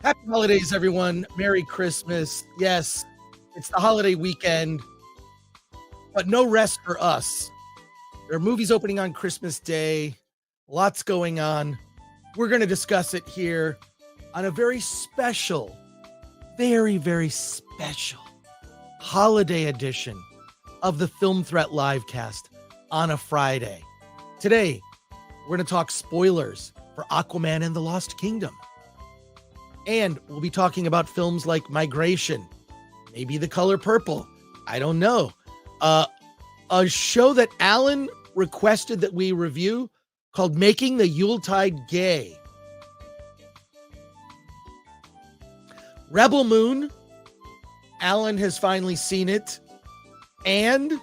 Happy holidays, everyone. Merry Christmas. Yes, it's the holiday weekend, but no rest for us. There are movies opening on Christmas Day, lots going on. We're going to discuss it here on a very special, very, very special holiday edition of the Film Threat Livecast on a Friday. Today, we're going to talk spoilers for Aquaman and the Lost Kingdom. And we'll be talking about films like Migration, maybe The Color Purple. I don't know. A show that Alan requested that we review called Making the Yuletide Gay. Rebel Moon. Alan has finally seen it. And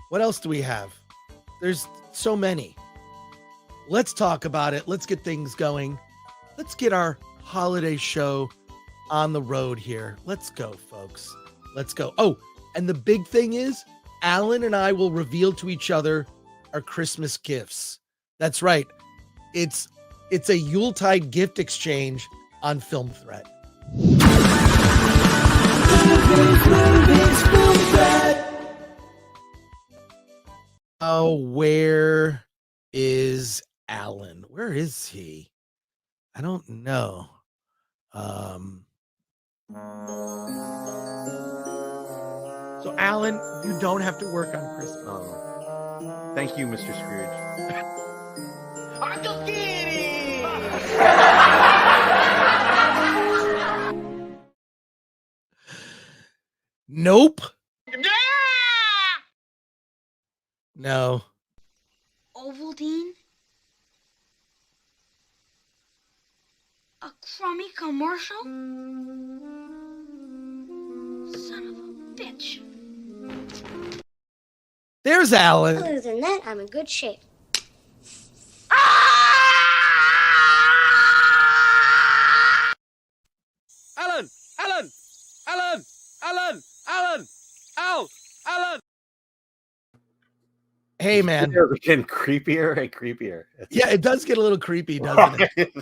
what else do we have? There's so many. Let's talk about it. Let's get things going. Let's get our holiday show on the road here. Let's go, folks. Let's go. Oh, and the big thing is Alan and I will reveal to each other our Christmas gifts. That's right. It's a Yuletide gift exchange on Film Threat. Oh, where is Alan? Where is he? I don't know. So Alan, you don't have to work on Christmas. Oh, thank you, Mr. Scrooge. I'm just kidding. Nope. Yeah! No. Ovaltine? A crummy commercial? Son of a bitch. There's Alan. Other than that, I'm in good shape. Alan! Alan! Alan! Alan! Alan! Ow! Alan! Hey, man. It's getting creepier and creepier. Yeah, it does get a little creepy, doesn't it?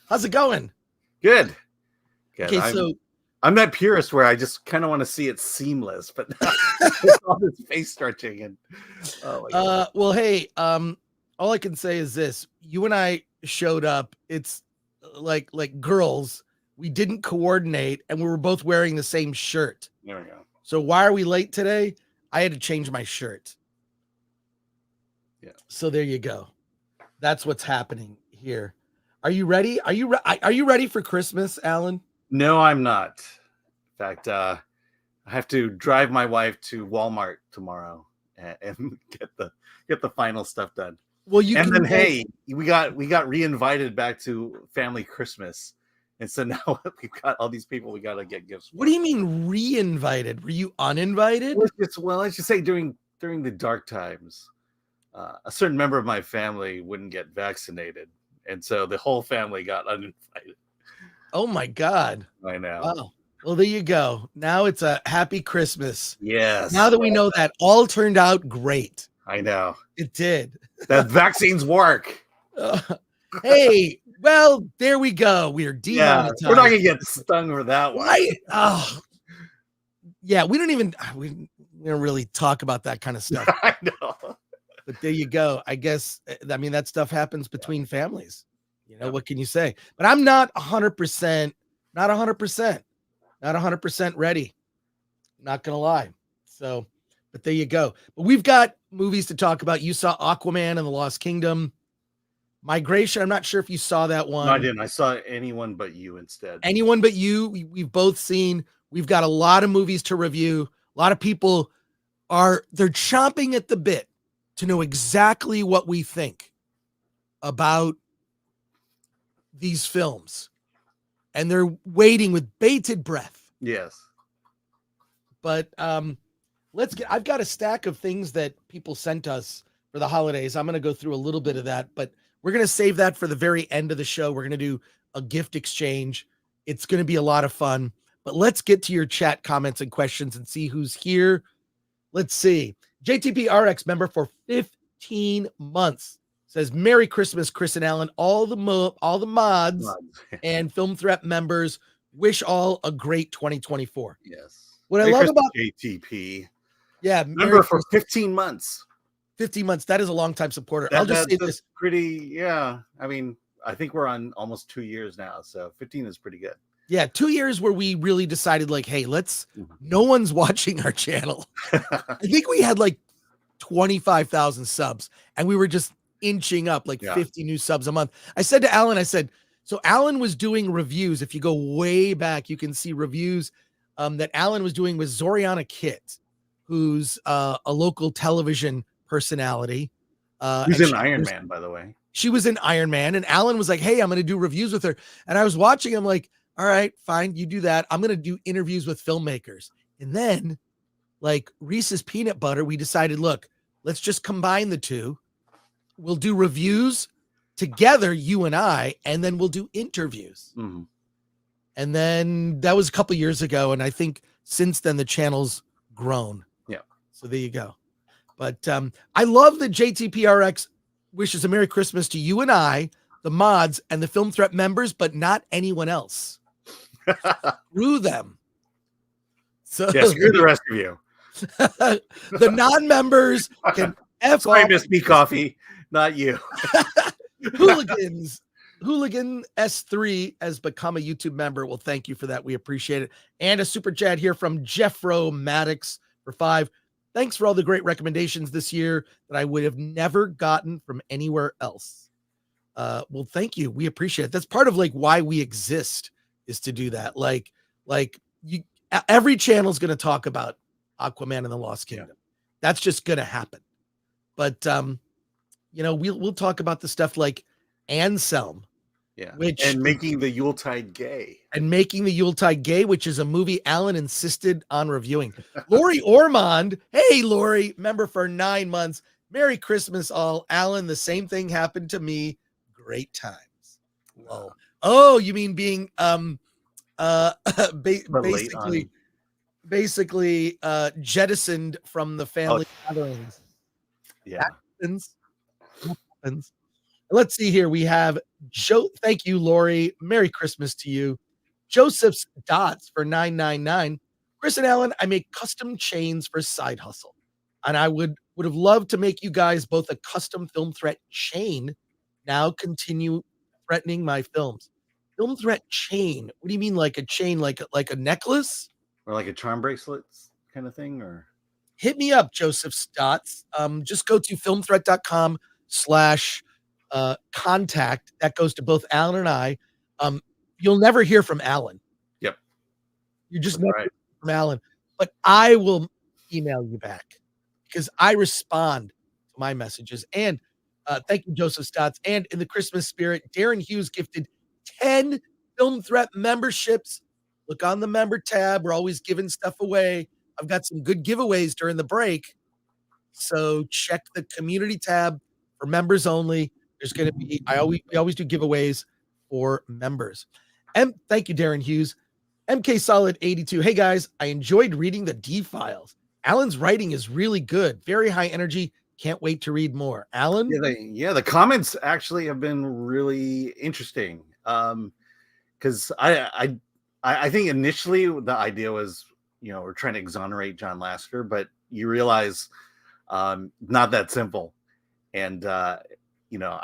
How's it going? Good. Good. Okay, I'm that purist where I just kind of want to see it seamless, but with all this face stretching and oh my God. well, hey, all I can say is this. You and I showed up. It's like girls. We didn't coordinate and we were both wearing the same shirt. There we go. So why are we late today? I had to change my shirt. Yeah. So there you go. That's what's happening here. Are you ready? Are you ready for Christmas, Alan? No, I'm not. In fact, I have to drive my wife to Walmart tomorrow and get the final stuff done. Well, you and can then hey, we got re-invited back to family Christmas. And so now we've got all these people we got to get gifts for. What do you mean re-invited? Were you uninvited? Well, let's just say during the dark times, a certain member of my family wouldn't get vaccinated. And so the whole family got uninvited. Oh my God. I know. Wow. Well, there you go. Now it's a happy Christmas. Yes. Now that we know that, all turned out great. I know. It did. That vaccines work. Hey, well, there we go. We are demonetized. Yeah, we're not gonna get stung for that one. Right? Oh, yeah. We don't really talk about that kind of stuff. I know. But there you go. I guess, I mean, that stuff happens between families. You know, what can you say? But I'm not 100%, not 100% ready. Not going to lie. So, but there you go. But we've got movies to talk about. You saw Aquaman and the Lost Kingdom. Migration. I'm not sure if you saw that one. No, I didn't. I saw Anyone But You instead. Anyone But You. We've both seen. We've got a lot of movies to review. A lot of people they're chomping at the bit to know exactly what we think about these films. And they're waiting with bated breath. Yes. But I've got a stack of things that people sent us for the holidays. I'm going to go through a little bit of that, but we're going to save that for the very end of the show. We're going to do a gift exchange. It's going to be a lot of fun, but let's get to your chat comments and questions and see who's here. Let's see. JTPRX member for 15 months says Merry Christmas, Chris and Alan. All the mods and Film Threat members wish all a great 2024. Yes. What I love about JTP. Yeah, Member for 15 months. 15 months. That is a long time supporter. I'll just say this. Pretty, yeah. I mean, I think we're on almost 2 years now, so 15 is pretty good. Yeah, 2 years where we really decided, like, hey, no one's watching our channel. I think we had like 25,000 subs, and we were just inching up like 50 new subs a month. I said to Alan, so Alan was doing reviews. If you go way back, you can see reviews that Alan was doing with Zoriana Kitt, who's a local television personality. Who's in Iron Man, by the way. She was in Iron Man, and Alan was like, hey, I'm going to do reviews with her. And I was watching, I'm like, all right, fine, you do that. I'm going to do interviews with filmmakers. And then, like Reese's Peanut Butter, we decided, look, let's just combine the two. We'll do reviews together, you and I, and then we'll do interviews. Mm-hmm. And then that was a couple years ago. And I think since then the channel's grown. Yeah. So there you go. But I love that JTPRX wishes a Merry Christmas to you and I, the mods, and the Film Threat members, but not anyone else. Screw them. So yeah, screw the rest of you. The non-members can F Sorry, off. Miss Me Coffee, not you. Hooligan S3 has become a YouTube member. Well, thank you for that. We appreciate it. And a super chat here from Jeffro Maddox for 5. Thanks for all the great recommendations this year that I would have never gotten from anywhere else. Well, thank you. We appreciate it. That's part of like why we exist, is to do that. Like every channel is going to talk about Aquaman and the Lost Kingdom. That's just going to happen. But we'll talk about the stuff like Anselm. Yeah. And making the Yuletide gay. Which is a movie Alan insisted on reviewing. Lori Ormond. Hey, Lori, member for 9 months. Merry Christmas, all. Alan, the same thing happened to me. Great times. Whoa. Oh, you mean being basically jettisoned from the family gatherings. Yeah. Happens. Let's see here. We have Joe. Thank you, Lori. Merry Christmas to you. Joseph's Dots for $9.99. Chris and Alan, I make custom chains for side hustle. And I would have loved to make you guys both a custom Film Threat chain. Now continue threatening my films. Film Threat chain. What do you mean, like a chain, like a necklace? Or like a charm bracelets kind of thing? Or hit me up, Joseph's Dots. Just go to filmthreat.com/contact. That goes to both Alan and I. You'll never hear from Alan. Yep. You just never hear from Alan. But I will email you back because I respond to my messages. And thank you, Joseph Stotts. And in the Christmas spirit, Darren Hughes gifted 10 Film Threat memberships. Look on the member tab. We're always giving stuff away. I've got some good giveaways during the break. So check the community tab for members only. There's going to be, we always do giveaways for members. And thank you, Darren Hughes. MK Solid 82. Hey guys, I enjoyed reading the D files. Alan's writing is really good. Very high energy. Can't wait to read more. Alan? The comments actually have been really interesting. Because I think initially the idea was, we're trying to exonerate John Lasseter, but you realize not that simple. And, I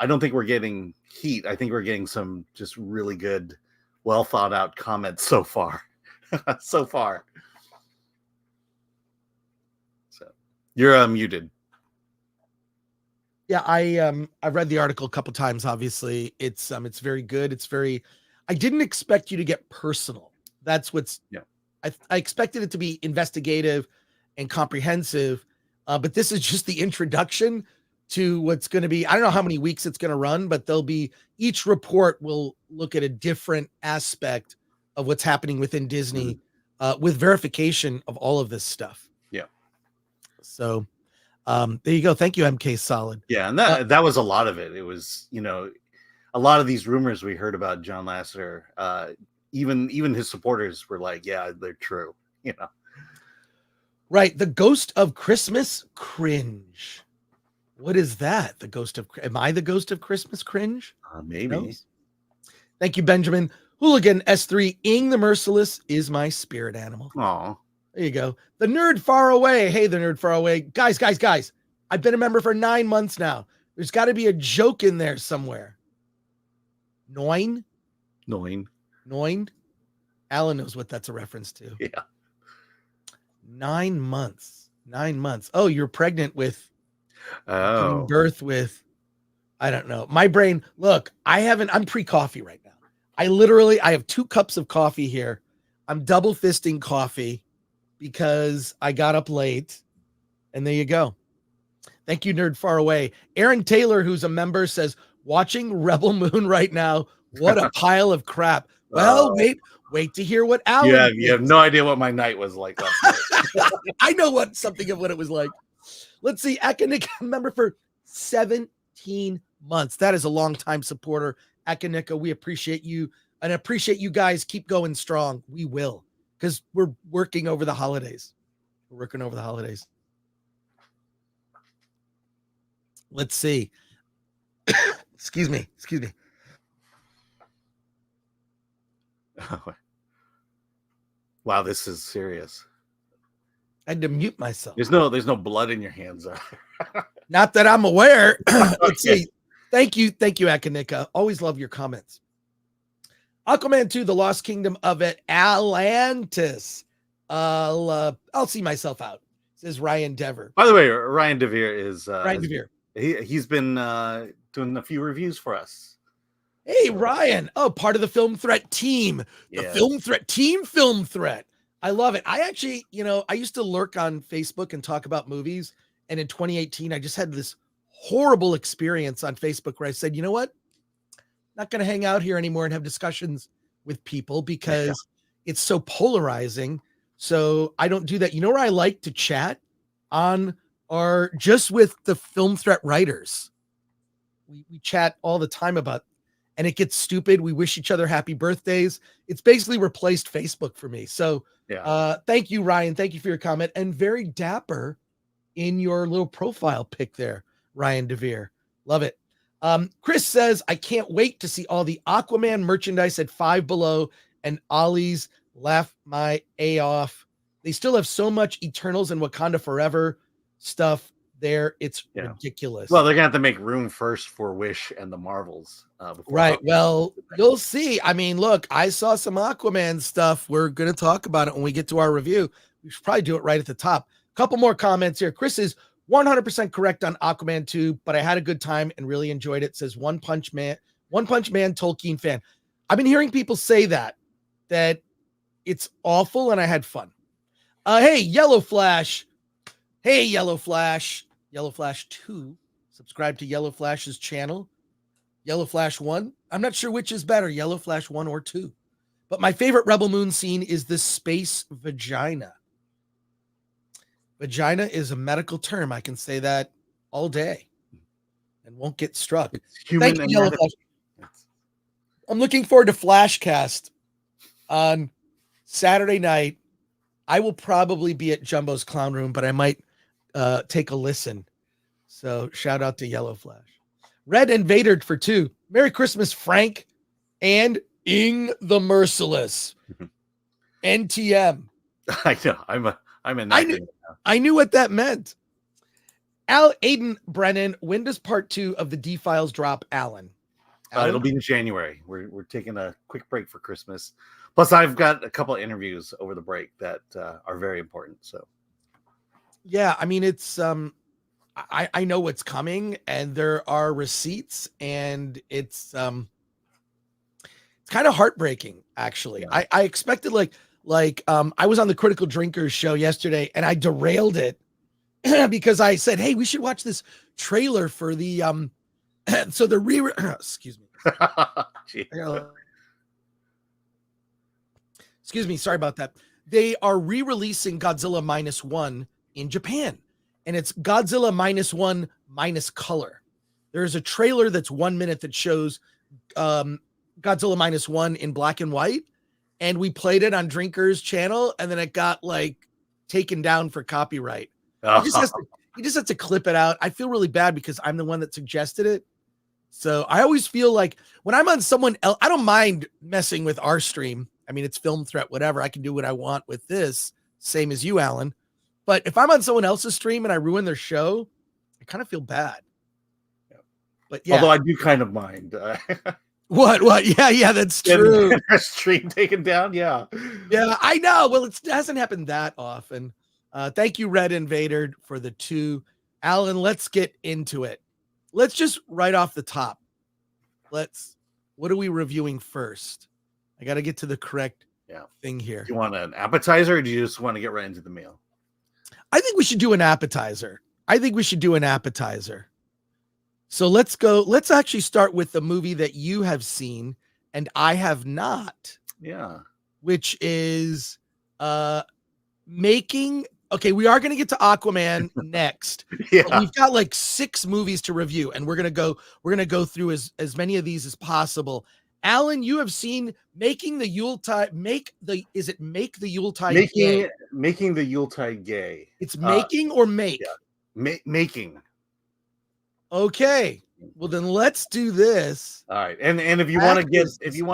don't think we're getting heat. I think we're getting some just really good, well thought out comments so far. So you're muted. Yeah, I've read the article a couple times. Obviously, it's very good. I didn't expect you to get personal. That's what's. Yeah. I expected it to be investigative and comprehensive, but this is just the introduction to what's going to be. I don't know how many weeks it's going to run, but each report will look at a different aspect of what's happening within Disney, with verification of all of this stuff. Yeah. So. There you go. Thank you, MK Solid. Yeah, and that was a lot of it. It was, a lot of these rumors we heard about John Lasseter, even his supporters were like, yeah, they're true, Right. The Ghost of Christmas cringe. What is that? Am I the ghost of Christmas cringe? Maybe. Knows? Thank you, Benjamin. Hooligan S3, Ing the Merciless is my spirit animal. Aw. There you go. The nerd far away. Hey, the nerd far away. Guys. I've been a member for 9 months now. There's got to be a joke in there somewhere. Noin? Alan knows what that's a reference to. Yeah. 9 months. Oh, you're pregnant with giving birth with, I don't know. My brain, look, I'm pre-coffee right now. I have 2 cups of coffee here. I'm double fisting coffee because I got up late, and there you go. Thank you, nerd far away. Aaron Taylor, who's a member, says, watching Rebel Moon right now. What a pile of crap. Well, wait to hear what Alan. You have no idea what my night was like last night. I know something of what it was like. Let's see. Akanika, member for 17 months. That is a long time supporter. Akanika, we appreciate you and appreciate you guys. Keep going strong. We will, because we're working over the holidays. Let's see. Excuse me. Wow, this is serious. I had to mute myself. There's no blood in your hands. Not that I'm aware. Let's see. Thank you, Akanika. Always love your comments. Aquaman 2, The Lost Kingdom of Atlantis. I'll see myself out, says Ryan Dever. By the way, Ryan Devere is Ryan Devere. He's been doing a few reviews for us. Hey, Ryan. Oh, part of the Film Threat team. The Film Threat team, Film Threat. I love it. I actually, I used to lurk on Facebook and talk about movies. And in 2018, I just had this horrible experience on Facebook where I said, you know what? Not going to hang out here anymore and have discussions with people because it's so polarizing. So I don't do that. You know where I like to chat on are just with the Film Threat writers. We chat all the time about, and it gets stupid. We wish each other happy birthdays. It's basically replaced Facebook for me. So thank you, Ryan. Thank you for your comment, and very dapper in your little profile pic there, Ryan Devere. Love it. Chris says, I can't wait to see all the Aquaman merchandise at Five Below and Ollie's. Laugh my A off. They still have so much Eternals and Wakanda Forever stuff there. It's ridiculous. Well, they're gonna have to make room first for Wish and the Marvels. Right. Well, you'll see. I mean, look, I saw some Aquaman stuff. We're going to talk about it when we get to our review. We should probably do it right at the top. A couple more comments here. Chris is 100% correct on Aquaman 2, but I had a good time and really enjoyed it. Says One Punch Man Tolkien fan. I've been hearing people say that it's awful, and I had fun. Hey, Yellow Flash. Yellow Flash 2. Subscribe to Yellow Flash's channel. Yellow Flash 1. I'm not sure which is better, Yellow Flash 1 or 2. But my favorite Rebel Moon scene is the space vagina. Vagina is a medical term. I can say that all day and won't get struck. Thank you, Yellow Flash. I'm looking forward to Flashcast on Saturday night. I will probably be at Jumbo's Clown Room, but I might take a listen. So shout out to Yellow Flash. Red Invader for 2. Merry Christmas, Frank and Ing the Merciless. NTM. I know. I'm in. I knew what that meant. Aiden Brennan, when does part 2 of the D-Files drop, Alan? It'll be in January. We're taking a quick break for Christmas. Plus, I've got a couple of interviews over the break that are very important. So, yeah, I mean, it's I know what's coming, and there are receipts, and it's kind of heartbreaking, actually. Yeah. I expected like I was on the Critical Drinkers show yesterday, and I derailed it because I said, hey, we should watch this trailer for the so the excuse me. Excuse me, sorry about that. They are re-releasing Godzilla -1 in Japan, and it's Godzilla -1 minus color. There's a trailer that's 1 minute that shows Godzilla -1 in black and white, and we played it on Drinkers channel, and then it got like taken down for copyright. He just had to clip it out. I feel really bad because I'm the one that suggested it. So I always feel like when I'm on someone else, I don't mind messing with our stream. I mean, it's Film Threat, whatever. I can do what I want with this, same as you, Alan. But if I'm on someone else's stream and I ruin their show, I kind of feel bad. But yeah. Although I do kind of mind. What? Yeah, that's true. Our stream taken down, yeah. Yeah, I know. Well, it hasn't happened that often. Thank you, Red Invader, for the 2. Alan, let's get into it. Let's just right off the top. What are we reviewing first? I got to get to the correct thing here. Do you want an appetizer or do you just want to get right into the meal? I think we should do an appetizer. So let's go. Let's actually start with the movie that you have seen and I have not. Yeah. Which is making. Okay, we are going to get to Aquaman next. Yeah. But we've got like 6 movies to review, and we're going to go through as many of these as possible. Alan, you have seen Making the Yuletide. Make the Yuletide gay? Making the Yuletide gay. It's making or make? Yeah. Making. Okay. Well, then let's do this. All right. And if you want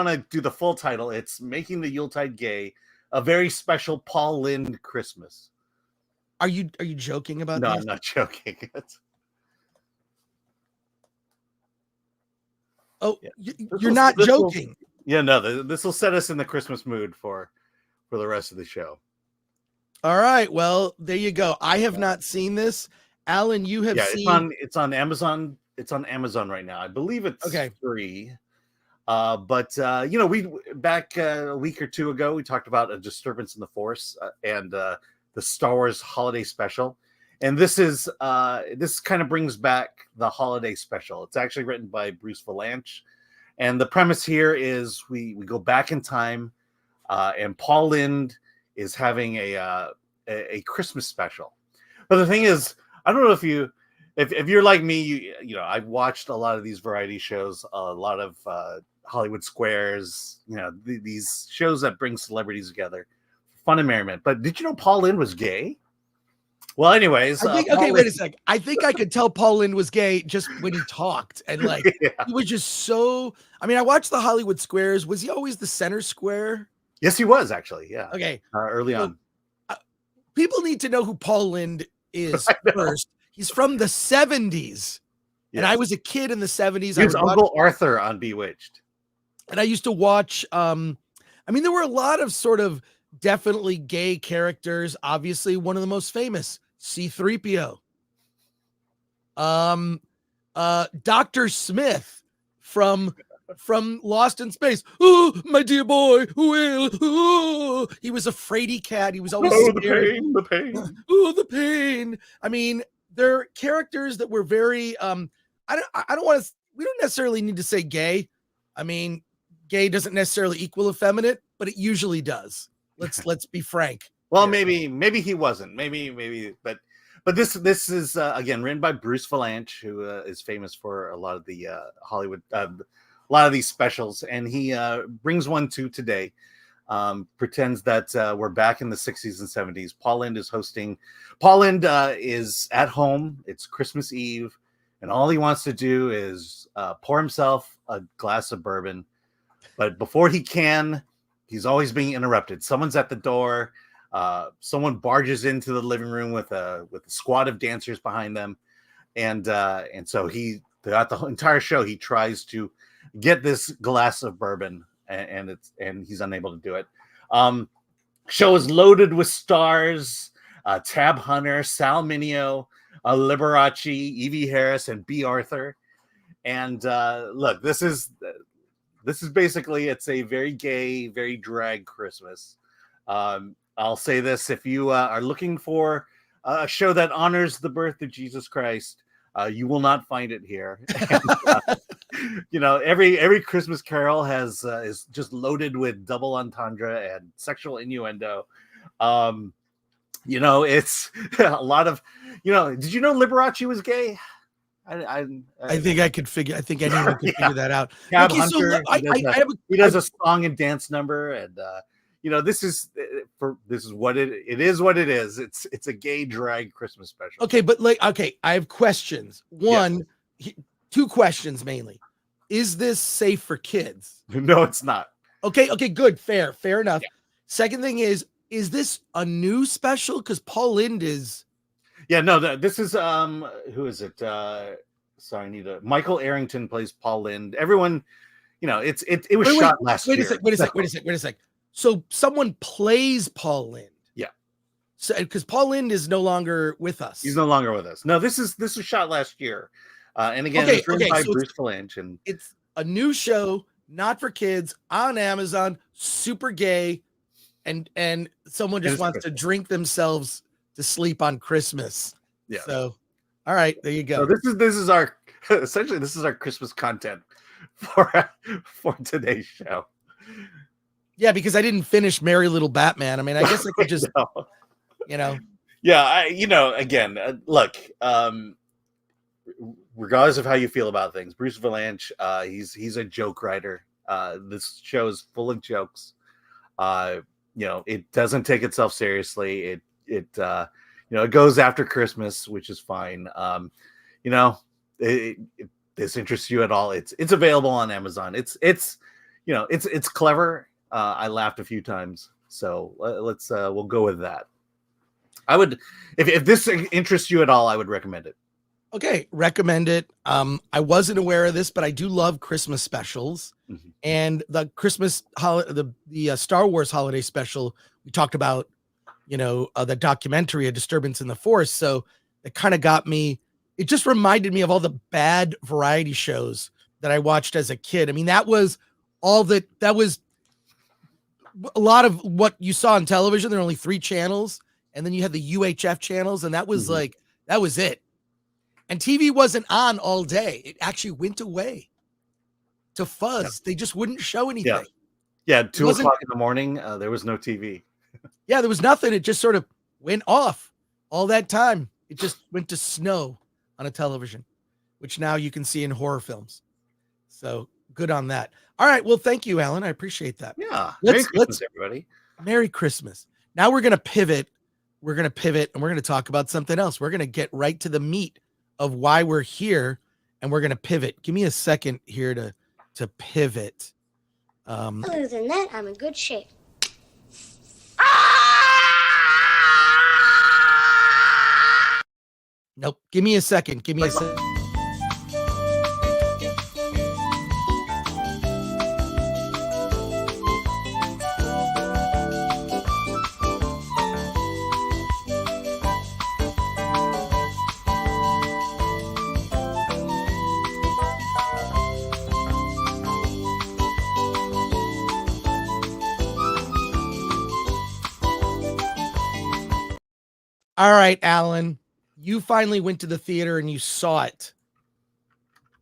to do the full title, it's Making the Yuletide Gay, a very special Paul Lynde Christmas. Are you joking about No, this? I'm not joking. You're not joking. No, this will set us in the Christmas mood for the rest of the show. All right. Well, there you go. I have not seen this. Alan, you have seen. It's on Amazon. It's on Amazon right now. I believe it's free. But we back a week or 2 ago, we talked about A Disturbance in the Force and the Star Wars holiday special. And this kind of brings back the holiday special. It's actually written by Bruce Valanche. And the premise here is we go back in time and Paul Lynde is having a Christmas special. But the thing is, I don't know if you're like me, I've watched a lot of these variety shows, a lot of Hollywood Squares, these shows that bring celebrities together, fun and merriment. But did you know Paul Lynde was gay? Well, anyways, wait a sec. I think I could tell Paul Lynde was gay just when he talked, and he was just so. I mean, I watched the Hollywood Squares. Was he always the center square? Yes, he was actually. Yeah. Okay. Early on. People need to know who Paul Lynde is first. He's from the 70s. And I was a kid in the 70s. He was Uncle Arthur on Bewitched. And I used to watch there were a lot of sort of definitely gay characters. Obviously, one of the most famous, C-3PO. Dr. Smith from Lost in Space. Oh, my dear boy, Will. Oh, he was a fraidy cat. He was always scared. The pain. Oh, the pain. I mean, they're characters that were very we don't necessarily need to say gay. I mean, gay doesn't necessarily equal effeminate, but it usually does. Let's be frank. Well, maybe he wasn't. Maybe, but this is again written by Bruce Valanche, who is famous for a lot of the Hollywood, a lot of these specials, and he brings one to today. Pretends that we're back in the 60s and 70s. Paul Lynde is hosting. Paul Lynde is at home. It's Christmas Eve, and all he wants to do is pour himself a glass of bourbon. But before he can, he's always being interrupted. Someone's at the door. Someone barges into the living room with a squad of dancers behind them, and so throughout the entire show he tries to get this glass of bourbon, and he's unable to do it. Show is loaded with stars: Tab Hunter, Sal Mineo, Liberace, Evie Harris, and B. Arthur. And look, this is basically, it's a very gay, very drag Christmas. I'll say this: if you are looking for a show that honors the birth of Jesus Christ, you will not find it here. And, every Christmas Carol is just loaded with double entendre and sexual innuendo. It's a lot of, did you know Liberace was gay? I think I could figure. I think anyone could figure that out. Tab Hunter, he does a song and dance number, and this is what it is. What it is. It's a gay drag Christmas special. Okay, but I have questions. One, two questions mainly. Is this safe for kids? No, it's not. Okay, good, fair enough. Yeah. Second thing is this a new special? Because Paul Lynde is. Yeah, no, this is who is it? Sorry, Michael Arrington plays Paul Lynde. Everyone, it was shot last year. Wait a sec. So someone plays Paul Lynde. Yeah. So because Paul Lynde is no longer with us. He's no longer with us. No, this was shot last year. And again, it's written by Bruce Valanche, and it's a new show, not for kids, on Amazon, super gay, and someone just wants to drink themselves to sleep on Christmas. Yeah. So, all right, there you go. So this is our essentially this is our Christmas content for today's show. Yeah, because I didn't finish Merry Little Batman. I mean, I guess I could just, Yeah, again, look, regardless of how you feel about things, Bruce Valanche, he's a joke writer. This show is full of jokes. It doesn't take itself seriously. It goes after Christmas, which is fine. If this interests you at all, it's available on Amazon. It's clever. I laughed a few times, so we'll go with that. I would, if this interests you at all, I would recommend it. Okay, recommend it. I wasn't aware of this, but I do love Christmas specials. Mm-hmm. And the Christmas the Star Wars holiday special we talked about, the documentary A Disturbance in the Force. So it kind of got me. It just reminded me of all the bad variety shows that I watched as a kid. I mean, that was a lot of what you saw on television. There are only 3 channels, and then you had the UHF channels, and that was that was it. And TV wasn't on all day. It actually went away to fuzz. Yeah. They just wouldn't show anything. Yeah. 2 o'clock in the morning, there was no TV. Yeah, there was nothing. It just sort of went off all that time. It just went to snow on a television, which now you can see in horror films. So good on that. All right. Well, thank you, Alan. I appreciate that. Yeah. Merry Christmas, everybody. Merry Christmas. Now we're going to pivot. And we're going to talk about something else. We're going to get right to the meat of why we're here, and we're going to pivot. Give me a second here to pivot. Other than that, I'm in good shape. Nope. Give me a second. All right, Alan, you finally went to the theater and you saw it.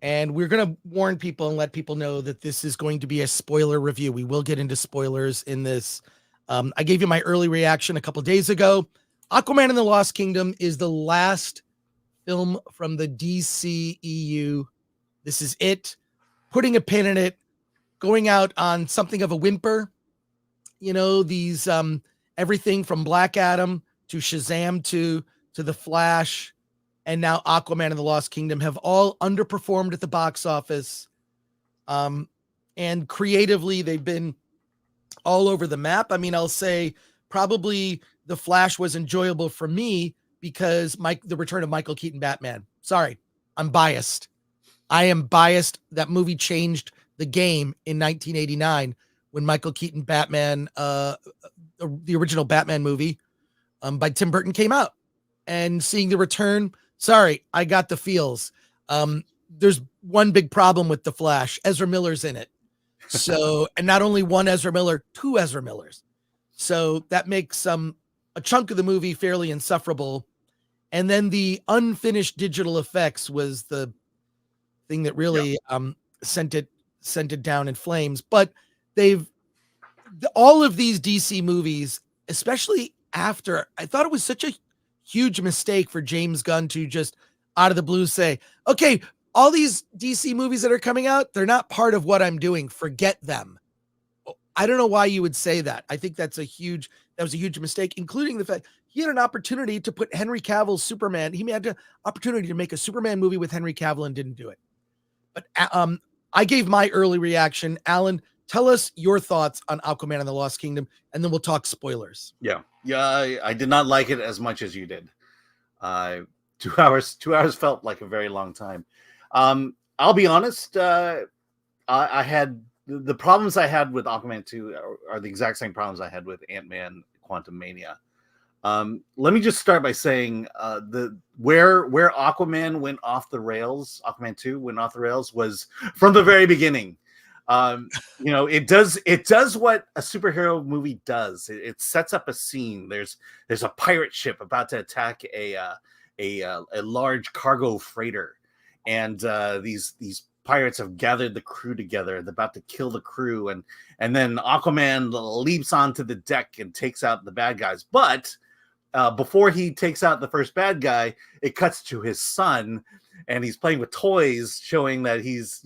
And we're going to warn people and let people know that this is going to be a spoiler review. We will get into spoilers in this. I gave you my early reaction a couple days ago. Aquaman and the Lost Kingdom is the last film from the DCEU. This is it. Putting a pin in it. Going out on something of a whimper. These everything from Black Adam to Shazam to The Flash, and now Aquaman and the Lost Kingdom have all underperformed at the box office. And creatively, they've been all over the map. I mean, I'll say probably The Flash was enjoyable for me because the return of Michael Keaton Batman. Sorry, I'm biased. I am biased. That movie changed the game in 1989 when Michael Keaton Batman, the original Batman movie, by Tim Burton came out, and seeing the return. Sorry, I got the feels. There's one big problem with The Flash. Ezra Miller's in it. So, and not only one Ezra Miller, 2 Ezra Millers. So that makes a chunk of the movie fairly insufferable. And then the unfinished digital effects was the thing that really sent it down in flames. But all of these DC movies, especially after, I thought it was such a huge mistake for James Gunn to just out of the blue say, okay, all these DC movies that are coming out, they're not part of what I'm doing. Forget them. I don't know why you would say that. I think that was a huge mistake, including the fact he had an opportunity to put Henry Cavill's Superman. He had an opportunity to make a Superman movie with Henry Cavill and didn't do it. But I gave my early reaction. Alan, tell us your thoughts on Aquaman and the Lost Kingdom, and then we'll talk spoilers. Yeah. I did not like it as much as you did. 2 hours felt like a very long time. I'll be honest. I had the problems I had with Aquaman 2 are the exact same problems I had with Ant-Man Quantumania. Let me just start by saying where Aquaman went off the rails, Aquaman 2 went off the rails was from the very beginning. It does what a superhero movie does. It sets up a scene. There's a pirate ship about to attack a large cargo freighter, and these pirates have gathered the crew together. They're about to kill the crew, and then Aquaman leaps onto the deck and takes out the bad guys. But before he takes out the first bad guy, it cuts to his son, and he's playing with toys, showing that he's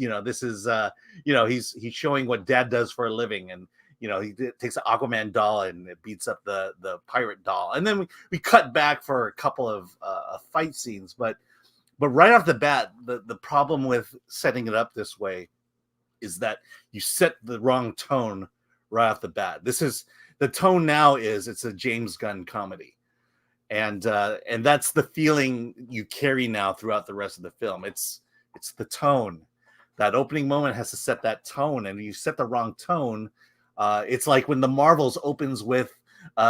showing what dad does for a living. And he takes an Aquaman doll and it beats up the pirate doll. And then we cut back for a couple of fight scenes, but right off the bat, the problem with setting it up this way is that you set the wrong tone right off the bat. The tone now is it's a James Gunn comedy. And that's the feeling you carry now throughout the rest of the film. It's the tone. That opening moment has to set that tone, and you set the wrong tone. It's like when the Marvels opens with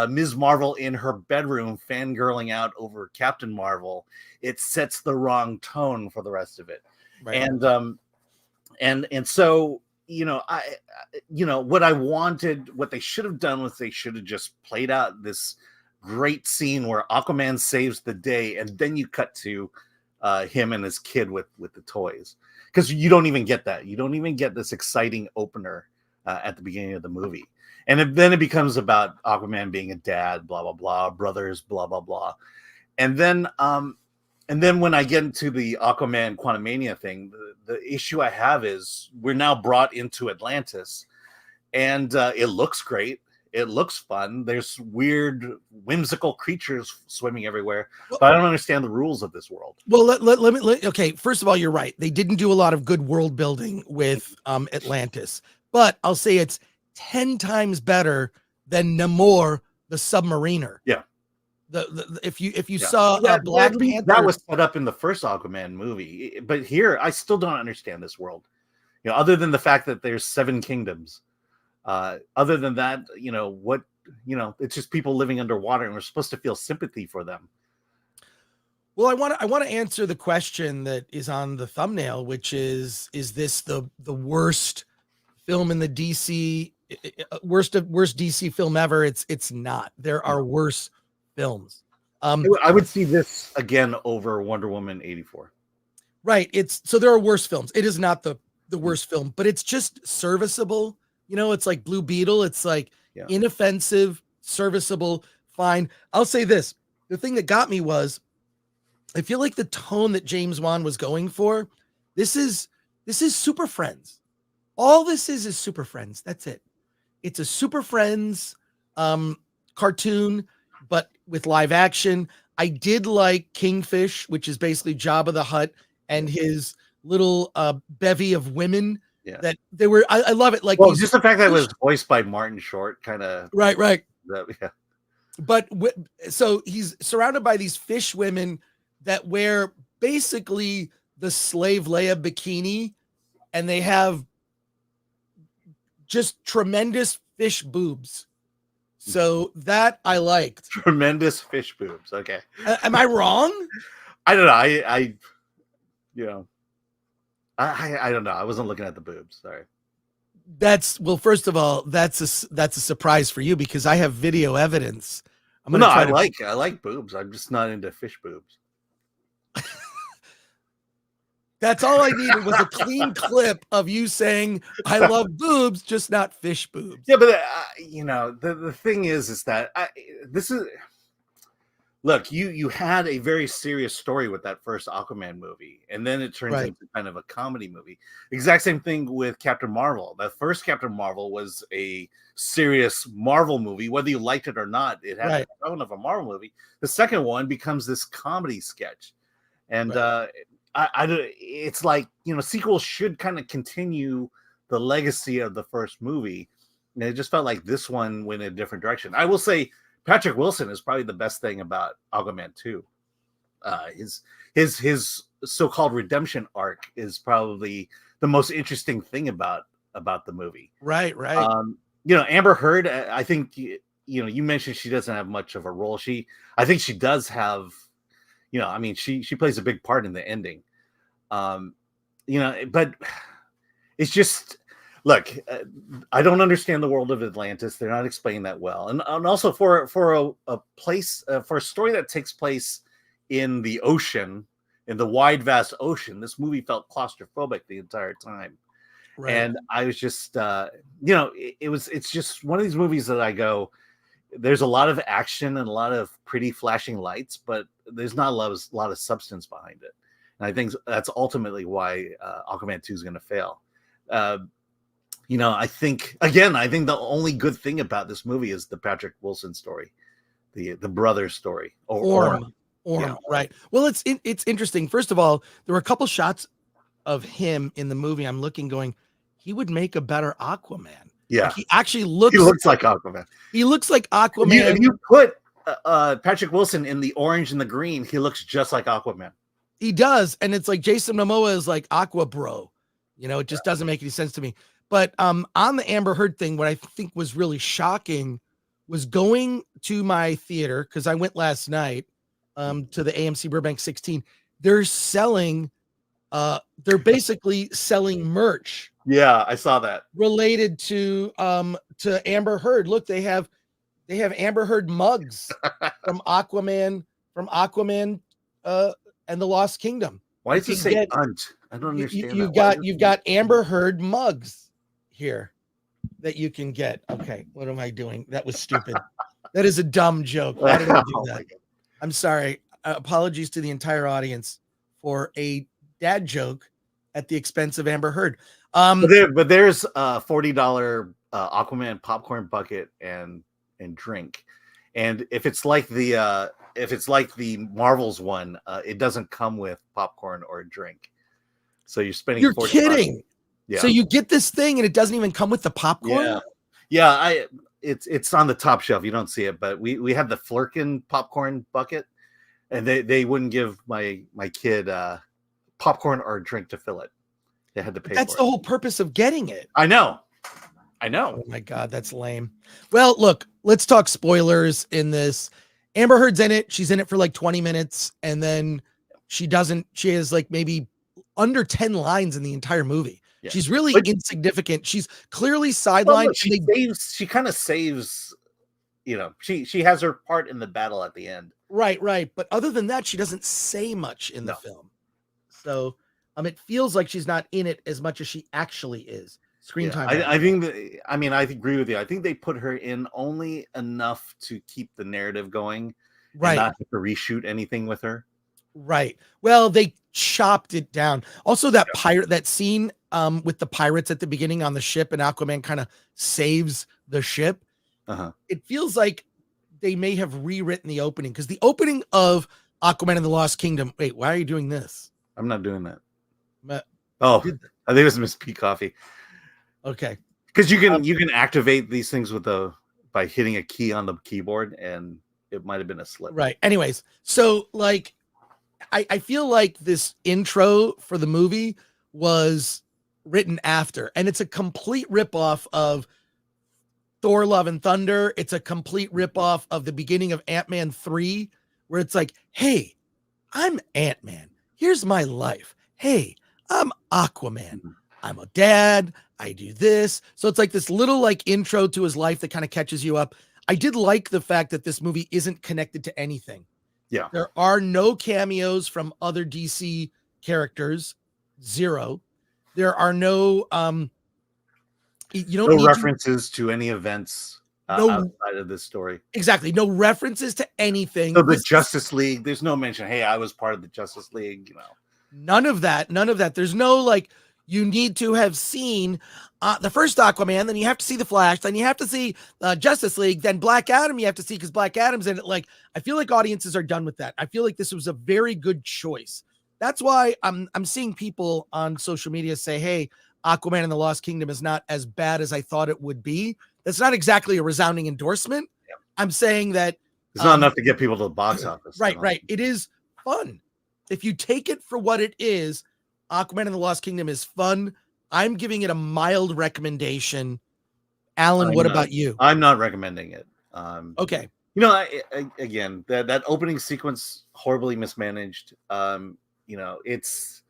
Ms. Marvel in her bedroom fangirling out over Captain Marvel. It sets the wrong tone for the rest of it. Right. And so what I wanted, what they should have done was they should have just played out this great scene where Aquaman saves the day, and then you cut to him and his kid with the toys, because you don't even get that. You don't even get this exciting opener at the beginning of the movie. And then it becomes about Aquaman being a dad, blah, blah, blah, brothers, blah, blah, blah. And then when I get into the Aquaman Quantumania thing, the issue I have is we're now brought into Atlantis, and it looks great. It looks fun. There's weird, whimsical creatures swimming everywhere, but I don't understand the rules of this world. Well, okay. First of all, you're right. They didn't do a lot of good world building with Atlantis, but I'll say it's 10 times better than Namor, the submariner. Yeah. If you saw Black Panther, that was set up in the first Aquaman movie, but here I still don't understand this world. Other than the fact that there's 7 kingdoms. Other than that, it's just people living underwater, and we're supposed to feel sympathy for them. Well, I want to answer the question that is on the thumbnail, which is this the worst film in the DC worst DC film ever? It's not. There are worse films. I would see this again over Wonder Woman 84. Right. So there are worse films. It is not the worst film, but it's just serviceable. It's like Blue Beetle. It's like inoffensive, serviceable, fine. I'll say this. The thing that got me was I feel like the tone that James Wan was going for, this is Super Friends. All this is Super Friends. That's it. It's a Super Friends cartoon, but with live action. I did like Kingfish, which is basically Jabba the Hutt and his little bevy of women. Yeah, that they were. I love it. Like, just the fact that it was voiced by Martin Short, kind of right. Yeah, but so he's surrounded by these fish women that wear basically the slave Leia bikini, and they have just tremendous fish boobs. So that I liked. Tremendous fish boobs. Okay, am I wrong? I don't know. I don't know. I wasn't looking at the boobs. Sorry. First of all, that's a surprise for you because I have video evidence. I like boobs. I'm just not into fish boobs. That's all I needed was a clean clip of you saying I love boobs, just not fish boobs. Yeah, but the thing is that look, you had a very serious story with that first Aquaman movie, and then it turns Right. into kind of a comedy movie. Exact same thing with Captain Marvel. The first Captain Marvel was a serious Marvel movie, whether you liked it or not. It had Right. a tone of a Marvel movie. The second one becomes this comedy sketch, and Right. it's like, sequels should kind of continue the legacy of the first movie, and it just felt like this one went in a different direction. I will say, Patrick Wilson is probably the best thing about Aquaman 2. His so-called redemption arc is probably the most interesting thing about the movie. Right. Amber Heard, I think, you mentioned she doesn't have much of a role. I think she does have, she plays a big part in the ending. But it's just, look, I don't understand the world of Atlantis. They're not explaining that well, and also for a place for a story that takes place in the ocean, in the wide, vast ocean. This movie felt claustrophobic the entire time, Right. and I was just, it's just one of these movies that I go, there's a lot of action and a lot of pretty flashing lights, but there's not a lot of substance behind it, and I think that's ultimately why Aquaman 2 is going to fail. I think the only good thing about this movie is the Patrick Wilson story, the brother story, Orm. Yeah. Right. Well, it's interesting. First of all, there were a couple shots of him in the movie. I'm looking, going, he would make a better Aquaman. Yeah, Like, he actually looks. He looks like Aquaman. He looks like Aquaman. If you put Patrick Wilson in the orange and the green, he looks just like Aquaman. He does, and it's like Jason Momoa is like Aqua Bro. It just doesn't make any sense to me. But on the Amber Heard thing, what I think was really shocking was going to my theater, because I went last night to the AMC Burbank 16. They're basically selling merch. Yeah, I saw that. Related to Amber Heard. Look, they have Amber Heard mugs from Aquaman and the Lost Kingdom. Why does it say Unt? I don't understand. You've got Amber Heard mugs here that you can get. Okay, what am I doing? That was stupid. That is a dumb joke. Why did I do that? I'm sorry. Apologies to the entire audience for a dad joke at the expense of Amber Heard. But there's a $40 Aquaman popcorn bucket and drink, and if it's like the Marvels one, it doesn't come with popcorn or a drink. So you're spending. You're kidding. Yeah. So you get this thing and it doesn't even come with the popcorn. Yeah. It's on the top shelf. You don't see it, but we have the Flurkin popcorn bucket, and they wouldn't give my kid popcorn or a drink to fill it. They had to pay. That's the whole purpose of getting it. I know. Oh my God, that's lame. Well, look, let's talk spoilers in this. Amber Heard's in it. She's in it for like 20 minutes, and then she has like maybe under 10 lines in the entire movie. Yeah. She's really insignificant. She's clearly sidelined. She kind of saves, she has her part in the battle at the end. Right. But other than that, she doesn't say much in the film. So it feels like she's not in it as much as she actually is. Screen time. I agree with you. I think they put her in only enough to keep the narrative going, right? And not have to reshoot anything with her. Right. Well, they chopped it down. Also, that scene with the pirates at the beginning on the ship, and Aquaman kind of saves the ship. It feels like they may have rewritten the opening, because the opening of Aquaman and the Lost Kingdom. Wait, why are you doing this? I'm not doing that. I think it was Miss P Coffee. Okay. Because you can activate these things by hitting a key on the keyboard, and it might have been a slip. Right. Anyways, so like I feel like this intro for the movie was written after, and it's a complete ripoff of Thor: Love and Thunder. It's a complete ripoff of the beginning of Ant-Man 3, where it's like, hey, I'm Ant-Man. Here's my life. Hey, I'm Aquaman. I'm a dad. I do this. So it's like this little like intro to his life that kind of catches you up. I did like the fact that this movie isn't connected to anything. Yeah. There are no cameos from other DC characters. Zero. There are no no references to any events No, outside of this story. exactly. No references to anything. So the This- Justice League, there's no mention. Hey, I was part of the Justice League. You know, None of that. None of that. There's no like, you need to have seen the first Aquaman, then you have to see the Flash, then you have to see Justice League, then Black Adam you have to see because Black Adam's in it. Like, I feel like audiences are done with that. I feel like this was a very good choice. That's why I'm seeing people on social media say, hey, Aquaman and the Lost Kingdom is not as bad as I thought it would be. That's not exactly a resounding endorsement. Yep. I'm saying that it's not enough to get people to the box office. right. It is fun. If you take it for what it is, Aquaman and the Lost Kingdom is fun. I'm giving it a mild recommendation. Alan, what about you? I'm not recommending it. Okay. You know, again, that opening sequence, horribly mismanaged. You know, there's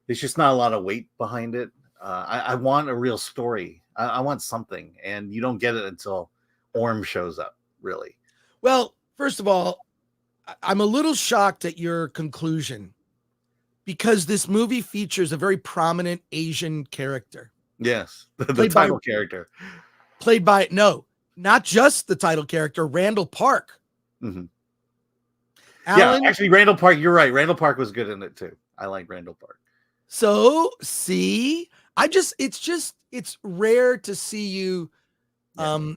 just not a lot of weight behind it. I want a real story. I want something, and you don't get it until Orm shows up, really. Well, first of all, I'm a little shocked at your conclusion because this movie features a very prominent Asian character. Yes, the title character. Played by, no, not just the title character, Randall Park. Mm-hmm. Alan, yeah, actually, Randall Park, you're right. Randall Park was good in it, too. I like Randall Park. So, see, it's rare to see you. Well,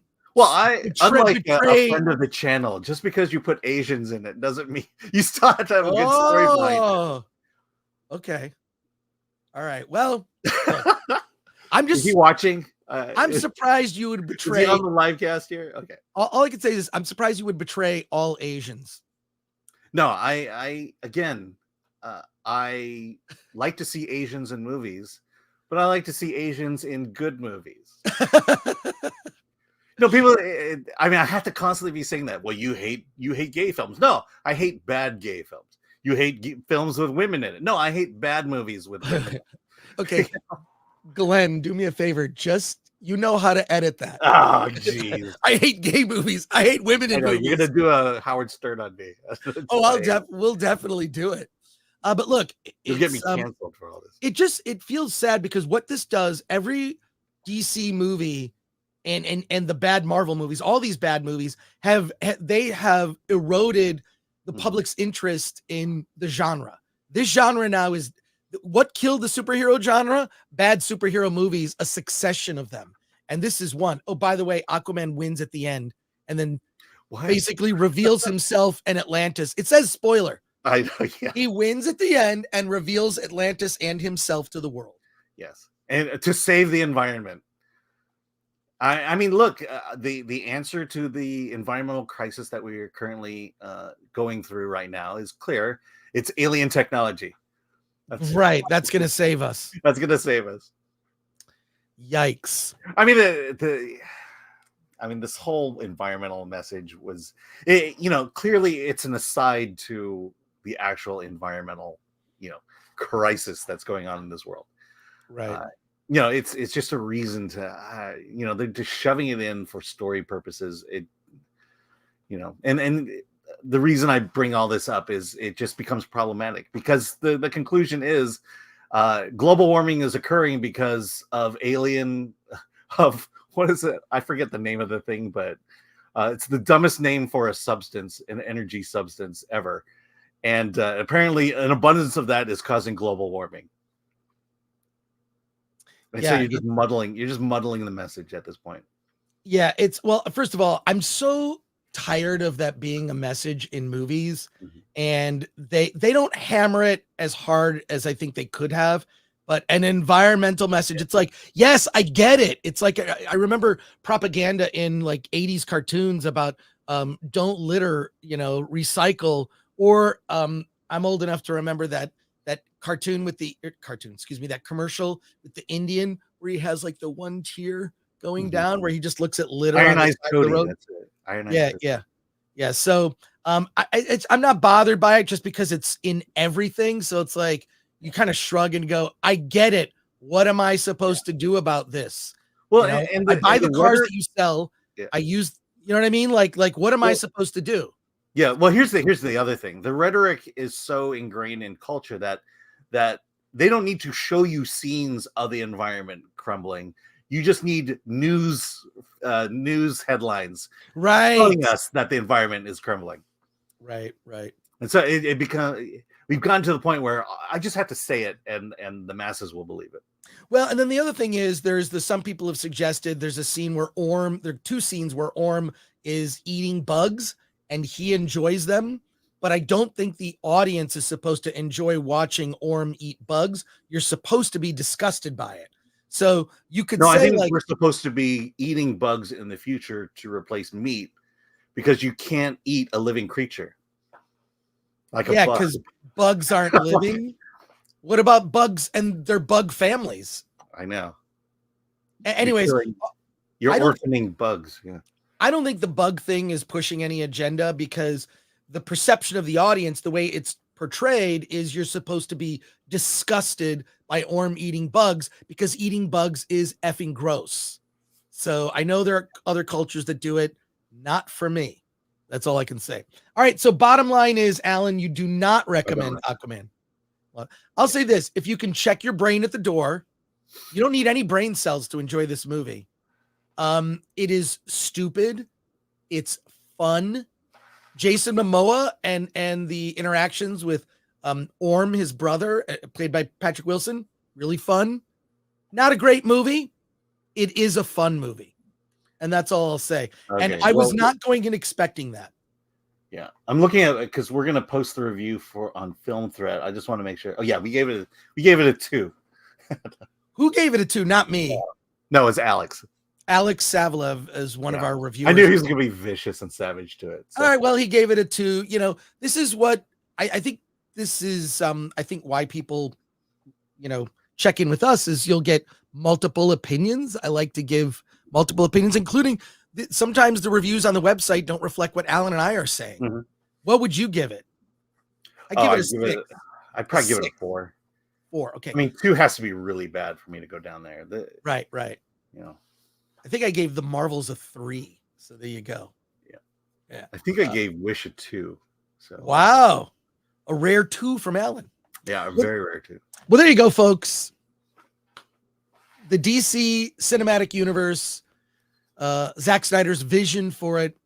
unlike a friend of the channel, just because you put Asians in it doesn't mean you still have to have a good story behind it. Okay. All right. Well, I'm just. Is he watching? I'm surprised you would betray. Is he on the live cast here? Okay. All I can say is I'm surprised you would betray all Asians. No, I like to see Asians in movies, but I like to see Asians in good movies. No, people. I mean, I have to constantly be saying that. Well, you hate gay films. No, I hate bad gay films. You hate films with women in it. No, I hate bad movies with women in it. Okay, Glenn, do me a favor. Just you know how to edit that. Oh, jeez. I hate gay movies. I hate women in movies. You're gonna do a Howard Stern on me. We'll definitely do it. But look, you'll get me canceled for all this. It feels sad because what this does, every DC movie and the bad Marvel movies, all these bad movies have eroded the public's interest in the genre. This genre now is what killed the superhero genre? Bad superhero movies, a succession of them. And this is one. Oh, by the way, Aquaman wins at the end and then basically reveals himself and Atlantis. It says spoiler. I know, yeah. He wins at the end and reveals Atlantis and himself to the world. Yes. And to save the environment. I mean, look, the answer to the environmental crisis that we are currently going through right now is clear. It's alien technology. That's right. That's going to save us. That's going to save us. Yikes. I mean, this whole environmental message was, clearly it's an aside to the actual environmental, crisis that's going on in this world. Right. It's just a reason to, they're just shoving it in for story purposes. And the reason I bring all this up is it just becomes problematic because the conclusion is global warming is occurring because of what is it? I forget the name of the thing, but it's the dumbest name for a substance, an energy substance ever. And apparently an abundance of that is causing global warming. And so you're just muddling the message at this point. Yeah, first of all, I'm so tired of that being a message in movies, and they don't hammer it as hard as I think they could have. But an environmental message, it's like, yes, I get it. It's like I remember propaganda in like 80s cartoons about don't litter, recycle, or I'm old enough to remember that cartoon with that commercial with the Indian where he has like the one tear going down where he just looks at litter. Ionized coating, that's it. Ionized coating. Yeah. So I'm not bothered by it just because it's in everything. So it's like you kind of shrug and go, I get it. What am I supposed to do about this? Well, I buy the cars that you sell. Yeah. I use, you know what I mean? Like what am I supposed to do? Yeah. Well, here's the other thing. The rhetoric is so ingrained in culture that they don't need to show you scenes of the environment crumbling. You just need news headlines Right. telling us that the environment is crumbling. Right. And so we've gotten to the point where I just have to say it, and the masses will believe it. Well, and then the other thing is some people have suggested there's a scene where there are two scenes where Orm is eating bugs and he enjoys them, but I don't think the audience is supposed to enjoy watching Orm eat bugs. You're supposed to be disgusted by it. So you could say, I think like, we're supposed to be eating bugs in the future to replace meat, because you can't eat a living creature. Like a bug. because bugs aren't living. What about bugs and their bug families? I know. Anyways, you're I don't- orphaning bugs. Yeah. I don't think the bug thing is pushing any agenda, because the perception of the audience, the way it's portrayed, is you're supposed to be disgusted by Orm eating bugs because eating bugs is effing gross. So I know there are other cultures that do it. Not for me. That's all I can say. All right. So bottom line is, Alan, you do not recommend Aquaman. Well, I'll say this. If you can check your brain at the door, you don't need any brain cells to enjoy this movie. It is stupid. It's fun. Jason Momoa and the interactions with Orm, his brother, played by Patrick Wilson, really fun. Not a great movie. It is a fun movie. And that's all I'll say. Okay, and I was not going in expecting that. Yeah, I'm looking at it because we're gonna post the review on Film Threat. I just want to make sure. Oh yeah, we gave it a 2. Who gave it a 2? Not me. No, it's Alex. Alex Savalev is one of our reviewers. I knew he was gonna be vicious and savage to it. So. All right, well, he gave it a 2. This is what I think. This is I think why people, check in with us, is you'll get multiple opinions. I like to give multiple opinions, including sometimes the reviews on the website don't reflect what Alan and I are saying. Mm-hmm. What would you give it? I give it a 6. I'd probably give it a 4. 4. Okay. I mean, 2 has to be really bad for me to go down there. Right. I think I gave The Marvels a 3. So there you go. Yeah. I think I gave Wish a 2. So wow. A rare 2 from Alan. Yeah, a very rare 2. Well, there you go, folks. The DC Cinematic Universe, Zack Snyder's vision for it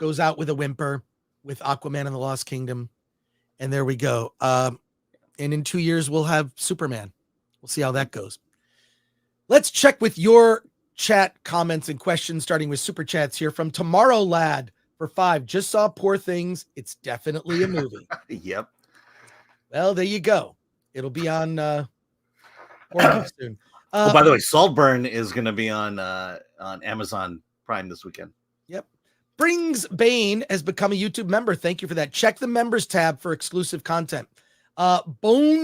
goes out with a whimper with Aquaman and the Lost Kingdom. And there we go. And in 2 years, we'll have Superman. We'll see how that goes. Let's check with your chat comments and questions, starting with super chats here from Tomorrow Lad for 5. Just saw Poor Things. It's definitely a movie. Yep. Well, there you go. It'll be on soon. By the way, Saltburn is going to be on Amazon Prime this weekend. Yep. Brings Bane has become a YouTube member. Thank you for that. Check the members tab for exclusive content. Bonesaw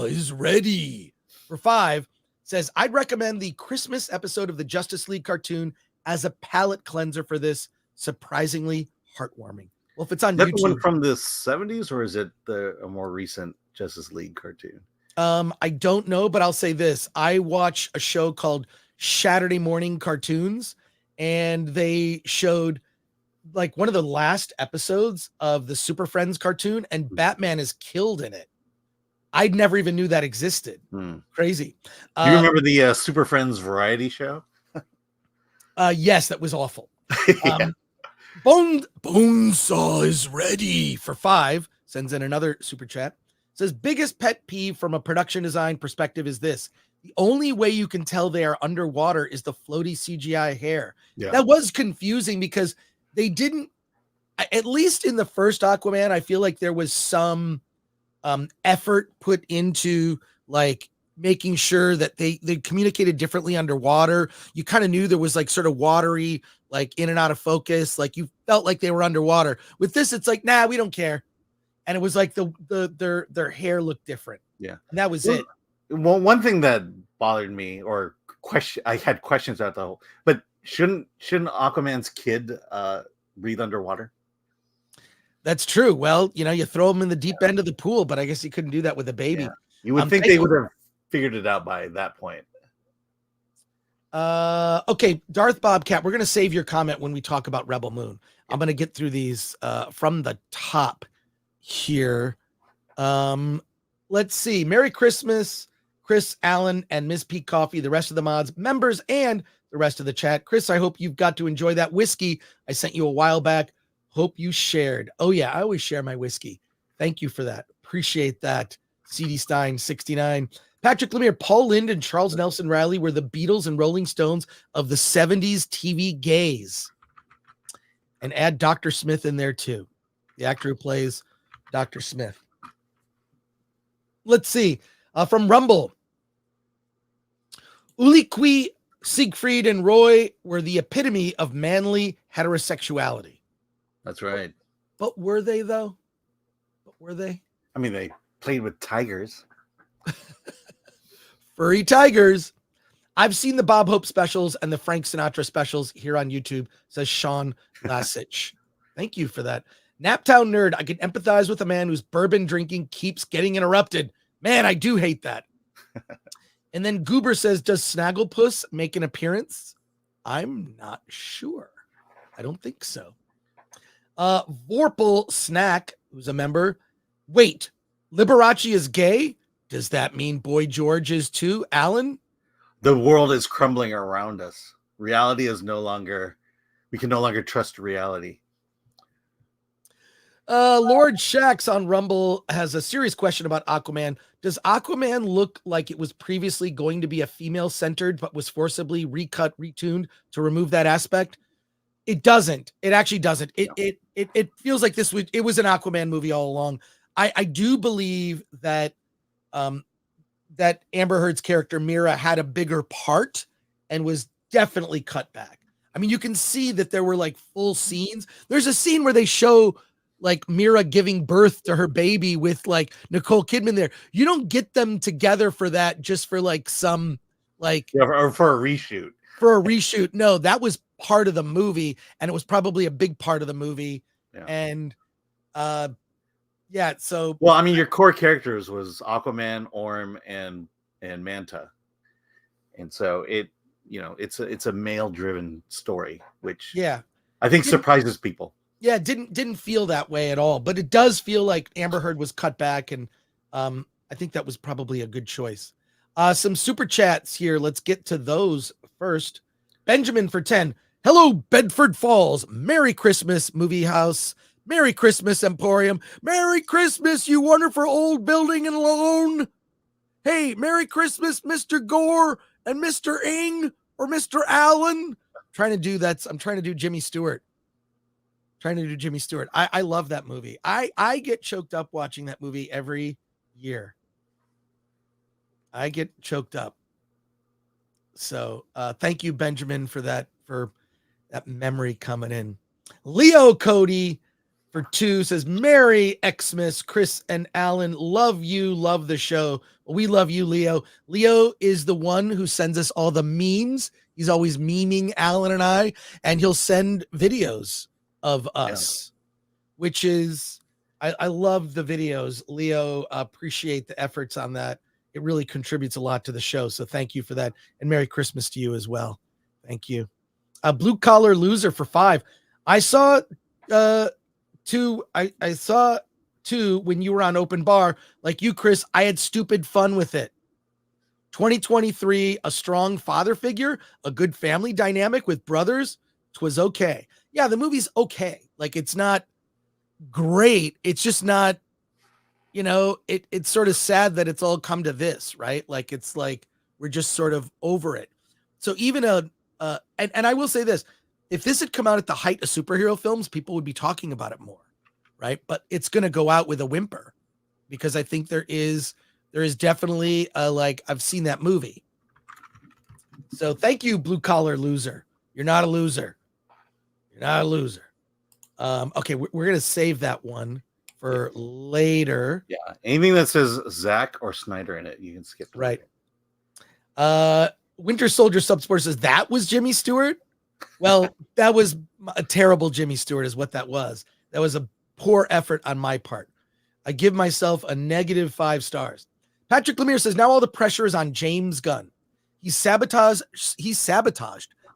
is ready for 5. Says, I'd recommend the Christmas episode of the Justice League cartoon as a palate cleanser for this. Surprisingly heartwarming. Well, if it's on YouTube. Is that the one from the 70s, or is it a more recent Justice League cartoon? I don't know, but I'll say this. I watch a show called Saturday Morning Cartoons, and they showed like one of the last episodes of the Super Friends cartoon, and Batman is killed in it. I never even knew that existed. Crazy. Do you remember the Super Friends variety show? Yes, that was awful. Bonesaw is ready for 5. Sends in another super chat. Says, biggest pet peeve from a production design perspective is this. The only way you can tell they are underwater is the floaty CGI hair. Yeah. That was confusing because they didn't, at least in the first Aquaman, I feel like there was some effort put into like making sure that they communicated differently underwater. You kind of knew there was like sort of watery, like in and out of focus. Like you felt like they were underwater. With this, it's like, nah, we don't care. And it was like their hair looked different. Yeah. And that was it. Well, one thing that bothered me, or I had questions about the whole, but shouldn't Aquaman's kid breathe underwater? That's true. Well, you throw him in the deep end of the pool, but I guess you couldn't do that with a baby. Yeah. You would think they would have figured it out by that point. Okay, Darth Bobcat, we're going to save your comment when we talk about Rebel Moon. I'm going to get through these from the top here. Let's see. Merry Christmas. Chris, Allen, and Miss P Coffee, the rest of the mods, members, and the rest of the chat. Chris, I hope you've got to enjoy that whiskey I sent you a while back. Hope you shared. Oh, yeah, I always share my whiskey. Thank you for that. Appreciate that. CD Stein 69. Patrick Lemire, Paul Lynde, and Charles Nelson Riley were the Beatles and Rolling Stones of the 70s TV gays. And add Dr. Smith in there too. The actor who plays Dr. Smith. Let's see. From Rumble. Uliqui, Siegfried, and Roy were the epitome of manly heterosexuality. That's right. But were they, though? But were they? I mean, they played with tigers. Furry tigers. I've seen the Bob Hope specials and the Frank Sinatra specials here on YouTube, says Sean Lasich. Thank you for that. Naptown Nerd, I can empathize with a man whose bourbon drinking keeps getting interrupted. Man, I do hate that. And then Goober says, does Snagglepuss make an appearance? I'm not sure. I don't think so. Vorpal Snack, who's a member. Wait, Liberace is gay? Does that mean Boy George is too, Alan? The world is crumbling around us. Reality is we can no longer trust reality. Lord Shax on Rumble has a serious question about Aquaman. Does Aquaman look like it was previously going to be a female-centered, but was forcibly recut, retuned to remove that aspect? It doesn't. It actually doesn't. It feels like it was an Aquaman movie all along. I do believe that that Amber Heard's character Mira had a bigger part and was definitely cut back. I mean, you can see that there were like full scenes. There's a scene where they show like Mira giving birth to her baby with like Nicole Kidman there. You don't get them together for that just for like some like or for a reshoot. For a reshoot. No, that was part of the movie, and it was probably a big part of the movie. Yeah. And yeah, so well, I mean, your core characters was Aquaman, Orm, and Manta. And so it's a male-driven story, which I think surprises people. Yeah, didn't feel that way at all, but it does feel like Amber Heard was cut back, and I think that was probably a good choice. Some super chats here. Let's get to those first. Benjamin for 10. Hello, Bedford Falls. Merry Christmas, Movie House. Merry Christmas, Emporium. Merry Christmas, you wonderful old building and loan. Hey, Merry Christmas, Mr. Gore and Mr. Ing or Mr. Allen. I'm trying to do Jimmy Stewart. I love that movie. I get choked up watching that movie every year. I get choked up. So thank you, Benjamin, for that memory coming in. Leo Cody for 2 says, Merry Xmas, Chris and Alan. Love you. Love the show. We love you, Leo. Leo is the one who sends us all the memes. He's always memeing Alan and I, and he'll send videos of us, which is, I love the videos. Leo, appreciate the efforts on that. It really contributes a lot to the show. So thank you for that. And Merry Christmas to you as well. Thank you. Blue Collar Loser for 5. I saw 2. I saw 2 when you were on Open Bar. Like you, Chris, I had stupid fun with it. 2023, a strong father figure, a good family dynamic with brothers. 'Twas okay. Yeah, the movie's okay. Like, it's not great. It's just not, it's sort of sad that it's all come to this, right? Like, it's like we're just sort of over it. So even and I will say this, if this had come out at the height of superhero films, people would be talking about it more, right? But it's going to go out with a whimper because I think there is definitely I've seen that movie. So thank you, Blue Collar Loser. You're not a loser. Okay, we're going to save that one for later. Yeah, anything that says Zach or Snyder in it, you can skip. Right. Winter Soldier Subsport says that was Jimmy Stewart. Well, that was a terrible Jimmy Stewart is what that was. That was a poor effort on my part. I give myself a -5 stars. Patrick Lemire says now all the pressure is on James Gunn. He sabotaged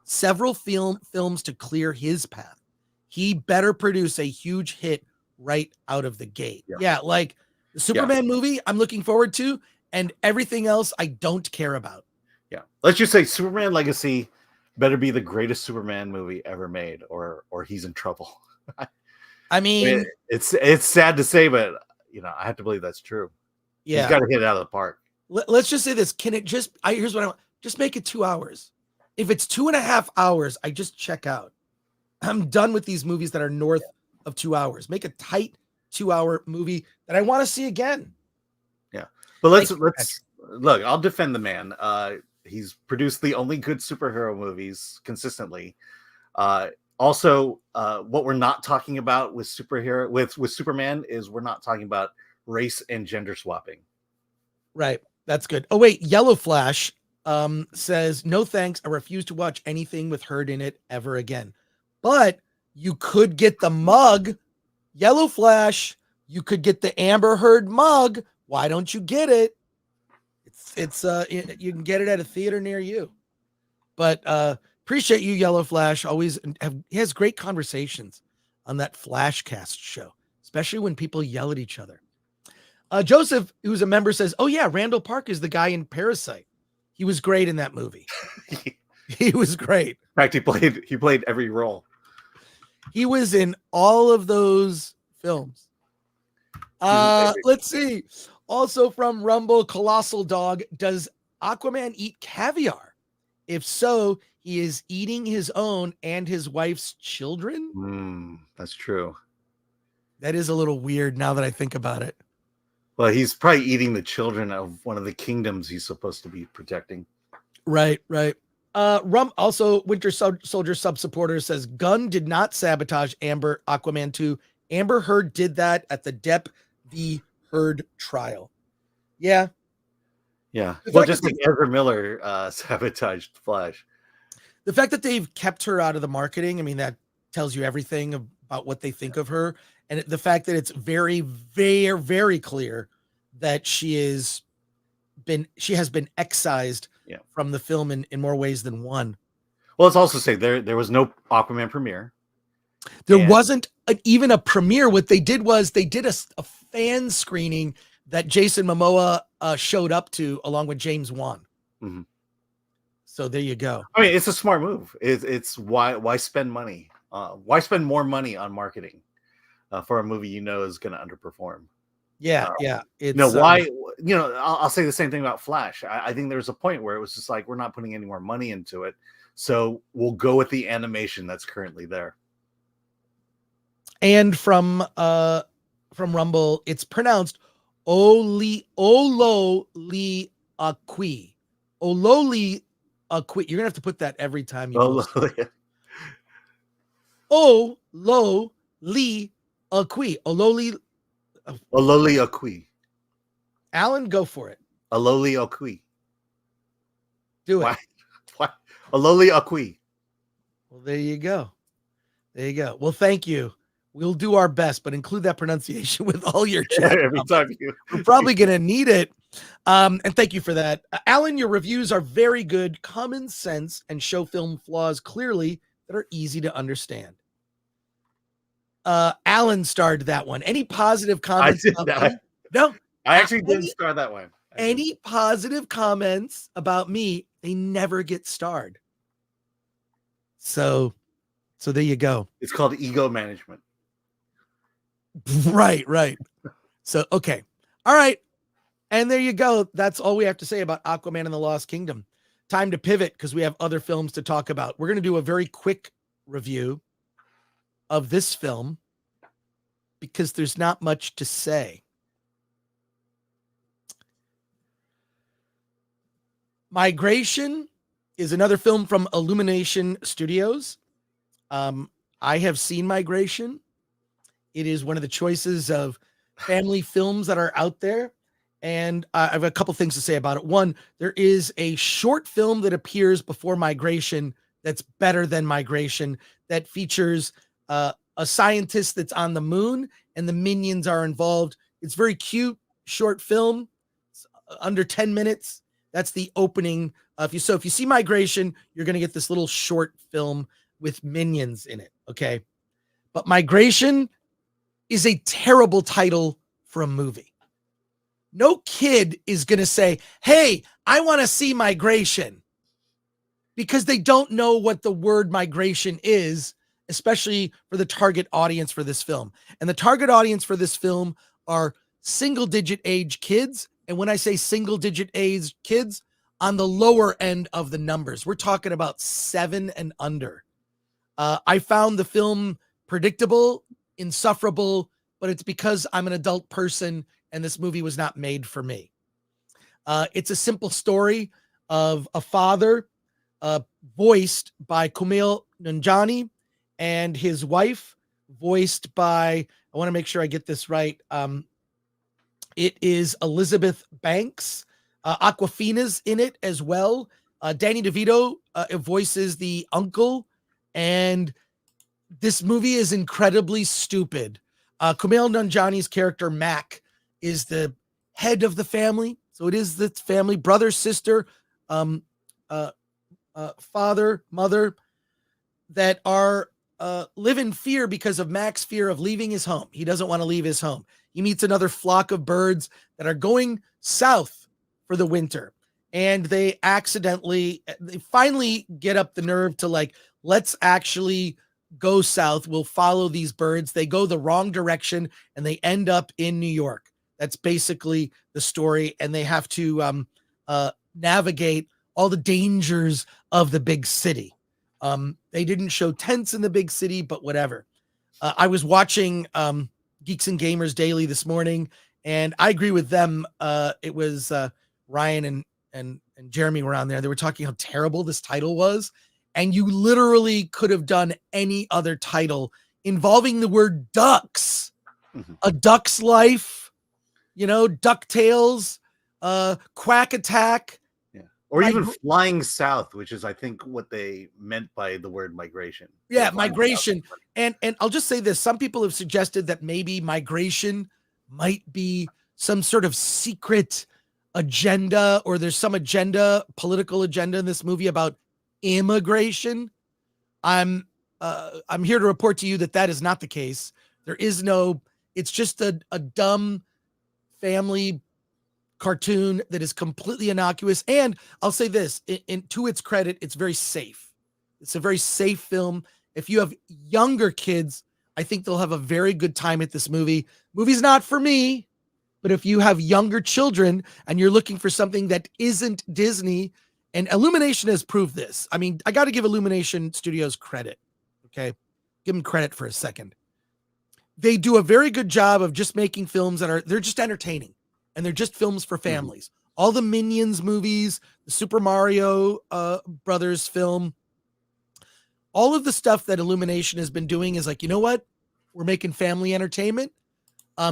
several films to clear his path. He better produce a huge hit right out of the gate. Yeah, like the Superman movie I'm looking forward to, and everything else I don't care about. Yeah. Let's just say Superman Legacy better be the greatest Superman movie ever made, or he's in trouble. I mean, it's sad to say, but I have to believe that's true. yeah. He's got to hit it out of the park. Let's just say this. Can it just, here's what I want. Just make it 2 hours. If it's 2.5 hours, I just check out. I'm done with these movies that are north of 2 hours. Make a tight 2-hour movie that I want to see again. Yeah. But let's look, I'll defend the man. He's produced the only good superhero movies consistently. Also, what we're not talking about with Superman is we're not talking about race and gender swapping. Right. That's good. Oh, wait. Yellow Flash says, no thanks. I refuse to watch anything with Heard in it ever again. But you could get the mug. Yellow Flash. You could get the Amber Heard mug. Why don't you get it? You can get it at a theater near you. But appreciate you, Yellow Flash. He has great conversations on that Flashcast show, especially when people yell at each other. Joseph, who's a member, says, oh yeah, Randall Park is the guy in Parasite. He was great in that movie. He was great. In fact, he played every role. He was in all of those films. Let's see. Also from Rumble, Colossal Dog, does Aquaman eat caviar? If so, he is eating his own and his wife's children. That's true. That is a little weird now that I think about it. Well, he's probably eating the children of one of the kingdoms he's supposed to be protecting. Right. Also, Winter Soldier sub-supporter says, Gunn did not sabotage Aquaman 2. Amber Heard did that at the Depp v. Heard trial. Yeah. Well, just like Ezra Miller sabotaged Flash. The fact that they've kept her out of the marketing, I mean, that tells you everything about what they think of her. And the fact that it's very, very, very clear that she has been excised from the film in more ways than one. Well, let's also say there was no Aquaman premiere. There wasn't even a premiere. What they did was they did a fan screening that Jason Momoa showed up to along with James Wan. Mm-hmm. So there you go. I mean, it's a smart move. It's why spend money? Why spend more money on marketing for a movie is going to underperform? Yeah. It's, why? I'll say the same thing about Flash. I think there's a point where it was just like, we're not putting any more money into it, so we'll go with the animation that's currently there. And from Rumble, it's pronounced Ololi Akwi. Ololi Akwi. You're gonna have to put that every time you post. Ololi Akwi. Ololi Akwi. Alan, go for it. Ololi Akwi. Do it. Why? Ololi Akwi. Well, there you go. Well, thank you. We'll do our best, but include that pronunciation with all your chat. Every time we're probably going to need it. And thank you for that. Alan, your reviews are very good, common sense, and show film flaws clearly that are easy to understand. Alan starred that one. Any positive comments? No. I actually didn't star that one. Any positive comments about me, they never get starred. So there you go. It's called ego management. Right. So, okay. All right. And there you go. That's all we have to say about Aquaman and the Lost Kingdom. Time to pivot because we have other films to talk about. We're going to do a very quick review of this film because there's not much to say. Migration is another film from Illumination Studios. I have seen Migration. It is one of the choices of family films that are out there. And I have a couple things to say about it. One, there is a short film that appears before Migration that's better than Migration that features a scientist that's on the moon and the minions are involved. It's very cute, short film, under 10 minutes. That's the opening. If you see Migration, you're going to get this little short film with minions in it. Okay. But Migration is a terrible title for a movie. No kid is going to say, hey, I want to see migration, because they don't know what the word migration is, especially for the target audience for this film. And the target audience for this film are single digit age kids. And when I say single digit age kids, on the lower end of the numbers, we're talking about 7 and under. I found the film predictable, insufferable, but it's because I'm an adult person and this movie was not made for me. It's a simple story of a father voiced by Kumail Nanjiani and his wife voiced by, I want to make sure I get this right. It is Elizabeth Banks. Aquafina's in it as well. Danny DeVito voices the uncle, and this movie is incredibly stupid. Kumail Nanjiani's character Mac is the head of the family, so it is the family, brother, sister, father, mother, that are live in fear because of Mac's fear of leaving his home. He doesn't want to leave his home. He meets another flock of birds that are going south for the winter, and they finally get up the nerve to like, let's actually go south. We'll follow these birds. They go the wrong direction and they end up in New York. That's basically the story, and they have to navigate all the dangers of the big city. They didn't show tents in the big city, but whatever. I was watching Geeks and Gamers Daily this morning, and I agree with them. It was Ryan and Jeremy were on there. They were talking how terrible this title was, and you literally could have done any other title involving the word ducks. Mhm. A Duck's Life, DuckTales, Quack Attack. Or even Flying South, which is, I think, what they meant by the word migration. Yeah, migration. And I'll just say this. Some people have suggested that maybe migration might be some sort of secret agenda, or there's some political agenda in this movie about immigration. I'm here to report to you that is not the case. There is no, it's just a dumb family cartoon that is completely innocuous. And I'll say this, to its credit, it's very safe. It's a very safe film. If you have younger kids, I think they'll have a very good time at this movie. Movie's not for me, but if you have younger children and you're looking for something that isn't Disney, and Illumination has proved this. I mean, I got to give Illumination Studios credit. Okay. Give them credit for a second. They do a very good job of just making films they're just entertaining. And they're just films for families. Mm-hmm. All the Minions movies, the Super Mario Brothers film, all of the stuff that Illumination has been doing is like, you know what? We're making family entertainment.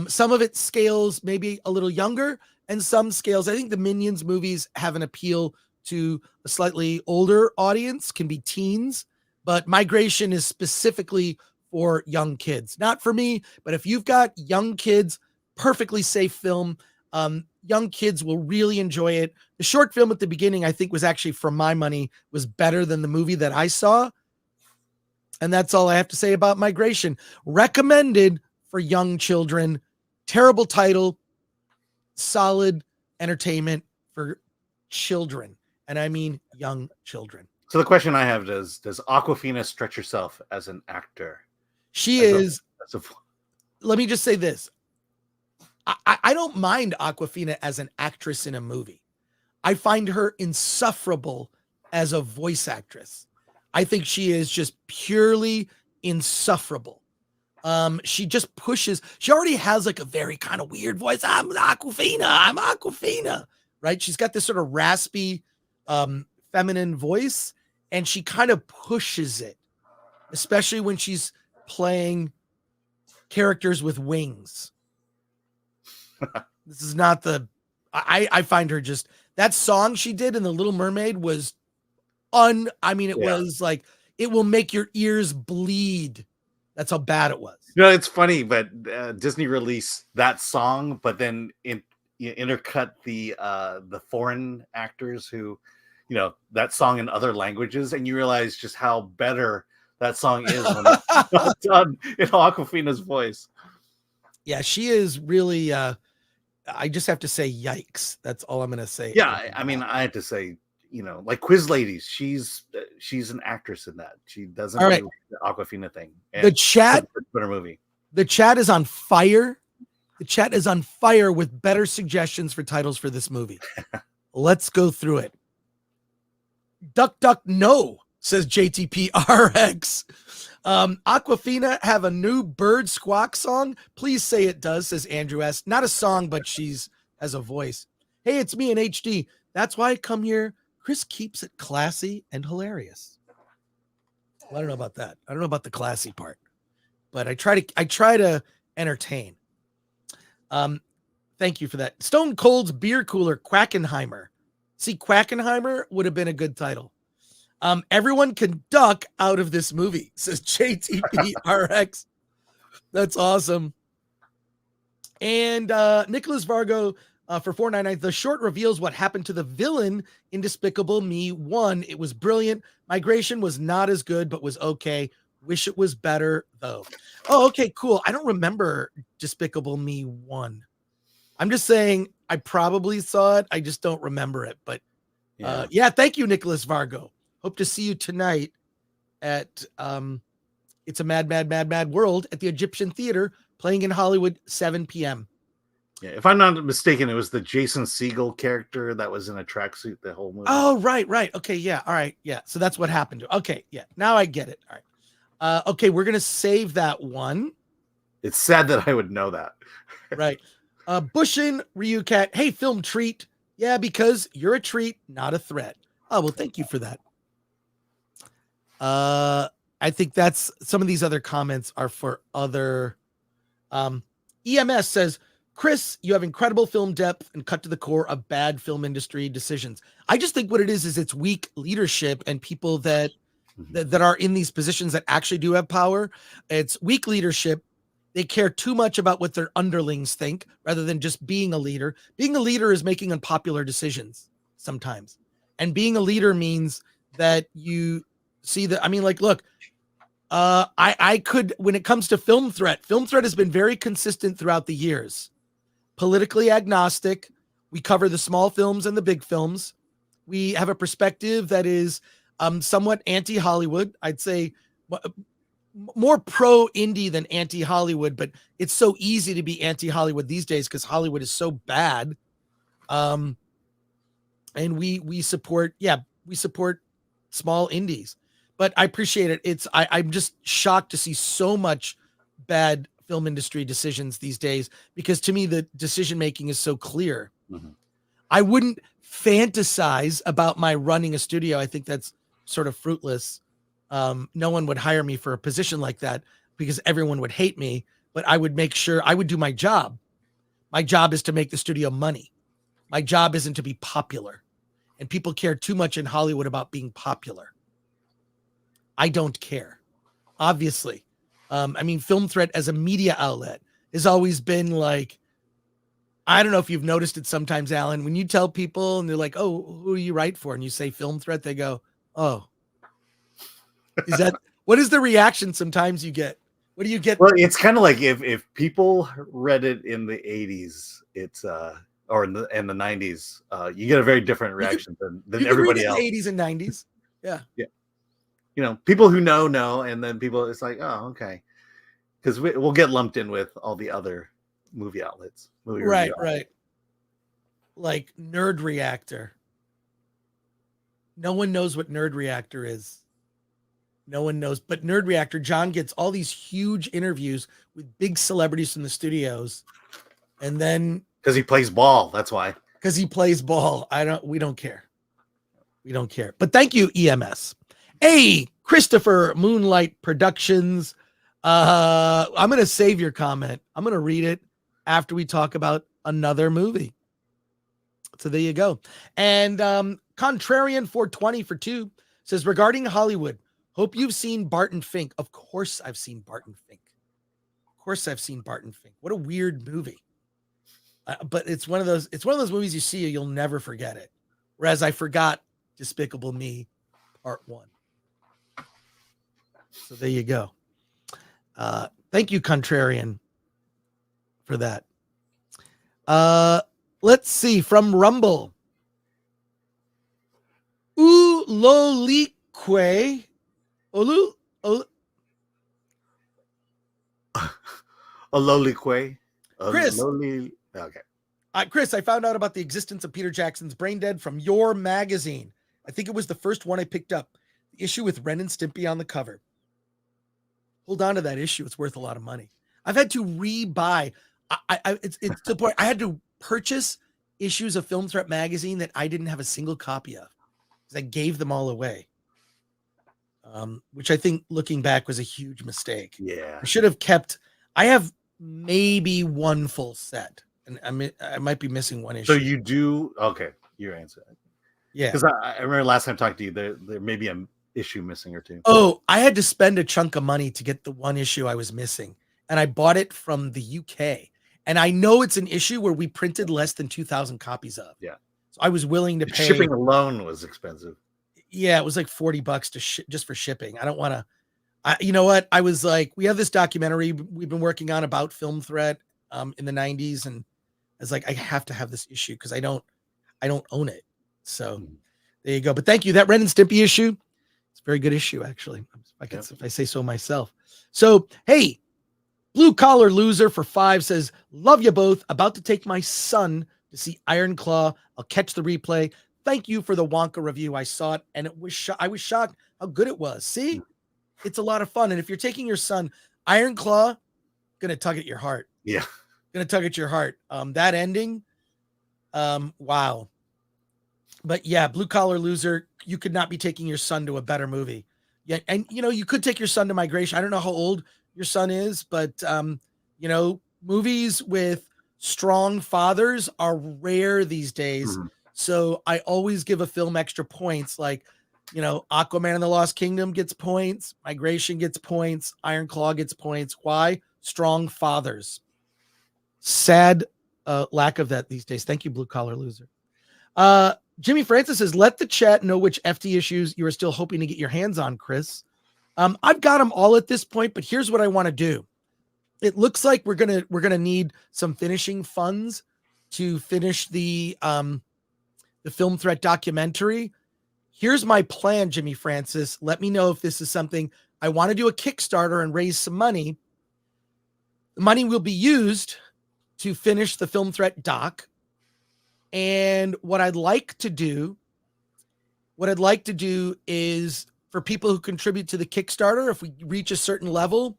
Some of it scales maybe a little younger, and some scales. I think the Minions movies have an appeal to a slightly older audience, can be teens, but Migration is specifically for young kids. Not for me, but if you've got young kids, perfectly safe film. Young kids will really enjoy it. The short film at the beginning, I think, was actually, for my money, was better than the movie that I saw. And that's all I have to say about Migration. Recommended for young children. Terrible title. Solid entertainment for children. And I mean young children. So the question I have is, does Aquafina stretch herself as an actor? She is. Let me just say this. I don't mind Aquafina as an actress in a movie. I find her insufferable as a voice actress. I think she is just purely insufferable. She just pushes. She already has like a very kind of weird voice. I'm Aquafina, right? She's got this sort of raspy, feminine voice, and she kind of pushes it, especially when she's playing characters with wings. This is not I find her just, that song she did in The Little Mermaid was was like, it will make your ears bleed. That's how bad it was. It's funny, but Disney released that song, but then intercut the foreign actors who, that song in other languages, and you realize just how better that song is when it's done in Aquafina's voice. Yeah, she is really I just have to say, yikes. That's all I'm going to say. Yeah, I mean, I had to say, like Quiz Ladies, she's an actress in that. She doesn't All right. do the Aquafina thing. The chat, better movie. The chat is on fire. The chat is on fire with better suggestions for titles for this movie. Let's go through it. Duck, duck, no, says JTP RX. Aquafina have a new bird squawk song? Please say it does, says Andrew S. Not a song, but she's has a voice. Hey, it's me in HD. That's why I come here. Chris keeps it classy and hilarious. Well, I don't know about that. I don't know about the classy part, but I try to entertain. Thank you for that. Stone Cold's beer cooler, Quackenheimer. See, Quackenheimer would have been a good title. Everyone can duck out of this movie, says JTP RX. That's awesome. And Nicholas Vargo for $4.99. The short reveals what happened to the villain in Despicable Me 1. It was brilliant. Migration was not as good, but was okay. Wish it was better, though. Oh, okay, cool. I don't remember Despicable Me 1. I'm just saying I probably saw it. I just don't remember it. But yeah, thank you, Nicholas Vargo. Hope to see you tonight at It's a Mad, Mad, Mad, Mad World at the Egyptian Theater, playing in Hollywood, 7 p.m. Yeah, if I'm not mistaken, it was the Jason Segel character that was in a tracksuit the whole movie. Oh, right. Okay, yeah. All right. Yeah. So that's what happened to. Okay, yeah. Now I get it. All right. Okay, we're gonna save that one. It's sad that I would know that. Right. Bushin Ryu Cat. Hey, film treat. Yeah, because you're a treat, not a threat. Oh, well, thank you for that. I think that's some of these other comments are for other. EMS says, Chris, you have incredible film depth and cut to the core of bad film industry decisions. I just think what it is it's weak leadership and people that are in these positions that actually do have power. It's weak leadership. They care too much about what their underlings think rather than just being a leader. Being a leader is making unpopular decisions sometimes. And being a leader means that you see that. I mean, like, look, I could, when it comes to Film Threat has been very consistent throughout the years. Politically agnostic. We cover the small films and the big films. We have a perspective that is somewhat anti-Hollywood. I'd say more pro-indie than anti-Hollywood, but it's so easy to be anti-Hollywood these days because Hollywood is so bad. And we support small indies. But I appreciate it. I'm just shocked to see so much bad film industry decisions these days because to me the decision making is so clear. Mm-hmm. I wouldn't fantasize about my running a studio. I think that's sort of fruitless. No one would hire me for a position like that because everyone would hate me, but I would make sure I would do my job. My job is to make the studio money. My job isn't to be popular. And people care too much in Hollywood about being popular. I don't care. Obviously. I mean, Film Threat as a media outlet has always been like, I don't know if you've noticed it sometimes, Alan, when you tell people and they're like, oh, who do you write for? And you say Film Threat, they go, oh, what is the reaction sometimes you get? What do you get? Well, it's kind of like if people read it in the 80s, it's or in the 90s, you get a very different reaction than everybody else. The 80s and 90s. Yeah. Yeah. You know, people who know, and then people, it's like, oh, okay. Because we'll get lumped in with all the other movie outlets. Right. Like Nerd Reactor. No one knows what Nerd Reactor is. No one knows. But Nerd Reactor, John gets all these huge interviews with big celebrities from the studios. And then... Because he plays ball, that's why. Because he plays ball. We don't care. We don't care. But thank you, EMS. Hey, Christopher Moonlight Productions. I'm going to save your comment. I'm going to read it after we talk about another movie. So there you go. And Contrarian 420 for 2 says, regarding Hollywood, hope you've seen Barton Fink. Of course I've seen Barton Fink. Of course I've seen Barton Fink. What a weird movie. But it's one of those movies you see, you'll never forget it. Whereas I forgot Despicable Me Part 1. So there you go. Thank you, Contrarian, for that. Let's see from Rumble. Ulolique. Olu. Ololique. Chris. Okay. Chris, I found out about the existence of Peter Jackson's Brain Dead from your magazine. I think it was the first one I picked up. The issue with Ren and Stimpy on the cover. Hold on to that issue. It's worth a lot of money. I've had to rebuy. It's to the point I had to purchase issues of Film Threat magazine that I didn't have a single copy of because I gave them all away. Which I think, looking back, was a huge mistake. Yeah, I should have kept. I have maybe one full set, and I might be missing one issue. So you do okay. Your answer, yeah. Because I remember last time talking to you, there may be an issue missing or two. Oh, I had to spend a chunk of money to get the one issue I was missing, and I bought it from the UK. And I know it's an issue where we printed less than 2,000 copies of. Yeah, so I was willing to pay. Shipping alone was expensive. Yeah, it was like $40 to just for shipping. I don't want to. You know what? I was like, we have this documentary we've been working on about Film Threat in the 90s, and I was like, I have to have this issue because I don't own it. So there you go. But thank you. That Ren and Stimpy issue, it's a very good issue, actually. If I say so myself. So hey, Blue Collar Loser for 5 says, love you both. About to take my son to see Iron Claw. I'll catch the replay. Thank you for the Wonka review. I saw it and I was shocked how good it was. See, it's a lot of fun. And if you're taking your son, Iron Claw, gonna tug at your heart. Yeah, gonna tug at your heart. That ending, wow. But yeah, Blue Collar Loser, you could not be taking your son to a better movie. Yeah, and you could take your son to Migration. I don't know how old your son is, but movies with strong fathers are rare these days. Mm-hmm. So I always give a film extra points. Like, Aquaman and the Lost Kingdom gets points. Migration gets points. Iron Claw gets points. Why? Strong fathers. Sad lack of that these days. Thank you, Blue Collar Loser. Jimmy Francis says, let the chat know which FT issues you are still hoping to get your hands on, Chris. I've got them all at this point, but here's what I want to do. It looks like we're gonna need some finishing funds to finish the Film Threat documentary. Here's my plan, Jimmy Francis. Let me know if this is something I want to do, a Kickstarter and raise some money. The money will be used to finish the Film Threat doc. And what I'd like to do is for people who contribute to the Kickstarter, if we reach a certain level,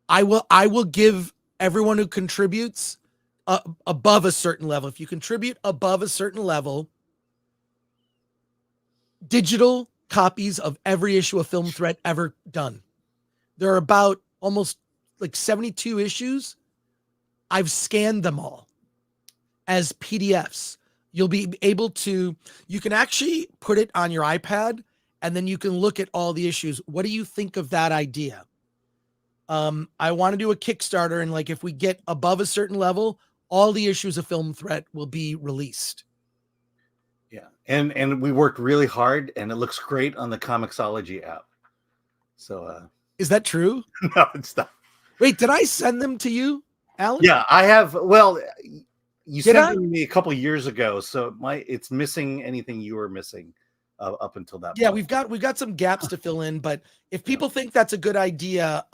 I will give everyone who contributes above a certain level. If you contribute above a certain level, digital copies of every issue of Film Threat ever done. There are about almost like 72 issues. I've scanned them all as PDFs. You'll be able to, you can actually put it on your iPad and then you can look at all the issues. What do you think of that idea? I want to do a Kickstarter, and like if we get above a certain level, all the issues of Film Threat will be released. Yeah, and we worked really hard, and it looks great on the Comixology app. So, is that true? No, it's not. Wait, did I send them to you, Alan? Yeah, I have. Well, you Did sent I? them to me a couple years ago, so it's missing anything you were missing up until that. Yeah, point. we've got some gaps to fill in, but if people think that's a good idea,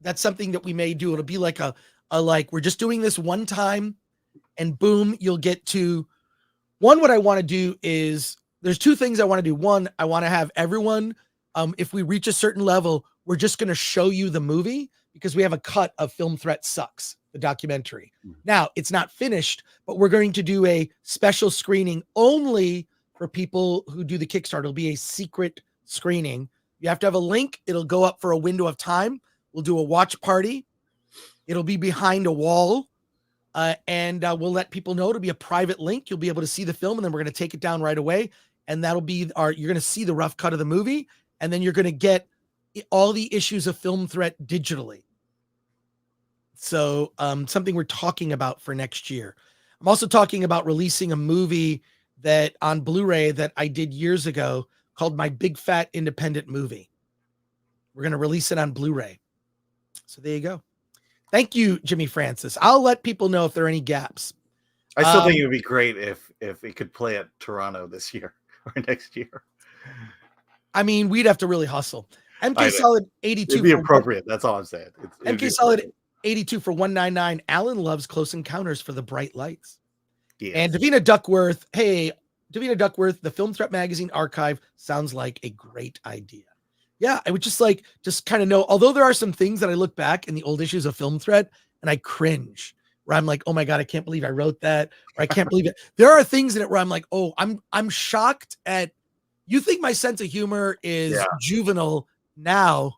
that's something that we may do. It'll be like a like we're just doing this one time, and boom, you'll get to one. What I want to do is there's two things I want to do. One, I want to have everyone. If we reach a certain level, we're just going to show you the movie because we have a cut of Film Threat Sucks, the documentary. Now it's not finished, but we're going to do a special screening only for people who do the Kickstarter. It'll be a secret screening. You have to have a link. It'll go up for a window of time. We'll do a watch party. It'll be behind a wall. And we'll let people know. It'll be a private link. You'll be able to see the film, and then we're going to take it down right away. And that'll be you're going to see the rough cut of the movie. And then you're going to get all the issues of Film Threat digitally. So something we're talking about for next year. I'm also talking about releasing a movie that on Blu-ray that I did years ago called My Big Fat Independent Movie. We're going to release it on Blu-ray. So there you go. Thank you, Jimmy Francis. I'll let people know if there are any gaps. I still think it would be great if it could play at Toronto this year or next year. I mean, we'd have to really hustle. MK Solid 82. It'd be appropriate. That's all I'm saying. MK Solid 82 for 199. Alan loves Close Encounters for the bright lights. Yes. And Davina Duckworth. Hey, Davina Duckworth, the Film Threat Magazine archive sounds like a great idea. Yeah, I would just kind of know, although there are some things that I look back in the old issues of Film Threat and I cringe, where I'm like, oh my God, I can't believe I wrote that, or I can't believe it. There are things in it where I'm like, oh, I'm shocked at, you think my sense of humor is juvenile now.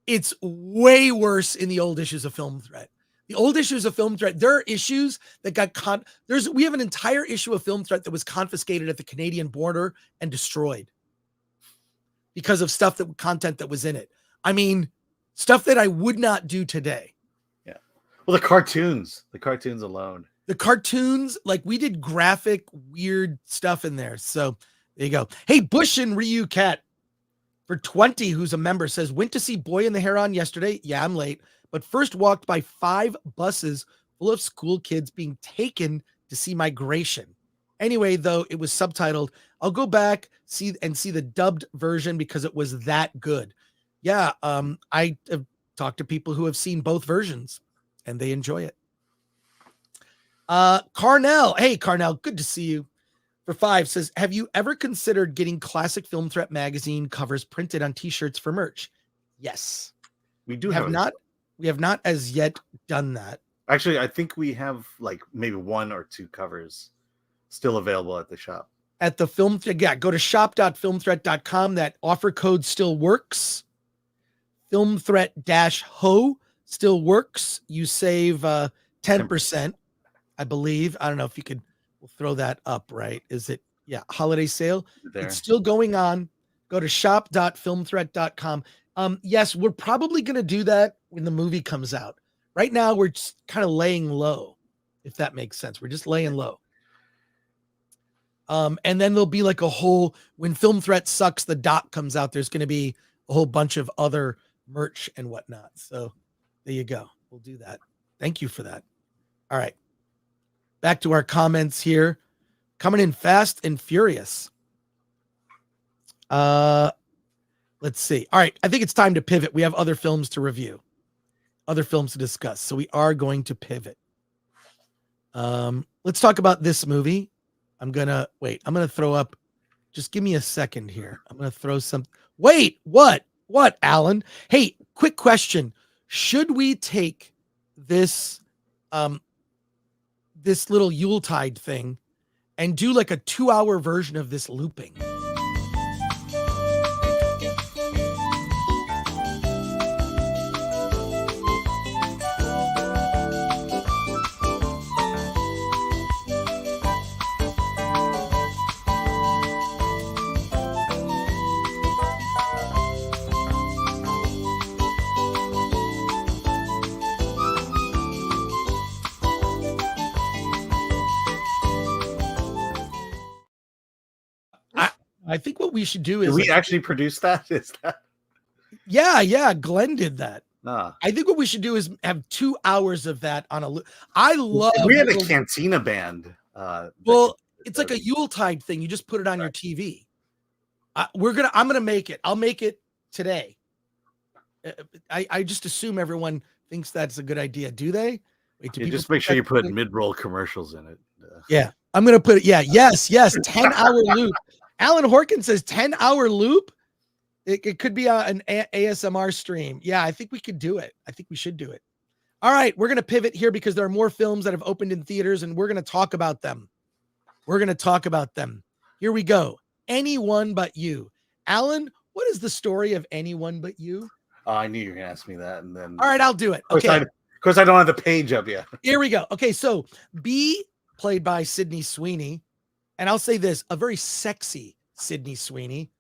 It's way worse in the old issues of Film Threat. The old issues of Film Threat, there are issues that got we have an entire issue of Film Threat that was confiscated at the Canadian border and destroyed because of content that was in it. I mean, stuff that I would not do today. Yeah. Well, the cartoons alone. The cartoons, like we did graphic, weird stuff in there. So there you go. Hey, Bush and Ryu Cat for 20, who's a member, says, went to see Boy and the Heron yesterday. Yeah, I'm late. But first walked by 5 buses full of school kids being taken to see Migration. Anyway, though, it was subtitled. I'll go back see the dubbed version because it was that good. Yeah, I have talked to people who have seen both versions and they enjoy it. Carnell. Hey, Carnell, good to see you. For 5 says, have you ever considered getting classic Film Threat magazine covers printed on t-shirts for merch? Yes. We do We have not as yet done that. Actually, I think we have like maybe 1 or 2 covers still available at the shop. At the Film Threat, yeah, go to shop.filmthreat.com. That offer code still works. Film Threat -ho still works. You save 10%, I believe. I don't know if you could we'll throw that up, right? Is it? Yeah, holiday sale. There. It's still going on. Go to shop.filmthreat.com. Yes, we're probably going to do that when the movie comes out. Right now, we're just kind of laying low, if that makes sense. We're just laying low. And then there'll be like a whole, when Film Threat Sucks, the doc comes out, there's going to be a whole bunch of other merch and whatnot. So there you go. We'll do that. Thank you for that. All right. Back to our comments here. Coming in fast and furious. Let's see. All right. I think it's time to pivot. We have other films to review, other films to discuss. So we are going to pivot. Let's talk about this movie. I'm going to throw up. Just give me a second here. I'm going to throw some. Wait, what, Alan? Hey, quick question. Should we take this, this little Yuletide thing and do like a 2-hour version of this looping? I think what we should do is. Did we actually produce that? Is that? Yeah. Glenn did that. Nah. I think what we should do is have 2 hours of that on a loop. I love. We had a Cantina band. Well, it's like a Yuletide thing. You just put it on your TV. I'm gonna make it. I'll make it today. I just assume everyone thinks that's a good idea. Do they? Wait, just make sure you put mid-roll commercials in it. Yeah, I'm gonna put it. Yeah, yes. 10-hour loop. Alan Horkin says 10-hour loop. It could be an ASMR stream. Yeah, I think we could do it. I think we should do it. All right, we're going to pivot here because there are more films that have opened in theaters, and we're going to talk about them. Here we go. Anyone But You. Alan, what is the story of Anyone But You? Oh, I knew you were going to ask me that. And then, all right, I'll do it. Okay. Of course, I don't have the page up yet. Here we go. Okay, so B, played by Sydney Sweeney, and I'll say this, a very sexy Sydney Sweeney,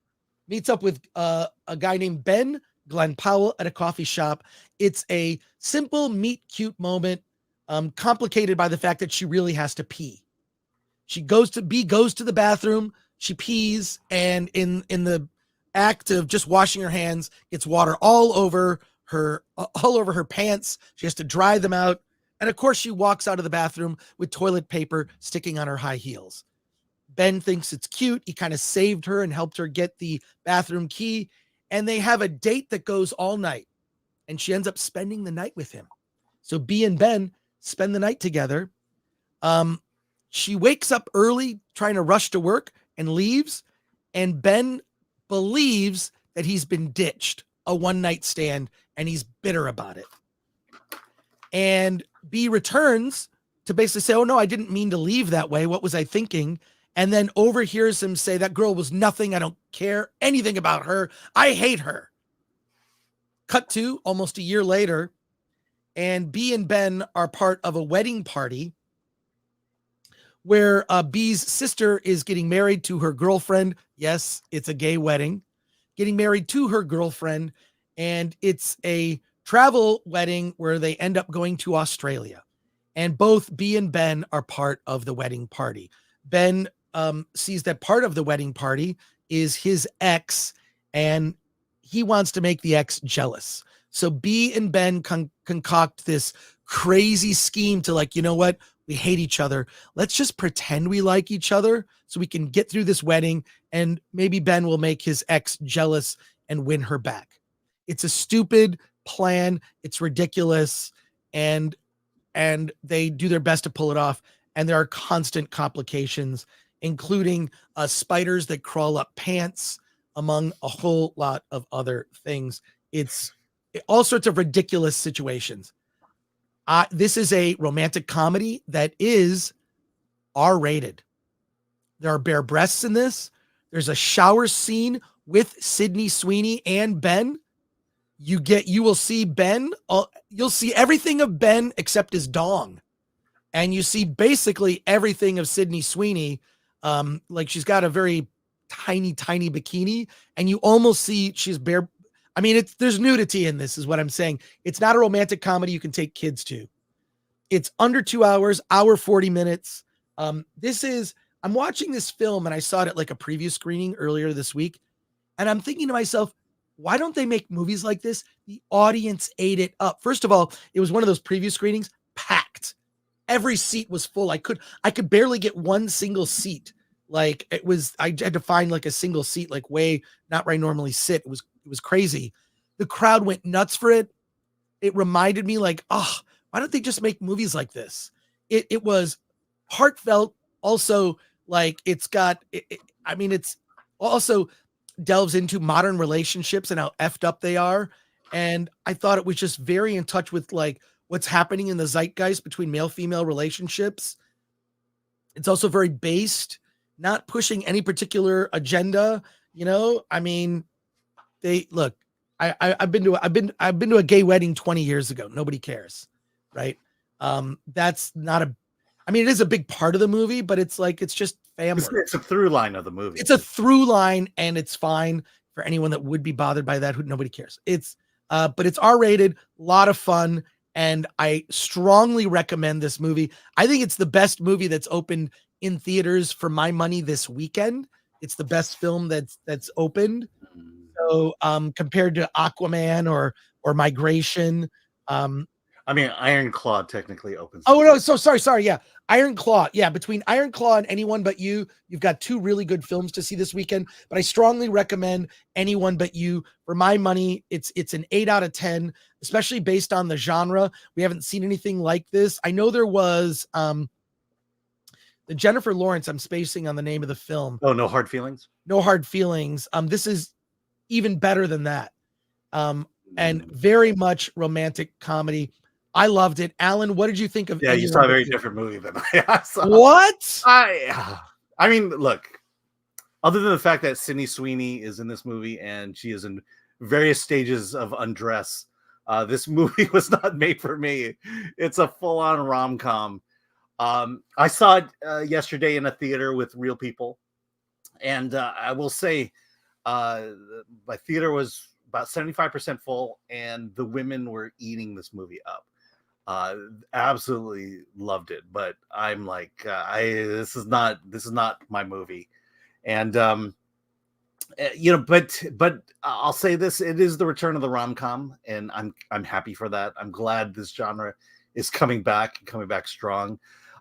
meets up with a guy named Ben Glenn Powell at a coffee shop. It's a simple meet cute moment, complicated by the fact that she really has to pee. Goes to the bathroom, she pees, and in the act of just washing her hands, gets water all over all over her pants. She has to dry them out. And of course, she walks out of the bathroom with toilet paper sticking on her high heels. Ben thinks it's cute. He kind of saved her and helped her get the bathroom key. And they have a date that goes all night. And she ends up spending the night with him. So Bee and Ben spend the night together. She wakes up early, trying to rush to work, and leaves. And Ben believes that he's been ditched, a one-night stand, and he's bitter about it. And Bee returns to basically say, oh, no, I didn't mean to leave that way. What was I thinking? And then overhears him say, that girl was nothing. I don't care anything about her. I hate her. Cut to almost a year later, and Bee and Ben are part of a wedding party where Bee's sister is getting married to her girlfriend. Yes, it's a gay wedding. Getting married to her girlfriend, and it's a travel wedding where they end up going to Australia. And both Bee and Ben are part of the wedding party. Ben sees that part of the wedding party is his ex, and he wants to make the ex jealous. So Bee and Ben concoct this crazy scheme to, like, you know what? We hate each other. Let's just pretend we like each other so we can get through this wedding, and maybe Ben will make his ex jealous and win her back. It's a stupid plan. It's ridiculous. And they do their best to pull it off. And there are constant complications, including spiders that crawl up pants, among a whole lot of other things. It's all sorts of ridiculous situations. This is a romantic comedy that is R-rated. There are bare breasts in this. There's a shower scene with Sydney Sweeney and Ben. You will see Ben. You'll see everything of Ben except his dong. And you see basically everything of Sydney Sweeney. Like, she's got a very tiny bikini, and you almost see she's bare. I mean, there's nudity in this, is what I'm saying. It's not a romantic comedy you can take kids to. It's under 2 hours, hour 40 minutes. I'm watching this film, and I saw it at like a preview screening earlier this week. And I'm thinking to myself, why don't they make movies like this? The audience ate it up. First of all, it was one of those preview screenings, packed. Every seat was full. I could barely get one single seat. Like, I had to find like a single seat, like way not where I normally sit. It was crazy. The crowd went nuts for it. It reminded me, like, oh, why don't they just make movies like this? It was heartfelt. Also, like, it's also delves into modern relationships and how effed up they are. And I thought it was just very in touch with, like, what's happening in the zeitgeist between male-female relationships. It's also very based, not pushing any particular agenda. You know, I mean, I've been to a gay wedding 20 years ago. Nobody cares, right? That's not it is a big part of the movie, but it's just family. It's a through line of the movie. It's a through line, and it's fine for anyone that would be bothered by that. Nobody cares. But it's R-rated, a lot of fun, and I strongly recommend this movie. I think it's the best movie that's opened in theaters for my money this weekend. It's the best film that's opened. So compared to Aquaman or Migration. Iron Claw technically opens. Oh, no. So sorry. Yeah. Iron Claw. Yeah. Between Iron Claw and Anyone But You, you've got two really good films to see this weekend, but I strongly recommend Anyone But You. For my money, it's an 8 out of 10, especially based on the genre. We haven't seen anything like this. I know there was the Jennifer Lawrence, I'm spacing on the name of the film. Oh, No Hard Feelings? No Hard Feelings. This is even better than that. And very much romantic comedy. I loved it. Alan, what did you think of? Yeah, you saw a very different movie than I saw. What? I mean, look, other than the fact that Sydney Sweeney is in this movie and she is in various stages of undress, this movie was not made for me. It's a full-on rom-com. I saw it yesterday in a theater with real people. And I will say my theater was about 75% full, and the women were eating this movie up. Absolutely loved it, but I'm like, this is not my movie. And but I'll say this: it is the return of the rom-com, and I'm happy for that. I'm glad this genre is coming back strong.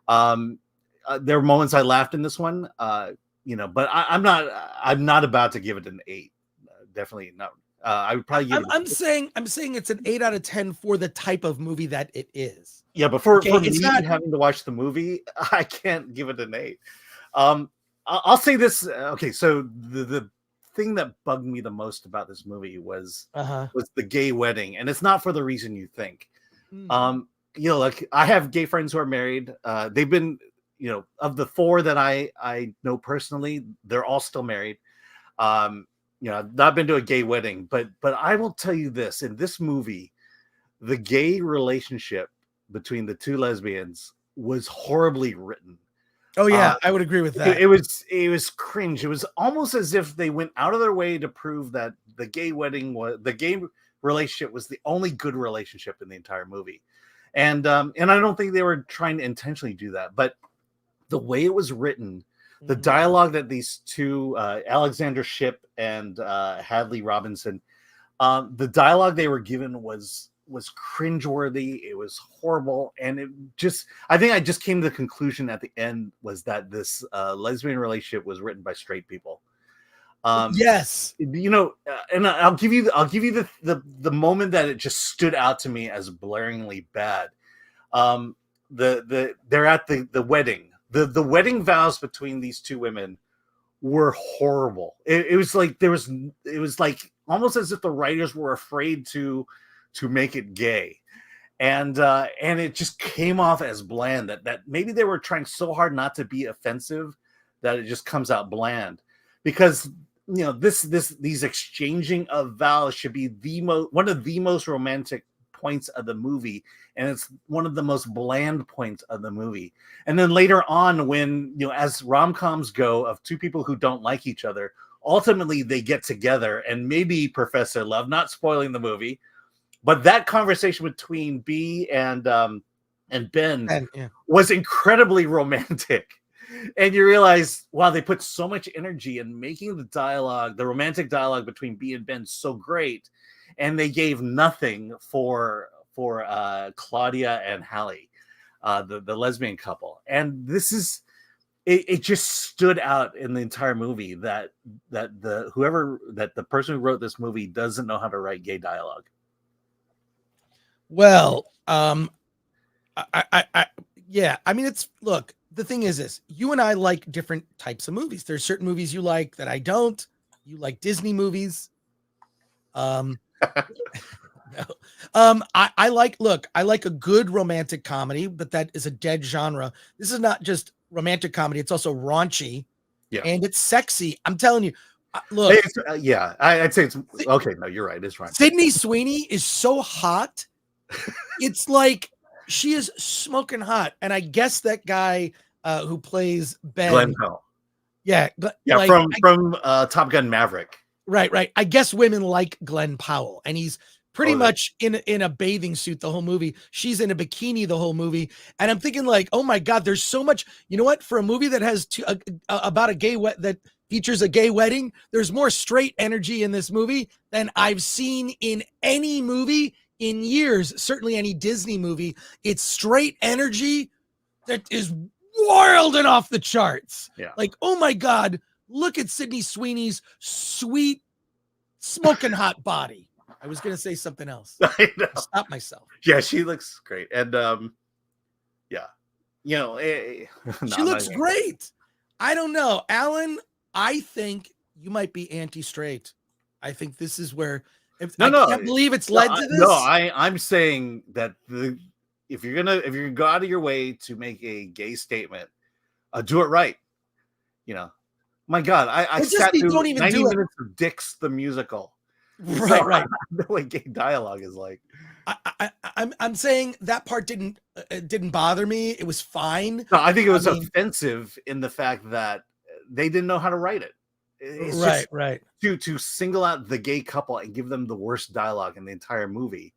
There were moments I laughed in this one, but I'm not about to give it an 8. Definitely not. I would probably give it. I'm saying it's an 8 out of 10 for the type of movie that it is. Yeah, but for it's me not having to watch the movie, I can't give it an 8. I'll say this. Okay, so the thing that bugged me the most about this movie was the gay wedding, and it's not for the reason you think. Like I have gay friends who are married. They've been, of the 4 that I know personally, they're all still married. I've not been to a gay wedding, but I will tell you this: in this movie, the gay relationship between the 2 lesbians was horribly written. Oh yeah, I would agree with that. It was cringe. It was almost as if they went out of their way to prove that the gay relationship was the only good relationship in the entire movie. And I don't think they were trying to intentionally do that, but the way it was written, the dialogue that these 2, Alexander Shipp and Hadley Robinson, the dialogue they were given was cringeworthy. It was horrible, and I think I just came to the conclusion at the end was that this lesbian relationship was written by straight people. Yes, and I'll give you the moment that it just stood out to me as blaringly bad. They're at the wedding. The wedding vows between these 2 women were horrible. It was like almost as if the writers were afraid to make it gay, and it just came off as bland. That maybe they were trying so hard not to be offensive that it just comes out bland, because these exchanging of vows should be one of the most romantic points of the movie, and it's one of the most bland points of the movie. And then later on, when as rom-coms go, of 2 people who don't like each other, ultimately they get together and maybe profess their love, not spoiling the movie. But that conversation between B and Ben was incredibly romantic. And you realize, wow, they put so much energy in making the romantic dialogue between B and Ben so great, and they gave nothing for Claudia and Hallie, the lesbian couple. And this is it just stood out in the entire movie that the person who wrote this movie doesn't know how to write gay dialogue. Well, yeah. I mean, look, the thing is this: you and I like different types of movies. There's certain movies you like that I don't. You like Disney movies. No. I like a good romantic comedy, but that is a dead genre. This is not just romantic comedy; it's also raunchy, and it's sexy. I'm telling you. Look, I'd say it's okay. No, you're right. It's right. Sydney Sweeney is so hot. It's like she is smoking hot, and I guess that guy who plays Ben, Glenn Powell. From Top Gun Maverick. Right. I guess women like Glenn Powell, and he's pretty much in a bathing suit the whole movie. She's in a bikini the whole movie, and I'm thinking like, oh my god, there's so much. You know what? For a movie that has about a gay that features a gay wedding, there's more straight energy in this movie than I've seen in any movie in years. Certainly any Disney movie. It's straight energy that is wild and off the charts. Yeah. Like, oh my god, look at Sydney Sweeney's sweet, smoking hot body. I was going to say something else. I know. Stop myself. Yeah, she looks great. And she looks great. I don't know. Alan, I think you might be anti-straight. I think this is where I can't believe it's led to this. No, I'm saying that if you're gonna go out of your way to make a gay statement, do it right. My God, I sat through 90 minutes of Dix the musical. Right. The way gay dialogue is like. I'm saying that part didn't bother me. It was fine. No, I think it was offensive in the fact that they didn't know how to write it. It's right. To single out the gay couple and give them the worst dialogue in the entire movie.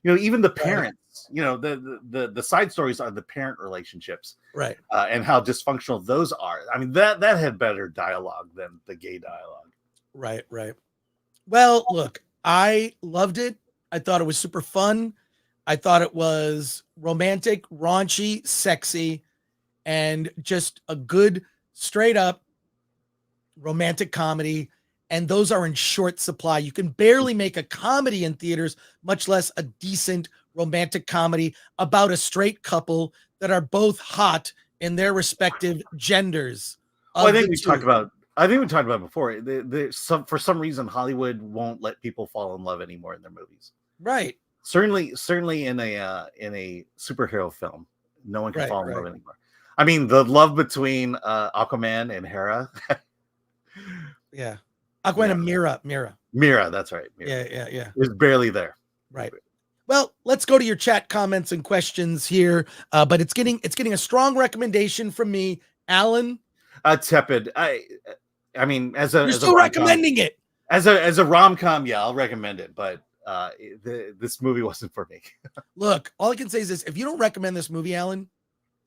Even the parents. The side stories are the parent relationships, right? And how dysfunctional those are. I mean, that had better dialogue than the gay dialogue. Right. Well, look, I loved it. I thought it was super fun. I thought it was romantic, raunchy, sexy, and just a good, straight up romantic comedy. And those are in short supply. You can barely make a comedy in theaters, much less a decent romantic comedy about a straight couple that are both hot in their respective genders. Well, I think we talked about it before. For some reason, Hollywood won't let people fall in love anymore in their movies. Right. Certainly in a superhero film, no one can fall in love Right. anymore. I mean, the love between Aquaman and Hera. Yeah. Aquaman and Mira. Mira, that's right. Mira. Yeah. It's barely there. Right. Well, let's go to your chat comments and questions here. But it's getting a strong recommendation from me, Alan. Tepid. I mean, You're still recommending it. As a rom-com, yeah, I'll recommend it, but this movie wasn't for me. Look, all I can say is this: if you don't recommend this movie, Alan,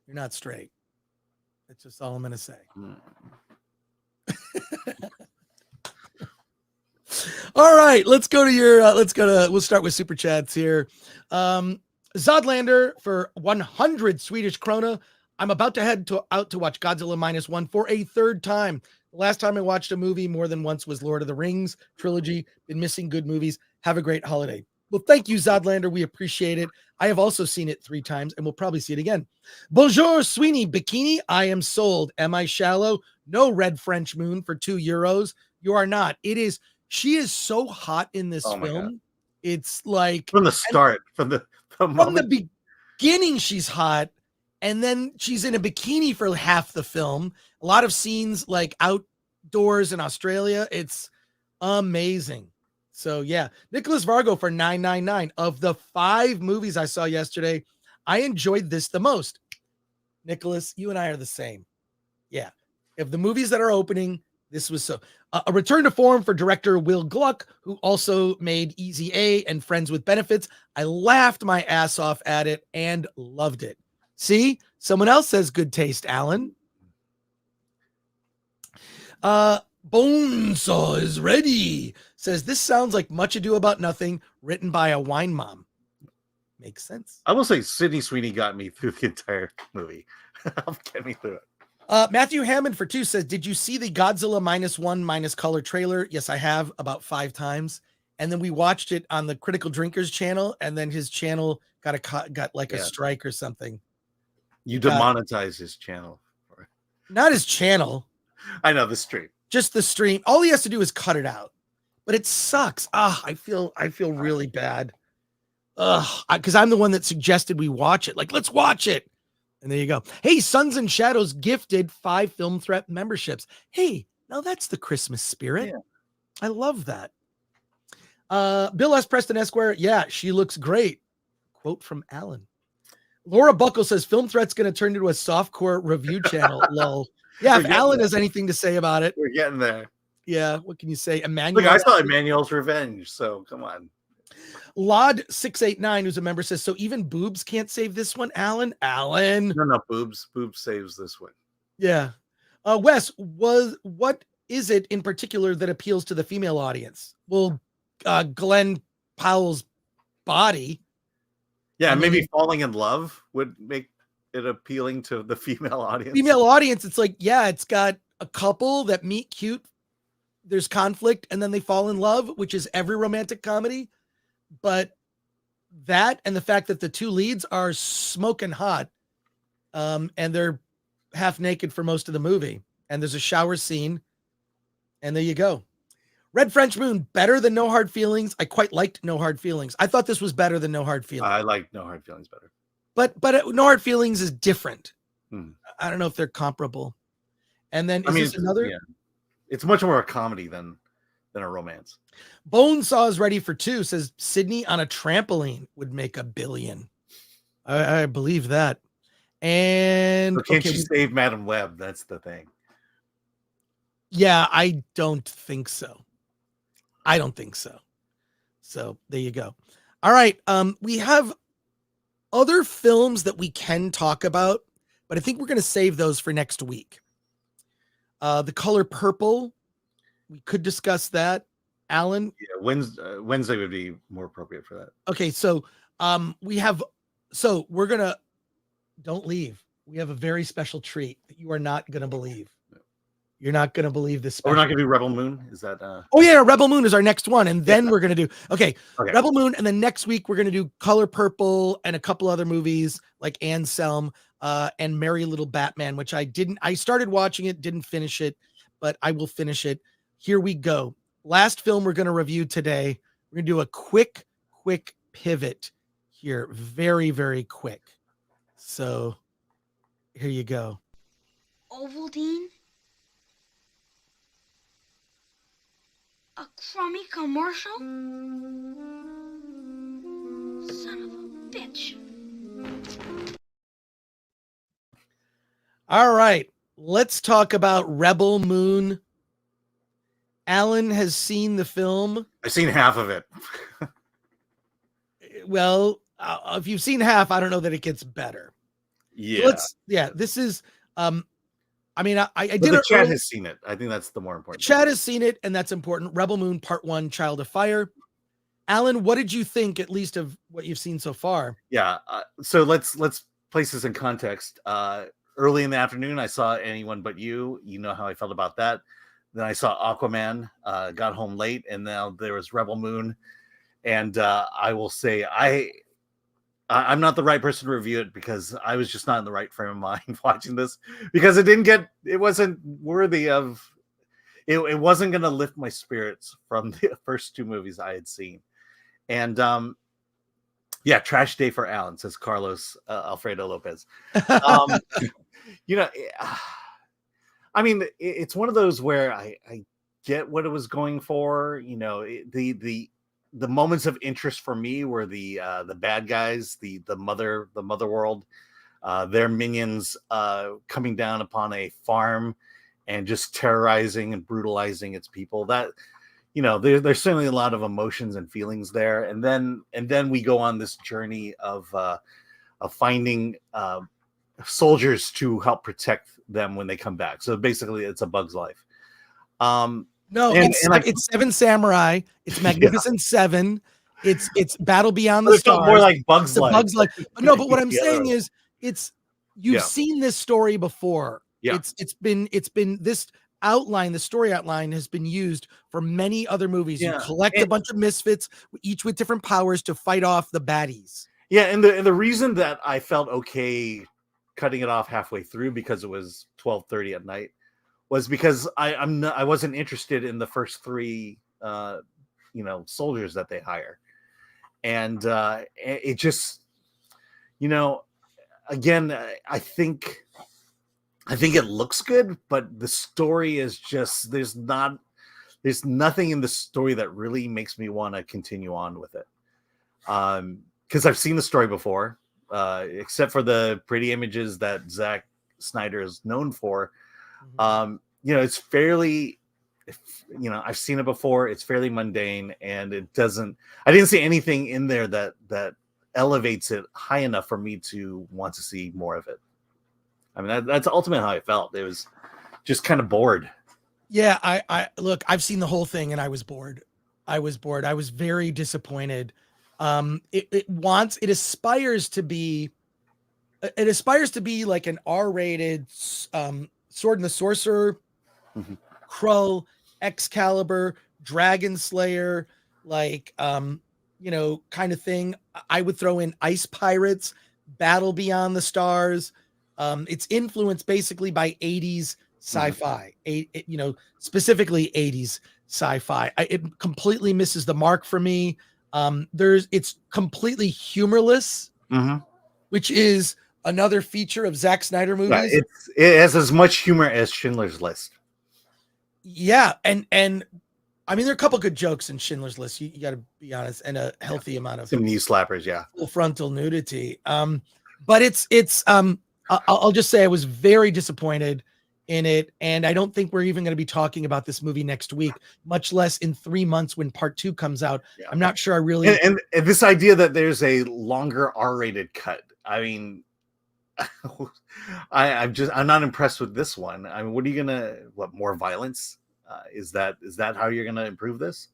you're not straight. That's just all I'm gonna say. All right, we'll start with super chats here. Zodlander for 100 Swedish krona. I'm about to head out to watch Godzilla -1 for a third time. The last time I watched a movie more than once was Lord of the Rings trilogy. Been missing good movies. Have a great holiday. Well, thank you, Zodlander. We appreciate it. I have also seen it 3 times and we'll probably see it again. Bonjour, Sweeney Bikini. I am sold. Am I shallow? No red French moon for €2. You are not. She is so hot in this film. God. It's like from the start, from the beginning, she's hot. And then she's in a bikini for half the film. A lot of scenes like outdoors in Australia. It's amazing. So yeah, Nicholas Vargo for $9.99. Of the 5 movies I saw yesterday, I enjoyed this the most. Nicholas, you and I are the same. Yeah. Of the movies that are opening, this was so. A return to form for director Will Gluck, who also made Easy A and Friends with Benefits. I laughed my ass off at it and loved it. See, someone else says good taste, Alan. Bonesaw is ready. Says this sounds like Much Ado About Nothing, written by a wine mom. Makes sense. I will say Sydney Sweeney got me through the entire movie. Get me through it. Matthew Hammond for 2 says, did you see the Godzilla -1 color trailer? Yes, I have, about 5 times. And then we watched it on the Critical Drinkers channel, and then his channel got a strike or something. You demonetize his channel. Not his channel. I know, the stream. Just the stream. All he has to do is cut it out. But it sucks. I feel really bad. Because I'm the one that suggested we watch it. Like, let's watch it. And there you go. Hey, Sons and Shadows gifted 5 Film Threat memberships. Hey, now that's the Christmas spirit. Yeah. I love that. Bill S. Preston Esquire. Yeah, she looks great. Quote from Alan. Laura Buckle says Film Threat's going to turn into a softcore review channel. Lol. Yeah, if Alan has anything to say about it. We're getting there. Yeah, what can you say? Emmanuel. Look, I saw Emmanuel's Revenge, so come on. Lod689, who's a member, says, so even boobs can't save this one, Alan? No, boobs. Boobs saves this one. Yeah. Wes, what is it in particular that appeals to the female audience? Well, Glenn Powell's body. Yeah, maybe falling in love would make it appealing to the female audience. Female audience, it's like, yeah, it's got a couple that meet cute. There's conflict, and then they fall in love, which is every romantic comedy. But that and the fact that the 2 leads are smoking hot, and they're half naked for most of the movie, and there's a shower scene, and there you go. Red French Moon, better than No Hard Feelings. I quite liked No Hard Feelings. I thought this was better than No Hard Feelings. I like No Hard Feelings better. But No Hard Feelings is different. I don't know if they're comparable. And then this another? Yeah. It's much more a comedy than a romance. Bonesaw is ready for 2, says Sydney on a trampoline would make $1 billion. I believe that. And but can't she save Madam Web? That's the thing. Yeah, I don't think so. So there you go. All right. We have other films that we can talk about, but I think we're going to save those for next week. The Color Purple We could discuss that. Alan? Yeah, Wednesday would be more appropriate for that. Okay, so we're gonna, don't leave. We have a very special treat that you are not gonna believe. You're not gonna believe this. We're not gonna do Rebel Moon. Is that? Oh yeah, Rebel Moon is our next one, and then we're gonna do okay. Okay. Rebel Moon, and then next week we're gonna do Color Purple and a couple other movies like Anselm and Merry Little Batman, which I started watching it, didn't finish it, but I will finish it. Here we go. Last film we're gonna review today. We're gonna do a quick pivot here, very, very quick. So here you go. Ovaltine? A crummy commercial? Son of a bitch. All right, let's talk about Rebel Moon. Alan has seen the film. I've seen half of it. Well, if you've seen half, I don't know that it gets better. Yeah. So this is, I mean, I did the it. chat has seen it. I think that's the more important. Chad has seen it, and that's important. Rebel Moon Part 1, Child of Fire. Alan, what did you think, at least, of what you've seen so far? Yeah. So let's place this in context. Early in the afternoon, I saw Anyone But You. You know how I felt about that. Then I saw Aquaman. Got home late, and now there was Rebel Moon. And I will say I'm not the right person to review it because I was just not in the right frame of mind watching this, because it wasn't worthy of it wasn't going to lift my spirits from the first two movies I had seen. And trash day for Alan, says Carlos Alfredo Lopez. I mean, it's one of those where I get what it was going for. The moments of interest for me were the bad guys, the mother world, their minions coming down upon a farm and just terrorizing and brutalizing its people. That, there's certainly a lot of emotions and feelings there. And then we go on this journey of finding soldiers to help protect them when they come back. So basically, it's A Bug's Life. No, it's Seven Samurai. It's Magnificent Seven. It's Battle Beyond the Stars. More like Bug's Life. Bug's Life. No, but what I'm saying is, you've seen this story before. Yeah. It's been this outline. The story outline has been used for many other movies. Yeah. You collect a bunch of misfits, each with different powers, to fight off the baddies. Yeah, and the reason that I felt okay cutting it off halfway through, because it was 12:30 at night, was because I wasn't interested in the first three soldiers that they hire. And it just, again, I think it looks good, but the story is just, there's nothing in the story that really makes me want to continue on with it. Because I've seen the story before, except for the pretty images that Zack Snyder is known for. It's fairly, I've seen it before. It's fairly mundane, and I didn't see anything in there that elevates it high enough for me to want to see more of it. I mean, that's ultimately how I felt. It was just kind of bored. Yeah, look, I've seen the whole thing, and I was bored. I was very disappointed. It aspires to be like an R-rated Sword and the Sorcerer, Krull, Excalibur, Dragon Slayer, kind of thing. I would throw in Ice Pirates, Battle Beyond the Stars. It's influenced basically by 80s sci-fi, specifically 80s sci-fi. It completely misses the mark for me. It's completely humorless, which is another feature of Zack Snyder movies. It has as much humor as Schindler's List. Yeah, and I mean, there are a couple good jokes in Schindler's List. You got to be honest, and a healthy amount of some knee slappers, full frontal nudity. But I'll just say I was very disappointed in it, and I don't think we're even going to be talking about this movie next week, much less in 3 months when part 2 comes out. Yeah. I'm not sure I really. And this idea that there's a longer R-rated cut. I mean, I'm not impressed with this one. I mean, what are you more violence? Is that how you're going to improve this?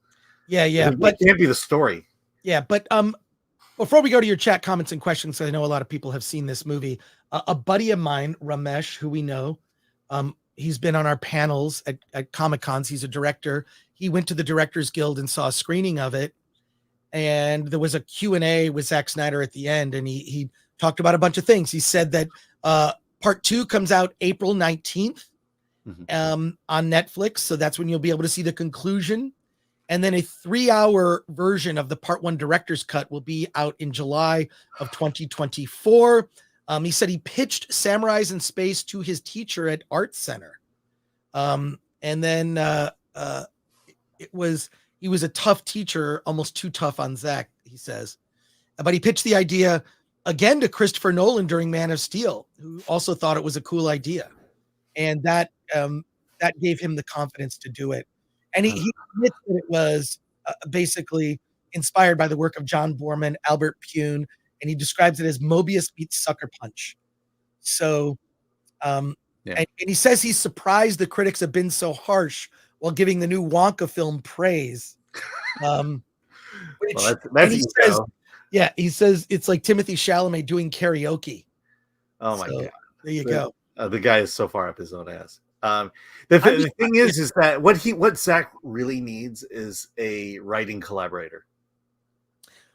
Yeah, But it can't be the story. Yeah, but before we go to your chat comments and questions, I know a lot of people have seen this movie. A buddy of mine, Ramesh, who we know, he's been on our panels at Comic-Cons. He's a director. He went to the Directors Guild and saw a screening of it. And there was a Q&A with Zack Snyder at the end, and he talked about a bunch of things. He said that part 2 comes out April 19th on Netflix. So that's when you'll be able to see the conclusion. And then a 3-hour version of the part 1 director's cut will be out in July of 2024. He said he pitched Samurais in Space to his teacher at Art Center. And then he was a tough teacher, almost too tough on Zach, he says. But he pitched the idea again to Christopher Nolan during Man of Steel, who also thought it was a cool idea. And that gave him the confidence to do it. And he admits that it was basically inspired by the work of John Borman, Albert Pune, and he describes it as Mobius meets Sucker Punch. So, and he says he's surprised the critics have been so harsh while giving the new Wonka film praise. He says it's like Timothy Chalamet doing karaoke. Oh my God. There you go. The guy is so far up his own ass. The thing is that what Zach really needs is a writing collaborator.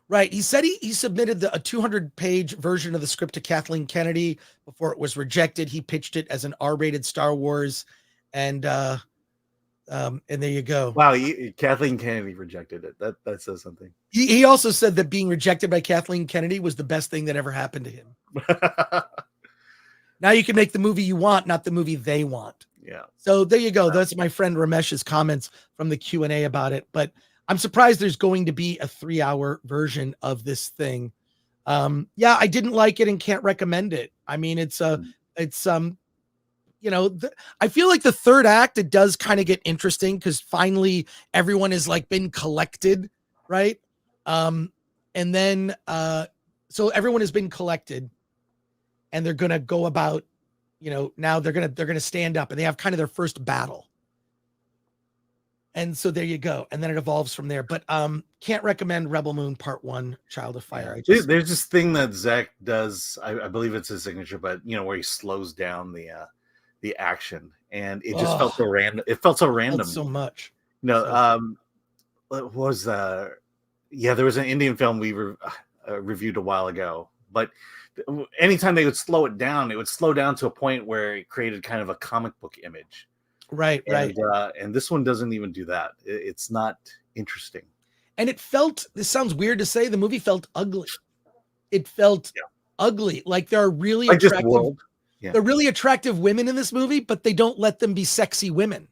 Right. He said he submitted a 200-page version of the script to Kathleen Kennedy before it was rejected. He pitched it as an R-rated Star Wars, and there you go. Wow, Kathleen Kennedy rejected it. That says something. He also said that being rejected by Kathleen Kennedy was the best thing that ever happened to him. Now you can make the movie you want, not the movie they want. Yeah. So there you go. That's my friend Ramesh's comments from the Q&A about it. But I'm surprised there's going to be a 3-hour version of this thing. Yeah, I didn't like it and can't recommend it. I mean, I feel like the third act, it does kind of get interesting because finally everyone has like been collected, right? And then so everyone has been collected. And they're going to go about, now they're going to stand up and they have kind of their first battle. And so there you go. And then it evolves from there. But can't recommend Rebel Moon Part 1, Child of Fire. There's this thing that Zach does. I believe it's his signature, but where he slows down the action, and it just felt so random. It felt so random. So much. What was there was an Indian film we reviewed a while ago, but anytime they would slow it down to a point where it created kind of a comic book image. Right. And this one doesn't even do that. It's not interesting. And this sounds weird to say, the movie felt ugly. It felt ugly. Like there are really attractive, they're really attractive women in this movie, but they don't let them be sexy women.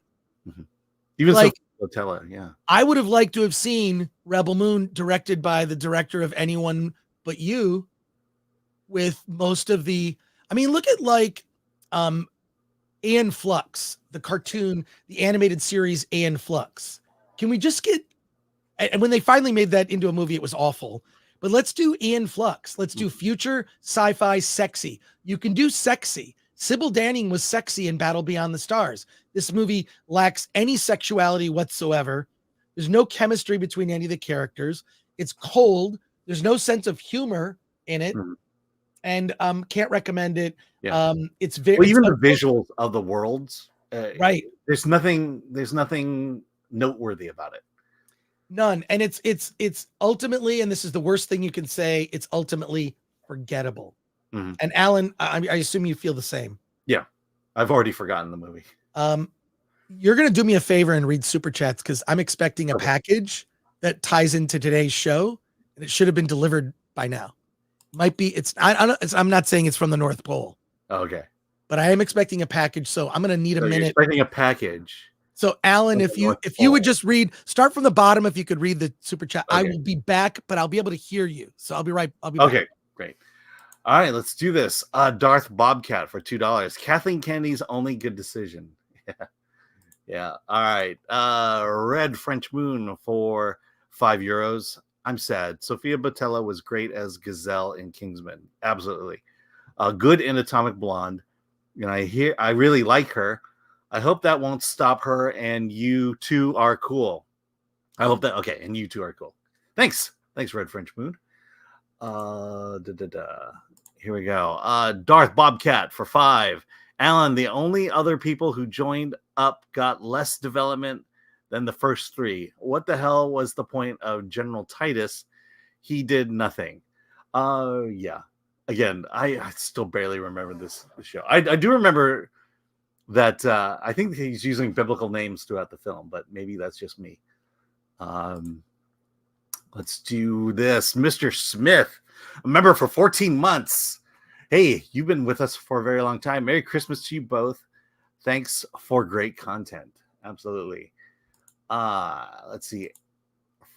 Mm-hmm. Even like Botella, yeah. I would have liked to have seen Rebel Moon directed by the director of Anyone But You, with most of look at like Aeon Flux, the cartoon, the animated series Aeon Flux. Can we just get, and when they finally made that into a movie, it was awful, but let's do Aeon Flux. Let's do future sci-fi sexy. You can do sexy. Sybil Danning was sexy in Battle Beyond the Stars. This movie lacks any sexuality whatsoever. There's no chemistry between any of the characters. It's cold. There's no sense of humor in it. Mm-hmm. And can't recommend it. Yeah. It's very even the visuals of the worlds, right? There's nothing noteworthy about it. None. And it's ultimately, and this is the worst thing you can say, it's ultimately forgettable. Mm-hmm. And Alan, I assume you feel the same. Yeah, I've already forgotten the movie. You're gonna do me a favor and read super chats because I'm expecting a package that ties into today's show, and it should have been delivered by now. Might be I'm not saying it's from the North Pole. Okay. But I am expecting a package, so I'm gonna need a minute. Expecting a package. So Alan, if you would just start from the bottom, if you could read the super chat. Okay. I will be back, but I'll be able to hear you. So I'll be back. Okay, great. All right, let's do this. Darth Bobcat for $2. Kathleen Kennedy's only good decision. Yeah. All right. Red French Moon for €5. I'm sad. Sophia Botella was great as Gazelle in Kingsman. Absolutely. Good in Atomic Blonde. I really like her. I hope that won't stop her, and you two are cool. I hope that okay, and you two are cool. Thanks, Red French Moon. Here we go. Darth Bobcat for 5. Alan, the only other people who joined up got less development than the first 3. What the hell was the point of General Titus? He did nothing. Yeah. Again, I still barely remember this show. I do remember that I think he's using biblical names throughout the film, but maybe that's just me. Let's do this. Mr. Smith, a member for 14 months. Hey, you've been with us for a very long time. Merry Christmas to you both. Thanks for great content. Absolutely. Let's see.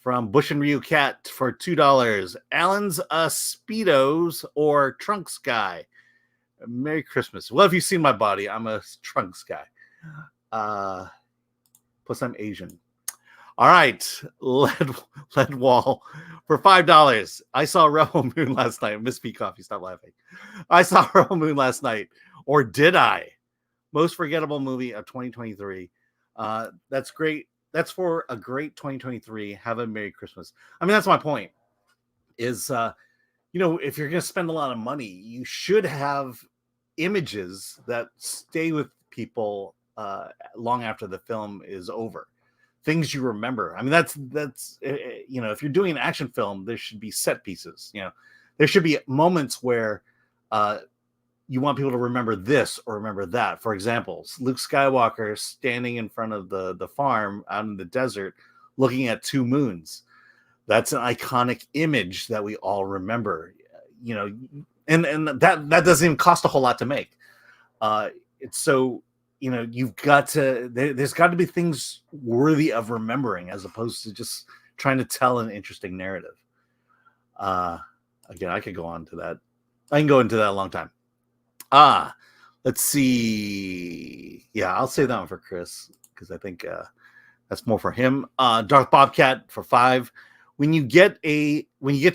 From Bush and Ryu Cat for $2. Alan's a Speedos or Trunks guy. Merry Christmas. Well, if you've seen my body, I'm a Trunks guy. Plus, I'm Asian. All right, lead wall for $5. I saw Rebel Moon last night. Miss P Coffee, stop laughing. I saw Rebel Moon last night, or did I? Most forgettable movie of 2023. That's great. That's for a great 2023. Have a Merry Christmas. I mean, that's my point. Is you know, if you're going to spend a lot of money, you should have images that stay with people long after the film is over. Things you remember. I mean, that's you know, if you're doing an action film, there should be set pieces. You know, there should be moments where you want people to remember this or remember that. For example, Luke Skywalker standing in front of the farm out in the desert, looking at 2 moons. That's an iconic image that we all remember. You know, and that doesn't even cost a whole lot to make. It's so. You know, you've got to, there's got to be things worthy of remembering as opposed to just trying to tell an interesting narrative. Again, I could go on to that. I can go into that a long time. Let's see. Yeah, I'll say that one for Chris because I think that's more for him. Darth Bobcat for 5. When you get to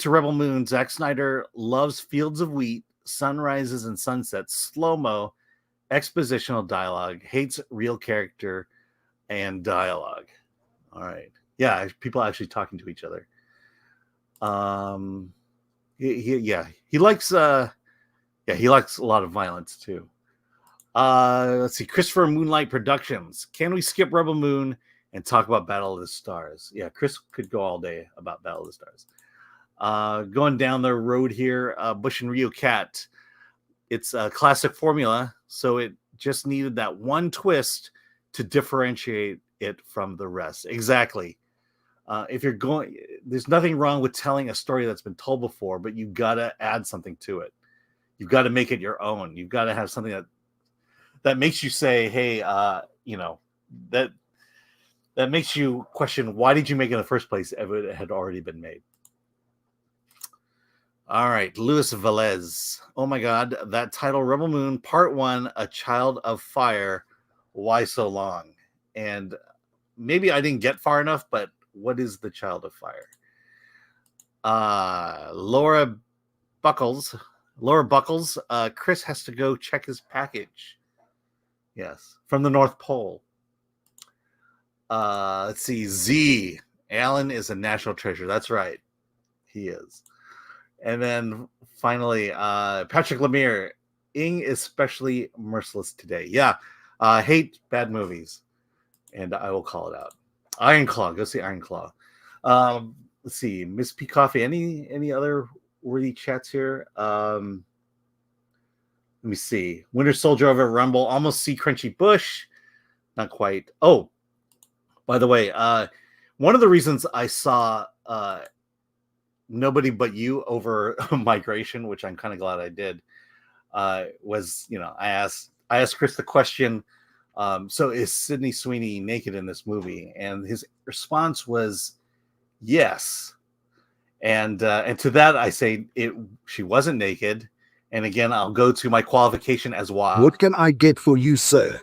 Rebel Moon, Zack Snyder loves fields of wheat, sunrises and sunsets, slow-mo, expositional dialogue, hates real character and dialogue. All right. Yeah, people actually talking to each other. He likes he likes a lot of violence too. Let's see. Christopher Moonlight Productions. Can we skip Rebel Moon and talk about Battle of the Stars? Yeah, Chris could go all day about Battle of the Stars. Going down the road here, Bush and Ryu Cat. It's a classic formula, so it just needed that one twist to differentiate it from the rest. Exactly. If you're going, there's nothing wrong with telling a story that's been told before, but you've got to add something to it. You've got to make it your own. You've got to have something that makes you say, "Hey, you know, that makes you question why did you make it in the first place if it had already been made." All right, Luis Velez. Oh my God, that title, Rebel Moon, Part 1, A Child of Fire. Why so long? And maybe I didn't get far enough, but what is the Child of Fire? Laura Buckles. Chris has to go check his package. Yes, from the North Pole. Let's see. Z. Alan is a national treasure. That's right. He is. And then finally, Patrick Lemire, Ing is especially merciless today. Yeah, hate bad movies, and I will call it out. Iron Claw, go see Iron Claw. Let's see, Miss P Coffee. Any other worthy chats here? Let me see. Winter Soldier over at Rumble. Almost see Crunchy Bush. Not quite. Oh, by the way, one of the reasons I saw Nobody But You over Migration, which I'm kind of glad I did, was, you know, I asked Chris the question, so is Sydney Sweeney naked in this movie? And his response was yes. And to that I say she wasn't naked. And again, I'll go to my qualification as well. What can I get for you, sir?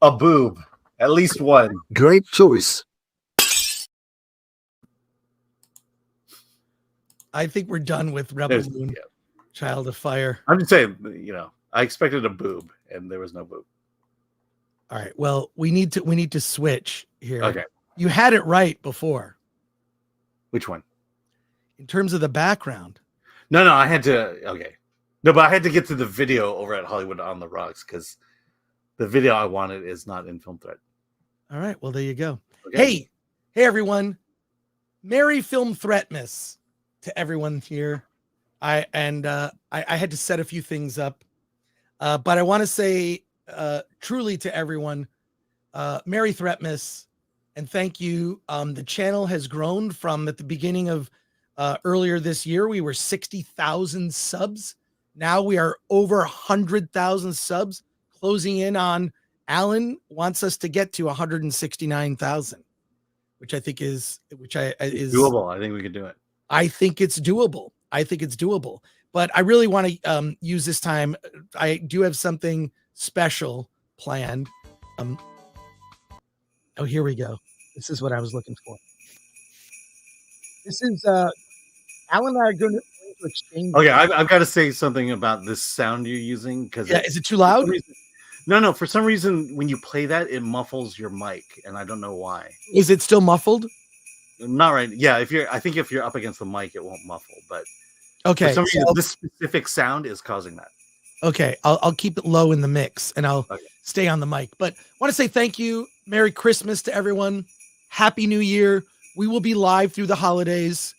A boob, at least one. Great choice. I think we're done with Rebel Moon, Child of Fire. I'm just saying, you know, I expected a boob, and there was no boob. All right. Well, we need to switch here. Okay. You had it right before Which one? in terms of the background. No, I had to. Okay. No, but I had to get to the video over at Hollywood on the Rocks because the video I wanted is not in Film Threat. All right. Well, there you go. Okay. Hey, everyone. Merry Film Threatmas to everyone here. I had to set a few things up, but I want to say truly to everyone, Merry Threatmas, and thank you. The channel has grown from at the beginning of earlier this year. We were 60,000 subs. Now we are over 100,000 subs, closing in on. Alan wants us to get to 169,000, which I think is Doable. I think we could do it. I think it's doable. But I really want to use this time. I do have something special planned. Oh, here we go. This is what I was looking for. This is Alan and I are going to exchange. Okay, I've got to say something about this sound you're using because is it too loud? No. For some reason, when you play that, it muffles your mic, and I don't know why. Is it still muffled? Not right. Yeah, I think if you're up against the mic, it won't muffle. But okay, for some reason, this specific sound is causing that. Okay, I'll keep it low in the mix, and I'll stay on the mic. But I want to say thank you, Merry Christmas to everyone, Happy New Year. We will be live through the holidays.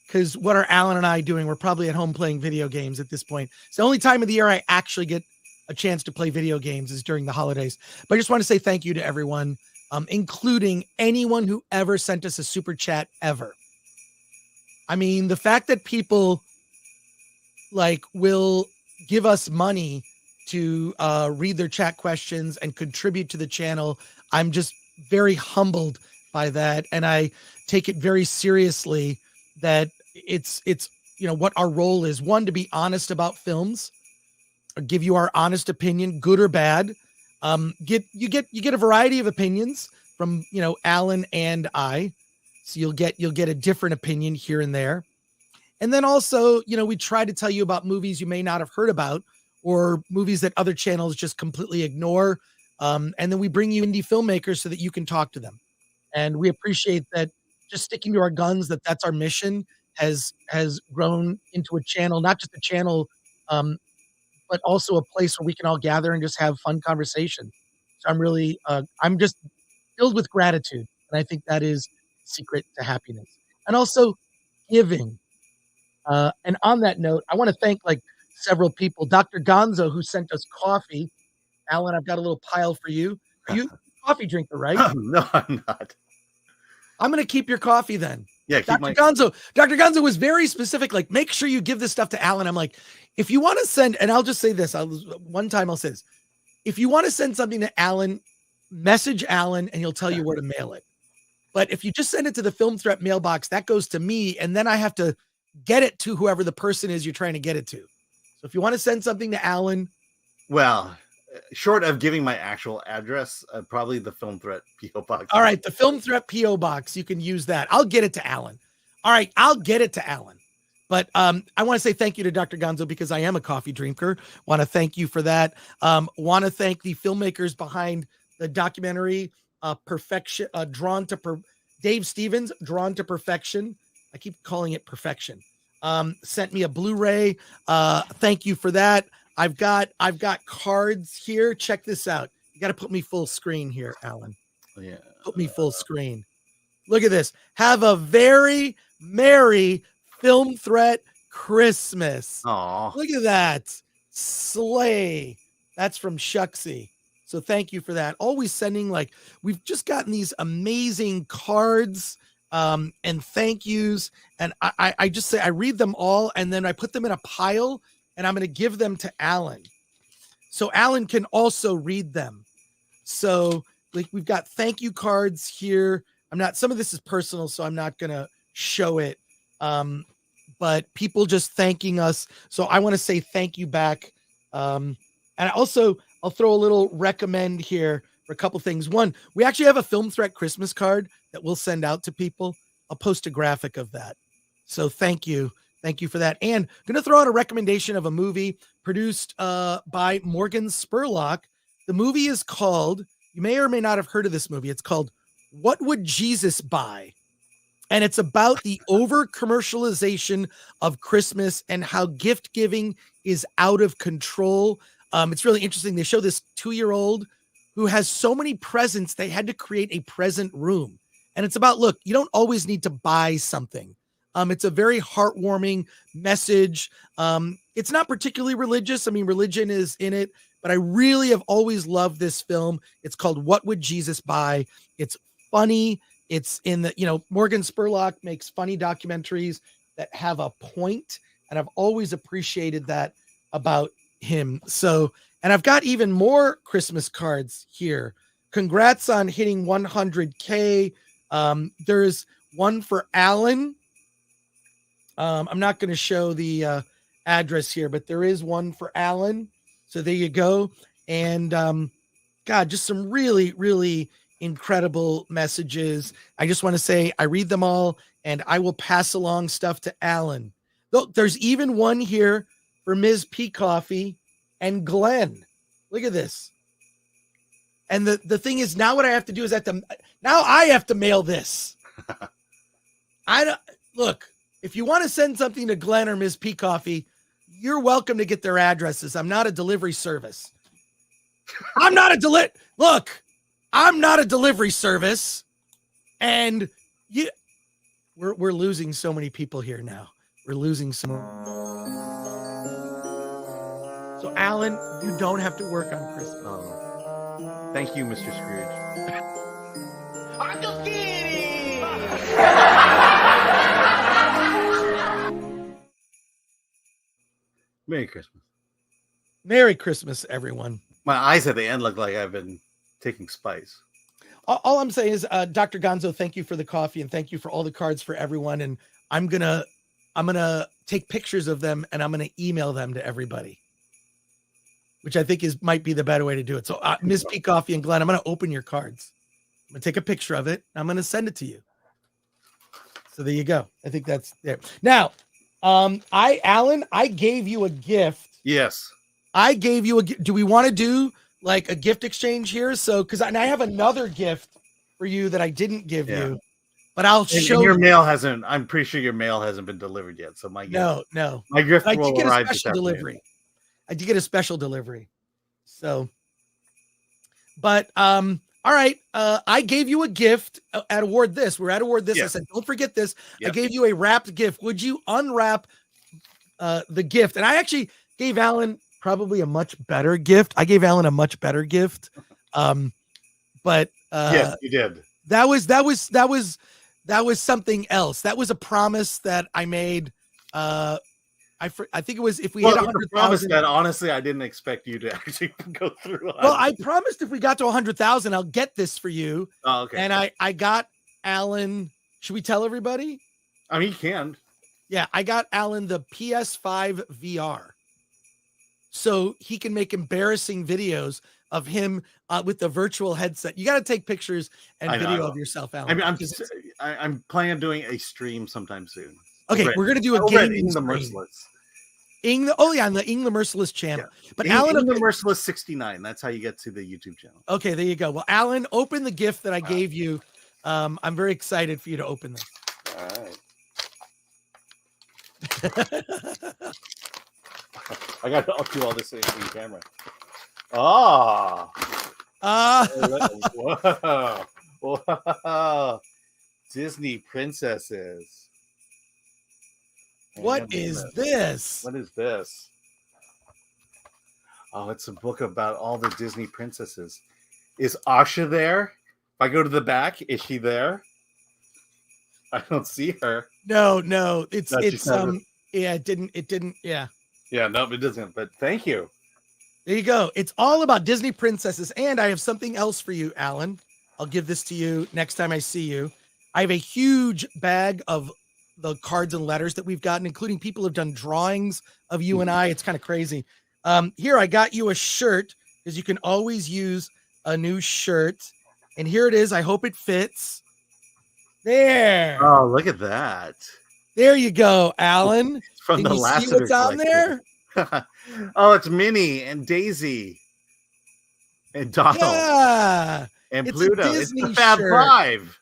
Because what are Alan and I doing? We're probably at home playing video games at this point. It's the only time of the year I actually get a chance to play video games is during the holidays. But I just want to say thank you to everyone, including anyone who ever sent us a super chat ever. I mean, the fact that people will give us money to read their chat questions and contribute to the channel, I'm just very humbled by that. And I take it very seriously that it's what our role is. One, to be honest about films, or give you our honest opinion, good or bad. You get a variety of opinions from Alan and I, so you'll get a different opinion here and there. And then also, we try to tell you about movies you may not have heard about, or movies that other channels just completely ignore. And then we bring you indie filmmakers so that you can talk to them. And we appreciate that. Just sticking to our guns, that's our mission, has grown into a channel, not just a channel, but also a place where we can all gather and just have fun conversation. So I'm just filled with gratitude. And I think that is secret to happiness. And also giving. And on that note, I want to thank several people. Dr. Gonzo, who sent us coffee. Alan, I've got a little pile for you. Are you a coffee drinker, right? No, I'm not. I'm going to keep your coffee then. Yeah, Dr. Gonzo was very specific. Make sure you give this stuff to Alan. I'm like, if you want to send, and I'll just say this, one time I'll say this. If you want to send something to Alan, message Alan and he'll tell you where to mail it. But if you just send it to the Film Threat mailbox, that goes to me. And then I have to get it to whoever the person is you're trying to get it to. So if you want to send something to Alan. Well, short of giving my actual address, probably the Film Threat P.O. Box. All right, the Film Threat P.O. Box. You can use that. I'll get it to Alan. All right, I'll get it to Alan. But I want to say thank you to Dr. Gonzo because I am a coffee drinker. Want to thank you for that. Want to thank the filmmakers behind the documentary Perfection, Dave Stevens, Drawn to Perfection. I keep calling it Perfection. Sent me a Blu-ray. Thank you for that. I've got cards here. Check this out. You got to put me full screen here, Alan. Yeah. Put me full screen. Look at this. Have a very merry Film Threat Christmas. Aw. Look at that. Slay. That's from Shucksy. So thank you for that. Always sending we've just gotten these amazing cards and thank yous. And I just say, I read them all and then I put them in a pile. And I'm going to give them to Alan. So Alan can also read them. So we've got thank you cards here. Some of this is personal, so I'm not going to show it. But people just thanking us. So I want to say thank you back. And I'll throw a little recommend here for a couple things. One, we actually have a Film Threat Christmas card that we'll send out to people. I'll post a graphic of that. So thank you. Thank you for that. And I'm going to throw out a recommendation of a movie produced by Morgan Spurlock. The movie is called You may or may not have heard of this movie. It's called What Would Jesus Buy? And it's about the over commercialization of Christmas and how gift giving is out of control. It's really interesting. They show this 2-year-old who has so many presents, they had to create a present room. And it's about, look, you don't always need to buy something. It's a very heartwarming message. It's not particularly religious. I mean, religion is in it, but I really have always loved this film. It's called What Would Jesus Buy? It's funny. It's in the, Morgan Spurlock makes funny documentaries that have a point, and I've always appreciated that about him. So, and I've got even more Christmas cards here. Congrats on hitting 100K. There's one for Alan. I'm not going to show the address here, but there is one for Alan. So there you go. And God, just some really, really incredible messages. I just want to say I read them all, and I will pass along stuff to Alan. Look, there's even one here for Ms. P. Coffee and Glenn. Look at this. And the thing is, now what I have to do is now I have to mail this. Look, if you want to send something to Glenn or Ms. P. Coffee, you're welcome to get their addresses. I'm not a delivery service. I'm not a delivery service. And we're losing so many people here now. We're losing some. So Alan, you don't have to work on Christmas. Oh. Thank you, Mr. Scrooge. Uncle Kitty! Merry Christmas. Merry Christmas, everyone. My eyes at the end look like I've been taking spice. All I'm saying is, Dr. Gonzo, thank you for the coffee, and thank you for all the cards for everyone. And I'm gonna take pictures of them, and I'm gonna email them to everybody, which I think might be the better way to do it. So, Ms. P. Coffee and Glenn, I'm gonna open your cards. I'm gonna take a picture of it. I'm gonna send it to you. So there you go. I think that's there. Now, Alan, I gave you a gift. Yes. I gave you do we want to do like a gift exchange here? So, because I have another gift for you that I didn't give you, but I'll show and your you. mail hasn't, I'm pretty sure your mail hasn't been delivered yet. So my gift, no. My gift I will did get a arrive special delivery. I did get a special delivery. So, but, all right. I gave you a gift at Award This. We're at Award This. Yeah. I said, don't forget this. Yep. I gave you a wrapped gift. Would you unwrap the gift? And I actually gave Alan probably a much better gift. I gave Alan a much better gift. But yes, you did. That was something else. That was a promise that I made. I think it was if we hit 100,000. Promise that honestly, I didn't expect you to actually go through. Well, I promised if we got to 100,000, I'll get this for you. Oh, okay. And I got Alan. Should we tell everybody? I mean, you can. Yeah, I got Alan the PS5 VR, so he can make embarrassing videos of him with the virtual headset. You got to take pictures and video of yourself, Alan. I mean, I'm planning on doing a stream sometime soon. Okay, we're gonna do a game. The Merciless. On the Ing the Merciless channel. Yeah. But Alan, the Merciless 69. That's how you get to the YouTube channel. Okay, there you go. Well, Alan, open the gift that I gave you. I'm very excited for you to open this. All right. I got to do all this in the camera. Whoa. Disney princesses. What is this? What is this? Oh, it's a book about all the Disney princesses. Is Asha there? If I go to the back, is she there? I don't see her. No, it didn't. Yeah, no, it doesn't. But thank you. There you go. It's all about Disney princesses, and I have something else for you, Alan. I'll give this to you next time I see you. I have a huge bag of the cards and letters that we've gotten, including people who've done drawings of you and I. It's kind of crazy. Here, I got you a shirt because you can always use a new shirt. And here it is. I hope it fits. There. Oh, look at that. There you go, Alan. It's from Can the you last see what's on there? Oh, it's Minnie and Daisy. and Donald Yeah, and it's a Pluto. It's Disney the Fab shirt. Five.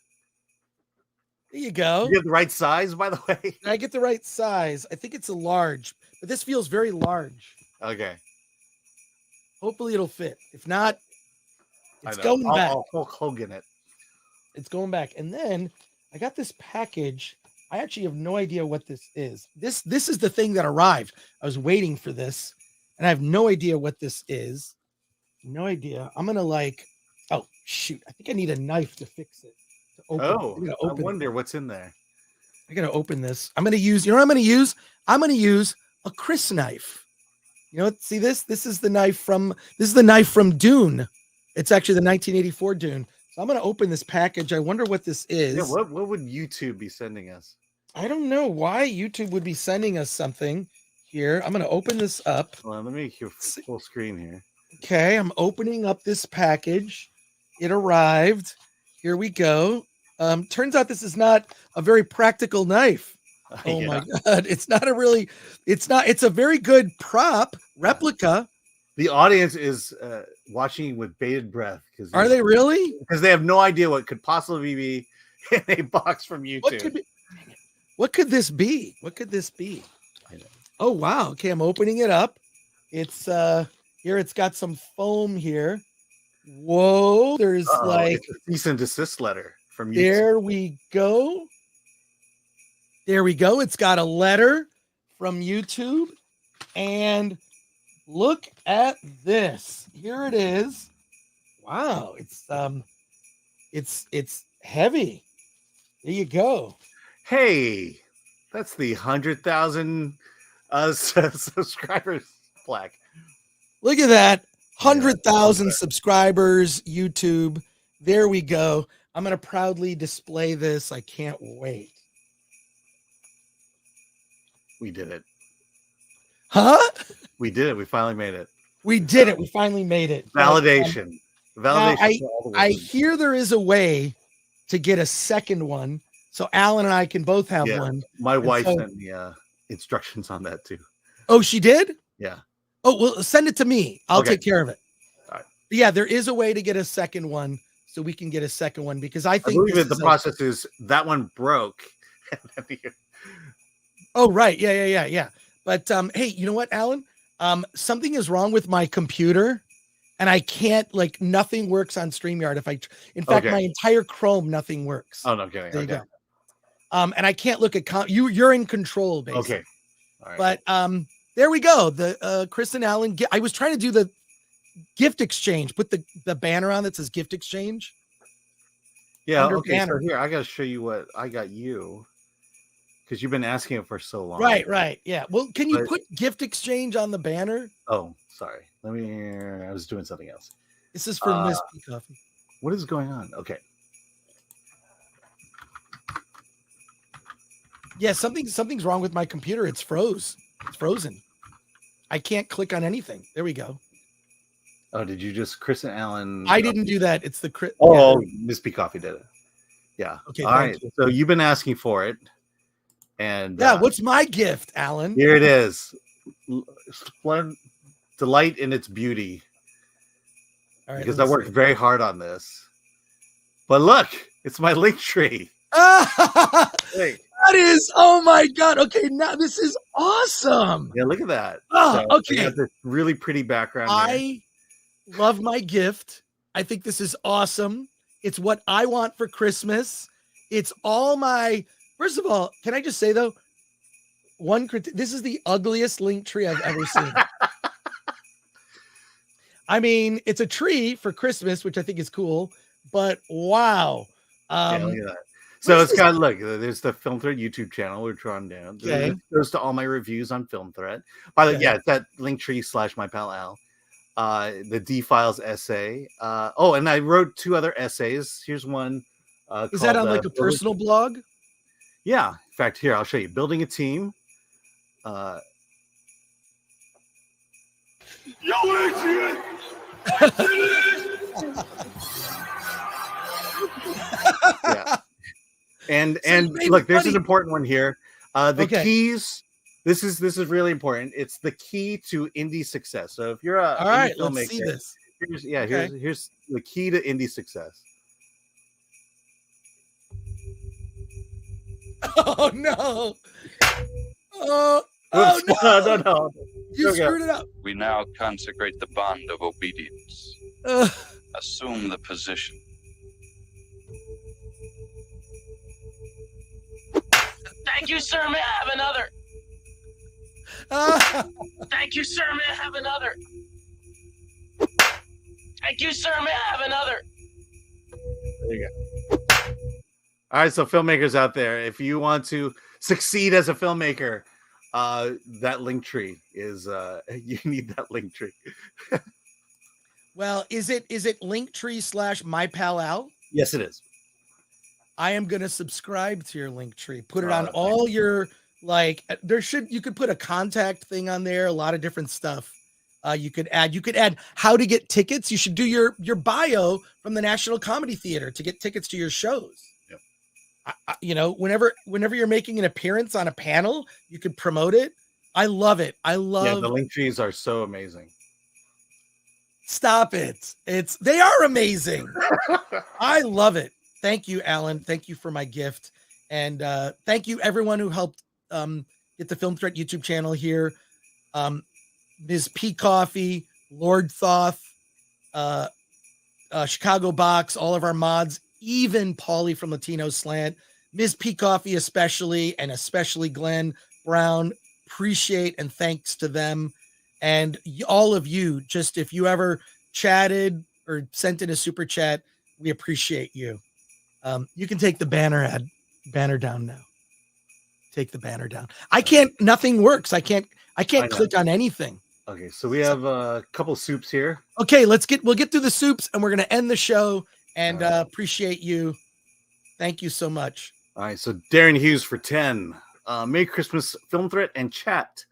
There you go. You get the right size, by the way. Did I get the right size? I think it's a large, but this feels very large. Okay. Hopefully it'll fit. If not, I it's know. going back. I'll Hulk Hogan it. It's going back. And then I got this package. I actually have no idea what this is. This is the thing that arrived. I was waiting for this, and I have no idea what this is. No idea. I'm gonna oh shoot! I think I need a knife to fix it. To open. I wonder what's in there. I gotta open this. I'm gonna use. You know what I'm gonna use? I'm gonna use a Chris knife. You know what? See this? This is the knife from Dune. It's actually the 1984 Dune. So I'm gonna open this package. I wonder what this is. Yeah, what would YouTube be sending us? I don't know why YouTube would be sending us something here. I'm gonna open this up. Well, let me make you full screen here. Okay, I'm opening up this package. It arrived. Here we go. Turns out this is not a very practical knife. Oh my God. It's a very good prop replica. The audience is watching with bated breath. Are they really? Because they have no idea what could possibly be in a box from YouTube. What could this be? What could this be? Oh, wow. Okay, I'm opening it up. It's here. It's got some foam here. Whoa, there's it's a cease and desist letter from YouTube. There we go. There we go. It's got a letter from YouTube. And look at this. Here it is. Wow, it's heavy. There you go. Hey, that's the 100,000 subscribers plaque. Look at that. 100,000 subscribers, YouTube. There we go. I'm going to proudly display this. I can't wait. We did it. Huh? We did it. We finally made it. We did it. We finally made it. Validation. Validation. I hear there is a way to get a second one. So Alan and I can both have one. My wife sent me instructions on that too. Oh, she did? Yeah. Oh, well, send it to me. I'll take care of it. All right. But yeah, there is a way to get a second one, so we can get a second one because I think believe that the process is that one broke. Oh, right. Yeah. But hey, you know what, Alan? Something is wrong with my computer, and I can't nothing works on StreamYard. In fact, my entire Chrome, nothing works. Oh, no kidding. There you go. And I can't look at you're in control, basically. Okay. All right. But there we go. The Chris and Alan. I was trying to do the gift exchange. Put the banner on that says gift exchange. Yeah. Okay. Banner. So here, I got to show you what I got you because you've been asking it for so long. Right. Yeah. Well, can you put gift exchange on the banner? Oh, sorry. I was doing something else. This is for Miss P Coffee. What is going on? Okay. Yeah, something's wrong with my computer. It's frozen. I can't click on anything. There we go. Oh, did you just Chris and Alan? I didn't do that. It's the Chris. Oh, Miss P Coffee did it. Yeah. Okay. All right. So you've been asking for it, and what's my gift, Alan? Here it is. Delight in its beauty. All right. Because I worked very hard on this. But look, it's my link tree. Wait. That is, oh my God. Okay, now this is awesome. Yeah, look at that. Oh, okay. You got this really pretty background. I love my gift. I think this is awesome. It's what I want for Christmas. It's all my, first of all, can I just say though, this is the ugliest link tree I've ever seen. I mean, it's a tree for Christmas, which I think is cool, but wow. Yeah, look at that. So it's got, look, there's the Film Threat YouTube channel we're drawing down. Okay. It goes to all my reviews on Film Threat. By the way, yeah, it's that Linktree / my pal Al. The D-Files essay. And I wrote 2 other essays. Here's one. Is that on a personal blog? Yeah. In fact, here, I'll show you. Building a Team. Yeah. And look, there's an important one here. Keys. This is really important. It's the key to indie success. So if you're a indie filmmaker, Here's the key to indie success. Oh no! Oh Oops. no! no. You screwed it up. We now consecrate the bond of obedience. Ugh. Assume the position. Thank you, sir. May I have another? Ah. Thank you, sir. May I have another? Thank you, sir. May I have another? There you go. All right, so filmmakers out there, if you want to succeed as a filmmaker, that link tree is you need that link tree. Well, is it Linktree / my pal Al? Yes, it is. I am gonna subscribe to your Linktree. Put it on all your you could put a contact thing on there, a lot of different stuff. You could add how to get tickets. You should do your bio from the National Comedy Theater to get tickets to your shows. Yep. Whenever you're making an appearance on a panel, you could promote it. I love it. The link trees are so amazing. Stop it. They are amazing. I love it. Thank you, Alan. Thank you for my gift. And thank you everyone who helped get the Film Threat YouTube channel here. Ms. P Coffee, Lord Thoth, Chicago Box, all of our mods, even Paulie from Latino Slant, Ms. P Coffee especially, and especially Glenn Brown. Appreciate and thanks to them. And all of you, just if you ever chatted or sent in a super chat, we appreciate you. You can take the banner down now. Take the banner down. Nothing works. I can't click on anything. Okay, so we have a couple soups here. Okay, we'll get through the soups and we're going to end the show and appreciate you. Thank you so much. All right, so Darren Hughes for 10. Merry Christmas, Film Threat and Chat.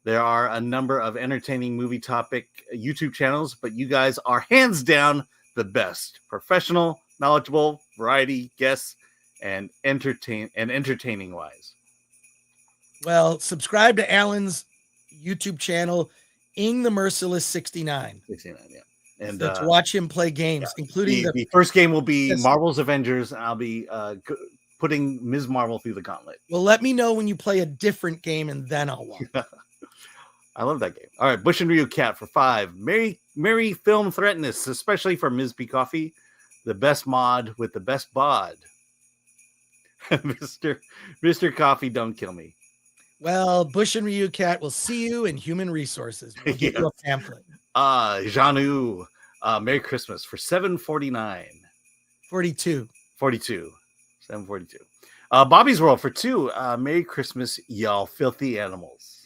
There are a number of entertaining movie topic YouTube channels, but you guys are hands down the best. Professional, knowledgeable, variety, guests, and entertaining wise. Well, subscribe to Alan's YouTube channel, Ing the Merciless 69. 69, yeah. And to watch him play games, including the first game will be Marvel's Avengers, and I'll be putting Ms. Marvel through the gauntlet. Well, let me know when you play a different game, and then I'll watch. I love that game. All right, Bush and Ryu Cat for 5. Merry Film Threatness, especially for Ms. P Coffee, the best mod with the best bod. Mr. Coffee, don't kill me. Well, Bush and Ryu Cat will see you in Human Resources. We'll give you a pamphlet. Janu, Merry Christmas for $7.49. 42. 42. 742. Bobby's World for 2. Merry Christmas, y'all filthy animals.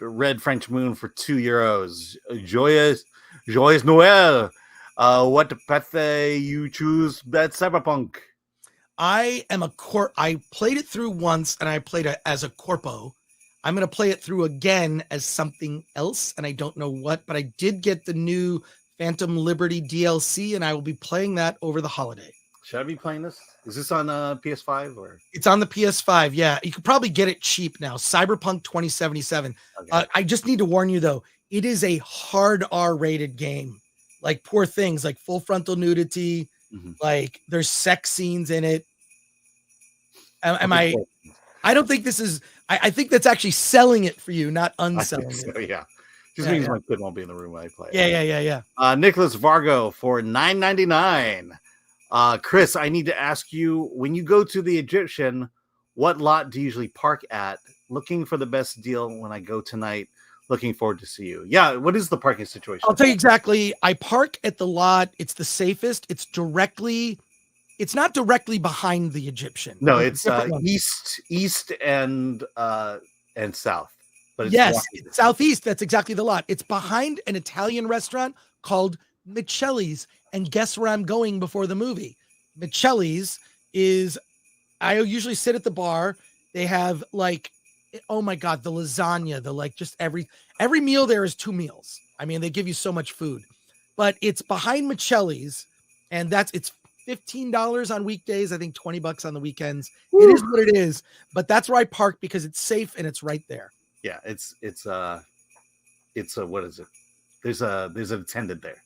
Red French Moon for €2. Joyeux Noël. What path you choose? That Cyberpunk. I played it through once and I played it as a corpo. I'm going to play it through again as something else, and I don't know what, but I did get the new Phantom Liberty DLC, and I will be playing that over the holiday. Should I be playing this? Is this on PS5 or? It's on the PS5. Yeah, you could probably get it cheap now. Cyberpunk 2077. Okay. I just need to warn you though, it is a hard R-rated game. Like poor things, like full frontal nudity. Mm-hmm. Like there's sex scenes in it. I don't think this is. I think that's actually selling it for you, not unselling it. Yeah, just means my kid won't be in the room when I play. Yeah. Nicholas Vargo for $9.99. Chris, I need to ask you, when you go to the Egyptian, what lot do you usually park at? Looking for the best deal when I go tonight. Looking forward to see you. Yeah, what is the parking situation? I'll tell you exactly. I park at the lot. It's the safest. It's not directly behind the Egyptian. No, it's east and south. But it's southeast. That's exactly the lot. It's behind an Italian restaurant called Michelli's. And guess where I'm going before the movie? Michelli's is, I usually sit at the bar. They have oh my God, the lasagna, just every meal there is 2 meals. I mean, they give you so much food, but it's behind Michelli's, and it's $15 on weekdays. I think $20 on the weekends. Woo. It is what it is, but that's where I park because it's safe and it's right there. Yeah, it's what is it? there's an attendant there.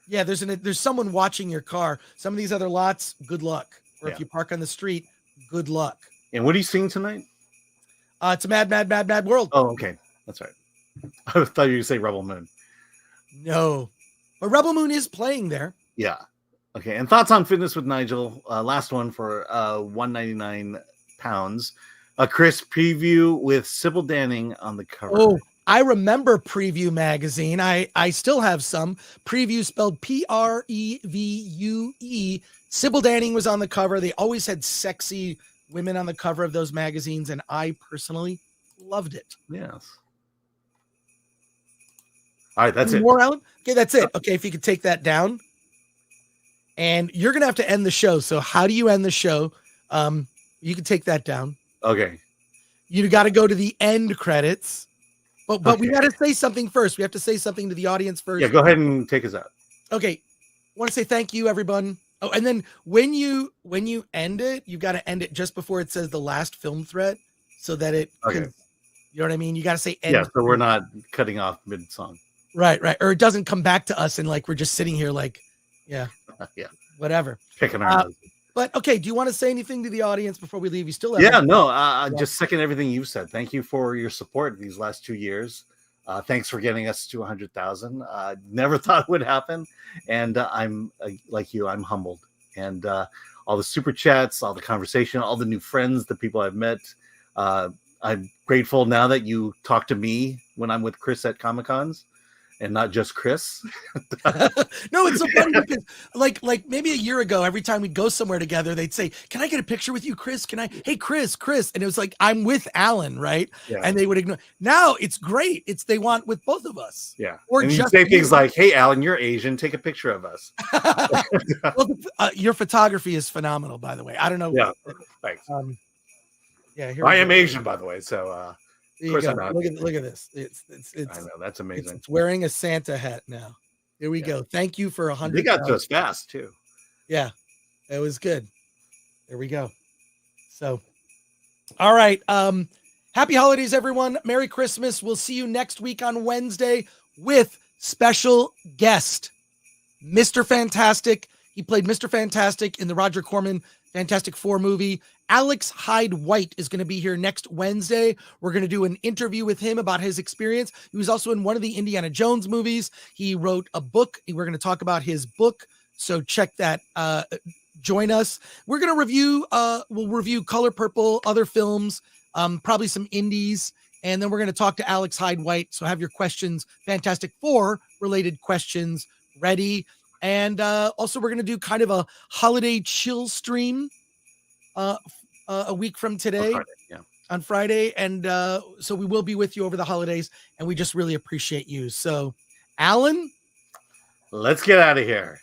Yeah, there's someone watching your car. Some of these other lots, good luck. Or if Yeah. you park on the street, good luck. And what are you seeing tonight? It's a mad world. Oh, okay. That's right. I thought you were going to say Rebel Moon. No, but Rebel Moon is playing there. Yeah. Okay. And thoughts on Fitness with Nigel. Last one for £199. A Chris preview with Sybil Danning on the cover. Oh, I remember Preview magazine. I still have some. Preview spelled Prevue. Sybil Danning was on the cover. They always had sexy women on the cover of those magazines, and I personally loved it. Yes. All right, that's Any it. more, Alan? Okay, that's it. Okay, if you could take that down. And you're gonna have to end the show. So how do you end the show? You can take that down. Okay. You got to go to the end credits. But we Okay. got to say something first. We have to say something to the audience first. Yeah, go ahead and take us out. Okay. Want to say thank you, everyone. Oh, and then when you end it, you got to end it just before it says the last film threat, so that it. Okay. You know what I mean? You got to say end. Yeah, so we're not cutting off mid song. Right. Or it doesn't come back to us and like we're just sitting here like, yeah, Yeah, whatever. picking our nose. But okay, do you want to say anything to the audience before we leave? You still have Yeah, no, I just second everything you've said. Thank you for your support these last 2 years. Thanks for getting us to 100,000. Never thought it would happen, and I'm like you. I'm humbled, and all the super chats, all the conversation, all the new friends, the people I've met. I'm grateful now that you talk to me when I'm with Chris at Comic-Cons, and not just Chris. No, it's so funny because like maybe a year ago, every time we'd go somewhere together, they'd say, "Can I get a picture with you, Chris? Hey, Chris," and it was like, "I'm with Alan," right? Yeah. And they would ignore. Now it's great. They want with both of us. Yeah. Or and you just say you. things like, "Hey, Alan, you're Asian. Take a picture of us." Well, your photography is phenomenal, by the way. I don't know. Yeah. Thanks. Yeah, here I we am go. Asian, by the way. So, There you course go. I'm not. Look at this. It's I know that's amazing. it's wearing a Santa hat now. Here we Yeah. go. Thank you for 100. They got to us fast too. Yeah, it was good. There we go. So, all right. Happy holidays, everyone. Merry Christmas. We'll see you next week on Wednesday with special guest, Mr. Fantastic. He played Mr. Fantastic in the Roger Corman Fantastic Four movie. Alex Hyde White is going to be here next Wednesday. We're going to do an interview with him about his experience. He was also in one of the Indiana Jones movies. He wrote a book. We're going to talk about his book. So check that. Join us. We're going to review, we'll review Color Purple, other films, probably some indies. And then we're going to talk to Alex Hyde White. So have your questions, Fantastic Four related questions ready. And also we're going to do kind of a holiday chill stream a week from today on Friday. And so we will be with you over the holidays, and we just really appreciate you. So, Alan, Let's get out of here.